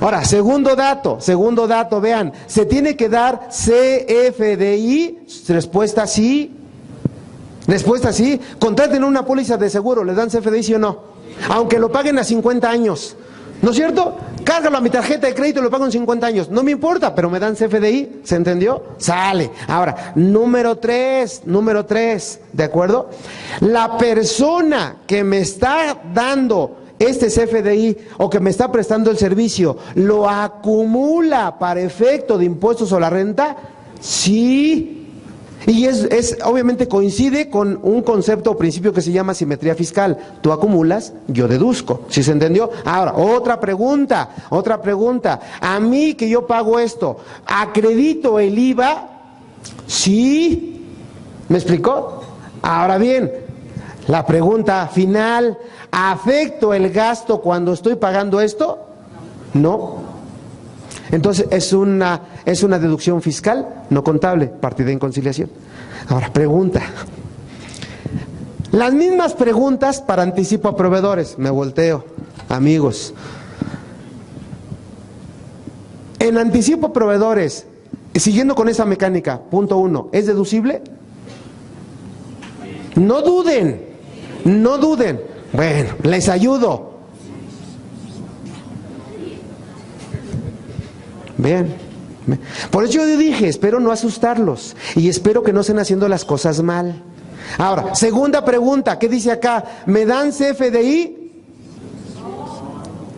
Ahora, segundo dato, vean, se tiene que dar CFDI, respuesta sí. Respuesta sí. Contraten una póliza de seguro, ¿les dan CFDI sí o no? Aunque lo paguen a 50 años. ¿No es cierto? Cárgalo a mi tarjeta de crédito y lo pago en 50 años. No me importa, pero me dan CFDI. ¿Se entendió? Sale. Ahora, número 3, ¿de acuerdo? La persona que me está dando este CFDI o que me está prestando el servicio, ¿lo acumula para efecto de impuestos o la renta? Sí. Y obviamente coincide con un concepto o principio que se llama simetría fiscal. Tú acumulas, yo deduzco. ¿Sí se entendió? Ahora, otra pregunta. A mí que yo pago esto, ¿acredito el IVA? Sí. ¿Me explicó? Ahora bien, la pregunta final, ¿afecto el gasto cuando estoy pagando esto? No. Entonces es una deducción fiscal, no contable, partida en conciliación. Ahora, pregunta. Las mismas preguntas para anticipo a proveedores. Me volteo, amigos. En anticipo a proveedores, siguiendo con esa mecánica, punto 1, ¿es deducible? No duden. Bueno, les ayudo. Vean, por eso yo dije, espero no asustarlos y espero que no estén haciendo las cosas mal. Ahora, segunda pregunta, ¿qué dice acá? ¿Me dan CFDI?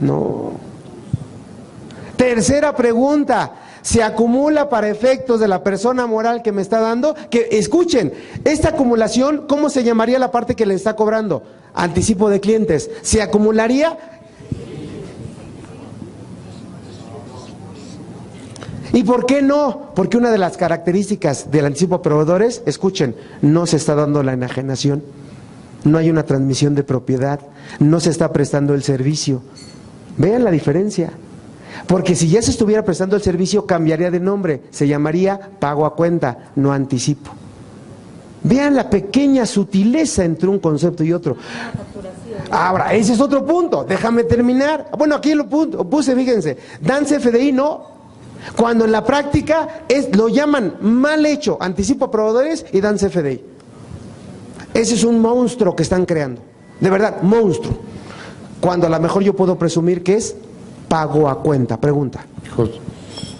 No. Tercera pregunta, ¿se acumula para efectos de la persona moral que me está dando? Que escuchen, esta acumulación, ¿cómo se llamaría la parte que le está cobrando? Anticipo de clientes. ¿Se acumularía? ¿Y por qué no? Porque una de las características del anticipo a proveedores, escuchen, no se está dando la enajenación, no hay una transmisión de propiedad, no se está prestando el servicio. Vean la diferencia. Porque si ya se estuviera prestando el servicio, cambiaría de nombre, se llamaría pago a cuenta, no anticipo. Vean la pequeña sutileza entre un concepto y otro. Ahora, ese es otro punto, déjame terminar. Bueno, aquí lo puse, fíjense, dan CFDI, no. Cuando en la práctica lo llaman mal hecho, anticipo a proveedores y dan CFDI. Ese es un monstruo que están creando, de verdad, monstruo. Cuando a lo mejor yo puedo presumir que es pago a cuenta. Pregunta.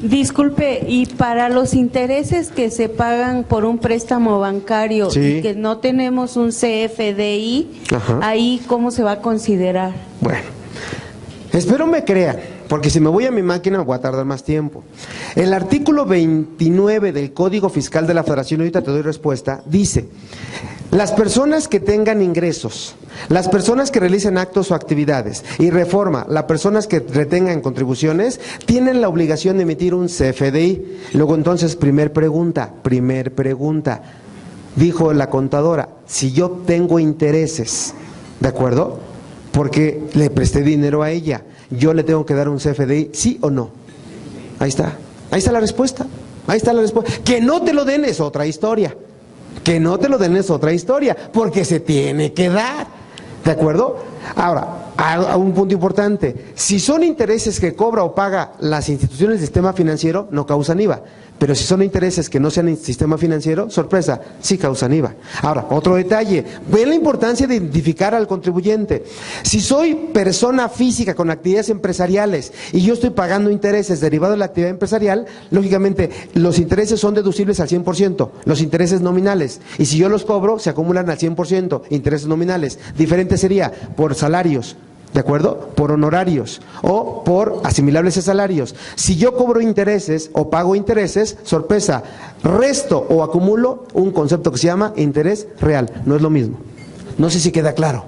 Disculpe, y para los intereses que se pagan por un préstamo bancario sí, y que no tenemos un CFDI, ajá, ahí ¿cómo se va a considerar? Bueno, espero me crean, porque si me voy a mi máquina me voy a tardar más tiempo. El artículo 29 del Código Fiscal de la Federación, ahorita te doy respuesta, dice: Las personas que tengan ingresos, las personas que realicen actos o actividades, y reforma, las personas que retengan contribuciones, tienen la obligación de emitir un CFDI. Luego entonces, primer pregunta, dijo la contadora, si yo tengo intereses, ¿de acuerdo? Porque le presté dinero a ella, ¿yo le tengo que dar un CFDI, sí o no? Ahí está la respuesta, Que no te lo den es otra historia. Porque se tiene que dar, ¿de acuerdo? Ahora, a un punto importante, si son intereses que cobra o paga las instituciones del sistema financiero, no causan IVA. Pero si son intereses que no sean en el sistema financiero, sorpresa, sí causan IVA. Ahora, otro detalle, ven la importancia de identificar al contribuyente. Si soy persona física con actividades empresariales y yo estoy pagando intereses derivados de la actividad empresarial, lógicamente los intereses son deducibles al 100%, los intereses nominales. Y si yo los cobro, se acumulan al 100%, intereses nominales. Diferente sería por salarios, ¿de acuerdo? Por honorarios o por asimilables a salarios. Si yo cobro intereses o pago intereses, sorpresa, resto o acumulo un concepto que se llama interés real. No es lo mismo. No sé si queda claro.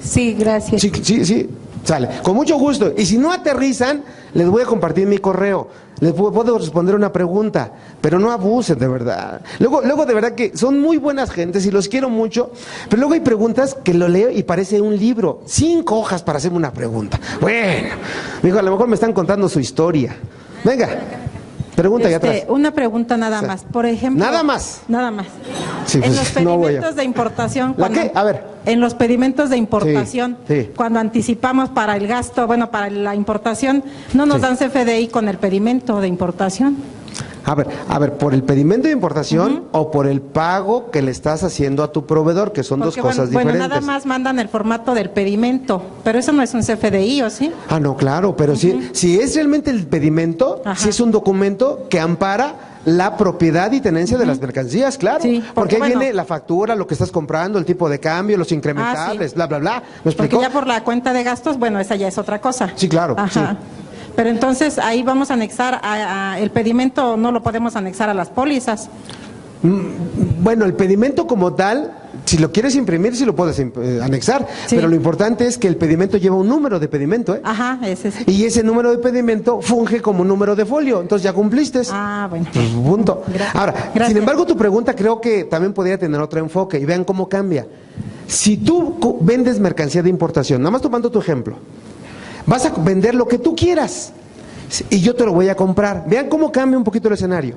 Sí, gracias. Sí, sale. Con mucho gusto. Y si no aterrizan, les voy a compartir mi correo. Les puedo responder una pregunta, pero no abusen, de verdad. Luego de verdad que son muy buenas gentes y los quiero mucho, pero luego hay preguntas que lo leo y parece un libro, 5 hojas para hacerme una pregunta. Bueno, digo, a lo mejor me están contando su historia. Venga, pregunta allá atrás. Una pregunta nada más, por ejemplo. Nada más. Sí, en los pedimentos de importación. ¿La qué? A ver. En los pedimentos de importación, sí. Cuando anticipamos para el gasto, para la importación, no nos dan CFDI con el pedimento de importación. A ver, ¿por el pedimento de importación o por el pago que le estás haciendo a tu proveedor? Que son dos cosas diferentes. Bueno, nada más mandan el formato del pedimento, pero eso no es un CFDI, ¿o sí? Ah, no, claro, pero si es realmente el pedimento, si es un documento que ampara la propiedad y tenencia de las mercancías, claro. Sí, porque ahí viene la factura, lo que estás comprando, el tipo de cambio, los incrementables, bla, bla, bla. ¿Me explicó? Porque ya por la cuenta de gastos, esa ya es otra cosa. Sí, claro. Ajá. Sí. Pero entonces ahí vamos a anexar el pedimento, no lo podemos anexar a las pólizas. Bueno, el pedimento como tal, si lo quieres imprimir, sí lo puedes anexar, pero lo importante es que el pedimento lleva un número de pedimento, ¿eh? Ajá, ese sí. Y ese número de pedimento funge como un número de folio, entonces ya cumpliste. Ah, bueno. Pues, punto. Ahora, sin embargo, tu pregunta creo que también podría tener otro enfoque, y vean cómo cambia. Si tú vendes mercancía de importación, nada más tomando tu ejemplo, vas a vender lo que tú quieras y yo te lo voy a comprar. Vean cómo cambia un poquito el escenario.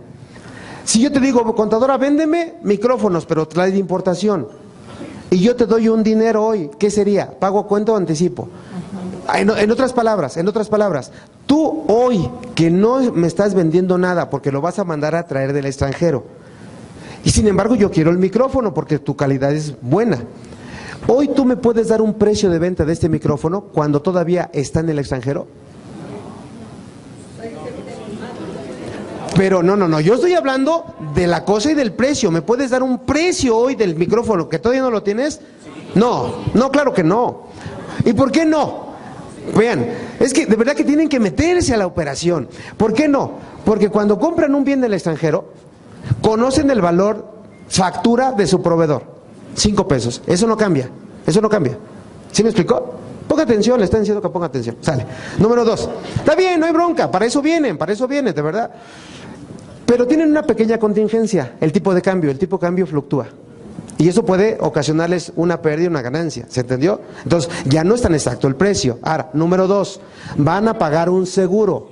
Si yo te digo, contadora, véndeme micrófonos, pero trae de importación, y yo te doy un dinero hoy, ¿qué sería? ¿Pago a cuenta o anticipo? En otras palabras, tú hoy que no me estás vendiendo nada porque lo vas a mandar a traer del extranjero, y sin embargo yo quiero el micrófono porque tu calidad es buena. Hoy tú me puedes dar un precio de venta de este micrófono cuando todavía está en el extranjero. Pero no, yo estoy hablando de la cosa y del precio. ¿Me puedes dar un precio hoy del micrófono que todavía no lo tienes? No, claro que no. ¿Y por qué no? Vean, es que de verdad que tienen que meterse a la operación. ¿Por qué no? Porque cuando compran un bien del extranjero, conocen el valor factura de su proveedor, 5 pesos. Eso no cambia. ¿Sí me explicó? Ponga atención, le están diciendo que ponga atención. Sale. Número 2. Está bien, no hay bronca, para eso vienen, de verdad. Pero tienen una pequeña contingencia, el tipo de cambio fluctúa. Y eso puede ocasionarles una pérdida y una ganancia, ¿se entendió? Entonces, ya no es tan exacto el precio. Ahora, número 2, van a pagar un seguro.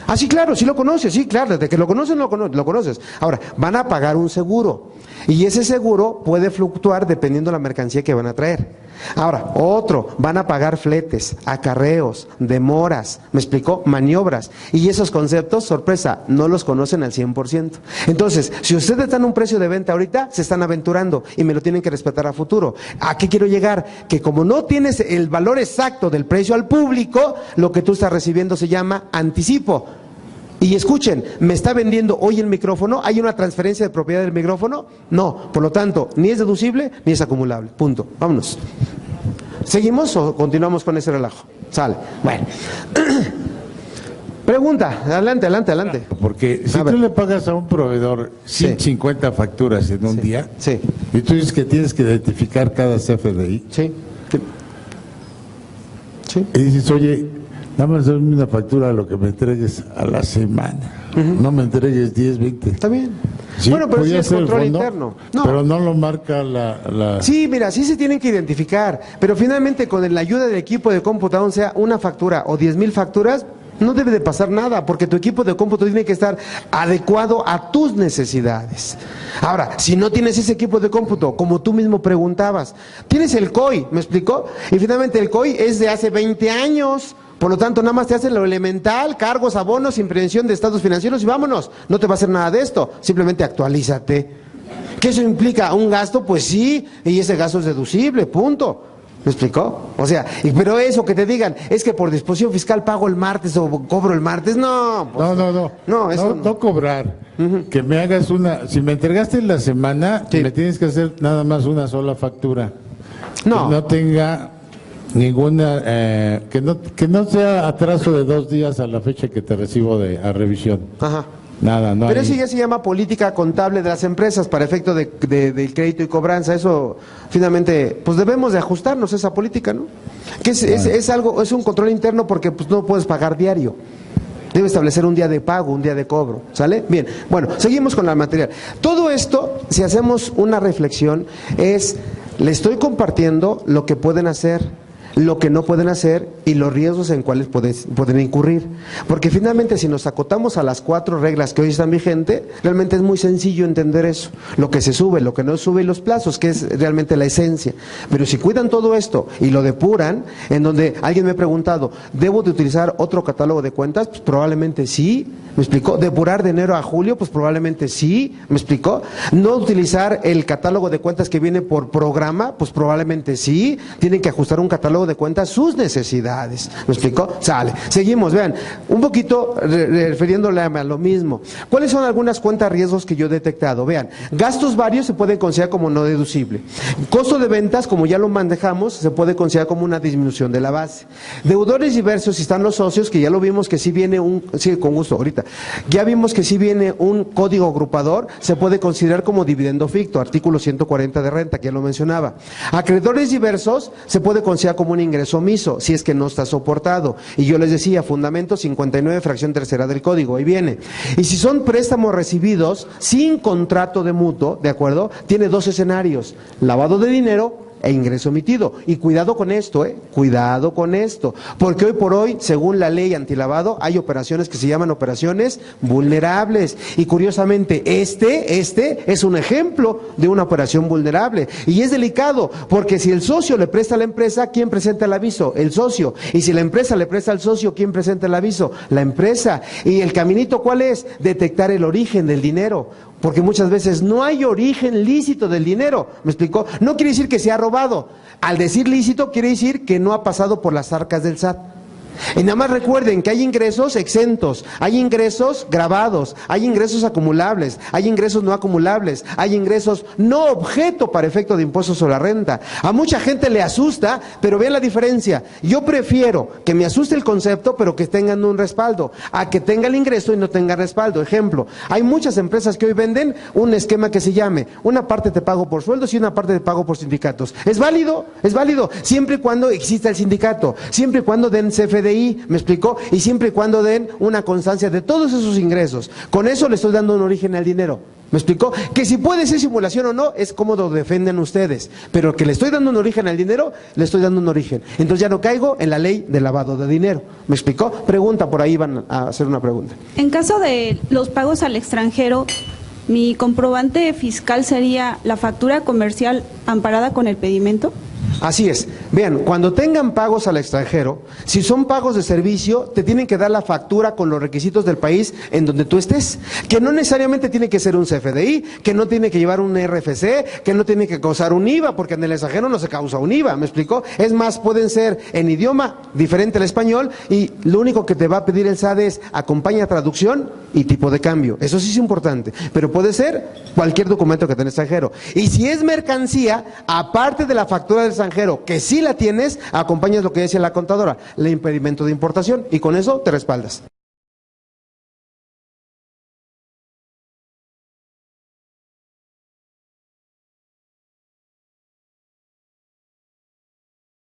Ah, sí, claro, sí lo conoces, sí, claro, desde que lo conoces, lo conoces. Ahora, van a pagar un seguro. Y ese seguro puede fluctuar dependiendo de la mercancía que van a traer. Ahora, van a pagar fletes, acarreos, demoras, ¿me explicó? Maniobras. Y esos conceptos, sorpresa, no los conocen al 100%. Entonces, si ustedes dan un precio de venta ahorita, se están aventurando y me lo tienen que respetar a futuro. ¿A qué quiero llegar? Que como no tienes el valor exacto del precio al público, lo que tú estás recibiendo se llama anticipo. Y escuchen, ¿me está vendiendo hoy el micrófono? ¿Hay una transferencia de propiedad del micrófono? No, por lo tanto, ni es deducible ni es acumulable. Punto. Vámonos. ¿Seguimos o continuamos con ese relajo? Sale. Bueno. Pregunta, adelante. Porque si tú le pagas a un proveedor 150 facturas en un día, y tú dices que tienes que identificar cada CFDI, y dices, oye, nada más dame una factura de lo que me entregues a la semana, no me entregues 10, 20. Está bien. Sí, bueno, pero sí es control fondo, interno. No. Pero no lo marca la... Sí, mira, sí se tienen que identificar, pero finalmente con la ayuda del equipo de cómputo, sea una factura o 10,000 facturas, no debe de pasar nada, porque tu equipo de cómputo tiene que estar adecuado a tus necesidades. Ahora, si no tienes ese equipo de cómputo, como tú mismo preguntabas, tienes el COI, ¿me explicó? Y finalmente el COI es de hace 20 años. Por lo tanto, nada más te hacen lo elemental, cargos, abonos, impresión de estados financieros y vámonos. No te va a hacer nada de esto, simplemente actualízate. ¿Qué eso implica? ¿Un gasto? Pues sí, y ese gasto es deducible, punto. ¿Me explicó? O sea, pero eso que te digan, es que por disposición fiscal pago el martes o cobro el martes, no. Pues, no cobrar. Que me hagas si me entregaste en la semana, me tienes que hacer nada más una sola factura. No. Que no tenga ninguna, que no sea atraso de 2 días a la fecha que te recibo a revisión. Ajá. Nada, no. Pero eso ya se llama política contable de las empresas para efecto del crédito y cobranza. Eso finalmente, pues debemos de ajustarnos a esa política, ¿no? Que es algo, es un control interno porque pues no puedes pagar diario. Debe establecer un día de pago, un día de cobro, ¿sale? Bien, bueno, seguimos con la material. Todo esto, si hacemos una reflexión, le estoy compartiendo lo que pueden hacer, lo que no pueden hacer y los riesgos en cuales pueden incurrir. Porque finalmente si nos acotamos a las 4 reglas que hoy están vigentes, realmente es muy sencillo entender eso. Lo que se sube, lo que no sube y los plazos, que es realmente la esencia. Pero si cuidan todo esto y lo depuran, en donde alguien me ha preguntado, ¿debo de utilizar otro catálogo de cuentas? Pues probablemente sí. ¿Me explicó? ¿Depurar de enero a julio? Pues probablemente sí. ¿Me explicó? ¿No utilizar el catálogo de cuentas que viene por programa? Pues probablemente sí. Tienen que ajustar un catálogo de cuentas a sus necesidades. ¿Me explicó? Sale. Seguimos, vean, un poquito refiriéndole a lo mismo. ¿Cuáles son algunas cuentas riesgos que yo he detectado? Vean, gastos varios se pueden considerar como no deducible. Costo de ventas, como ya lo manejamos, se puede considerar como una disminución de la base. Deudores diversos, si están los socios, que ya lo vimos que sí viene sí, con gusto, ahorita. Ya vimos que si viene un código agrupador, se puede considerar como dividendo ficto, artículo 140 de renta, que ya lo mencionaba. Acreedores diversos, se puede considerar como un ingreso omiso, si es que no está soportado. Y yo les decía, fundamento 59, fracción tercera del código, ahí viene. Y si son préstamos recibidos sin contrato de mutuo, ¿de acuerdo? Tiene 2 escenarios, lavado de dinero e ingreso omitido. Y cuidado con esto, cuidado con esto, porque hoy por hoy, según la ley antilavado, hay operaciones que se llaman operaciones vulnerables. Y curiosamente, este es un ejemplo de una operación vulnerable. Y es delicado, porque si el socio le presta a la empresa, ¿quién presenta el aviso? El socio. Y si la empresa le presta al socio, ¿quién presenta el aviso? La empresa. Y el caminito, ¿cuál es? Detectar el origen del dinero. Porque muchas veces no hay origen lícito del dinero. ¿Me explicó? No quiere decir que se ha robado. Al decir lícito quiere decir que no ha pasado por las arcas del SAT. Y nada más recuerden que hay ingresos exentos, hay ingresos grabados, hay ingresos acumulables, hay ingresos no acumulables, hay ingresos no objeto para efecto de impuestos sobre la renta. A mucha gente le asusta, pero vean la diferencia. Yo prefiero que me asuste el concepto, pero que tengan un respaldo, a que tenga el ingreso y no tenga respaldo. Ejemplo, hay muchas empresas que hoy venden un esquema que se llame, una parte te pago por sueldos y una parte te pago por sindicatos. Es válido, siempre y cuando exista el sindicato, siempre y cuando den CFDI, ¿me explicó? Y siempre y cuando den una constancia de todos esos ingresos. Con eso le estoy dando un origen al dinero. ¿Me explicó? Que si puede ser simulación o no, es como lo defienden ustedes. Pero que le estoy dando un origen al dinero, le estoy dando un origen. Entonces ya no caigo en la ley de lavado de dinero. ¿Me explicó? Pregunta, por ahí van a hacer una pregunta. En caso de los pagos al extranjero, ¿mi comprobante fiscal sería la factura comercial amparada con el pedimento? Así es. Vean, cuando tengan pagos al extranjero, si son pagos de servicio, te tienen que dar la factura con los requisitos del país en donde tú estés, que no necesariamente tiene que ser un CFDI, que no tiene que llevar un RFC, que no tiene que causar un IVA, porque en el extranjero no se causa un IVA, ¿me explicó? Es más, pueden ser en idioma diferente al español y lo único que te va a pedir el SAT es acompaña traducción y tipo de cambio. Eso sí es importante, pero puede ser cualquier documento que tenga extranjero. Y si es mercancía, aparte de la factura del extranjero, que sí la tienes, acompañas lo que decía la contadora, el impedimento de importación, y con eso te respaldas.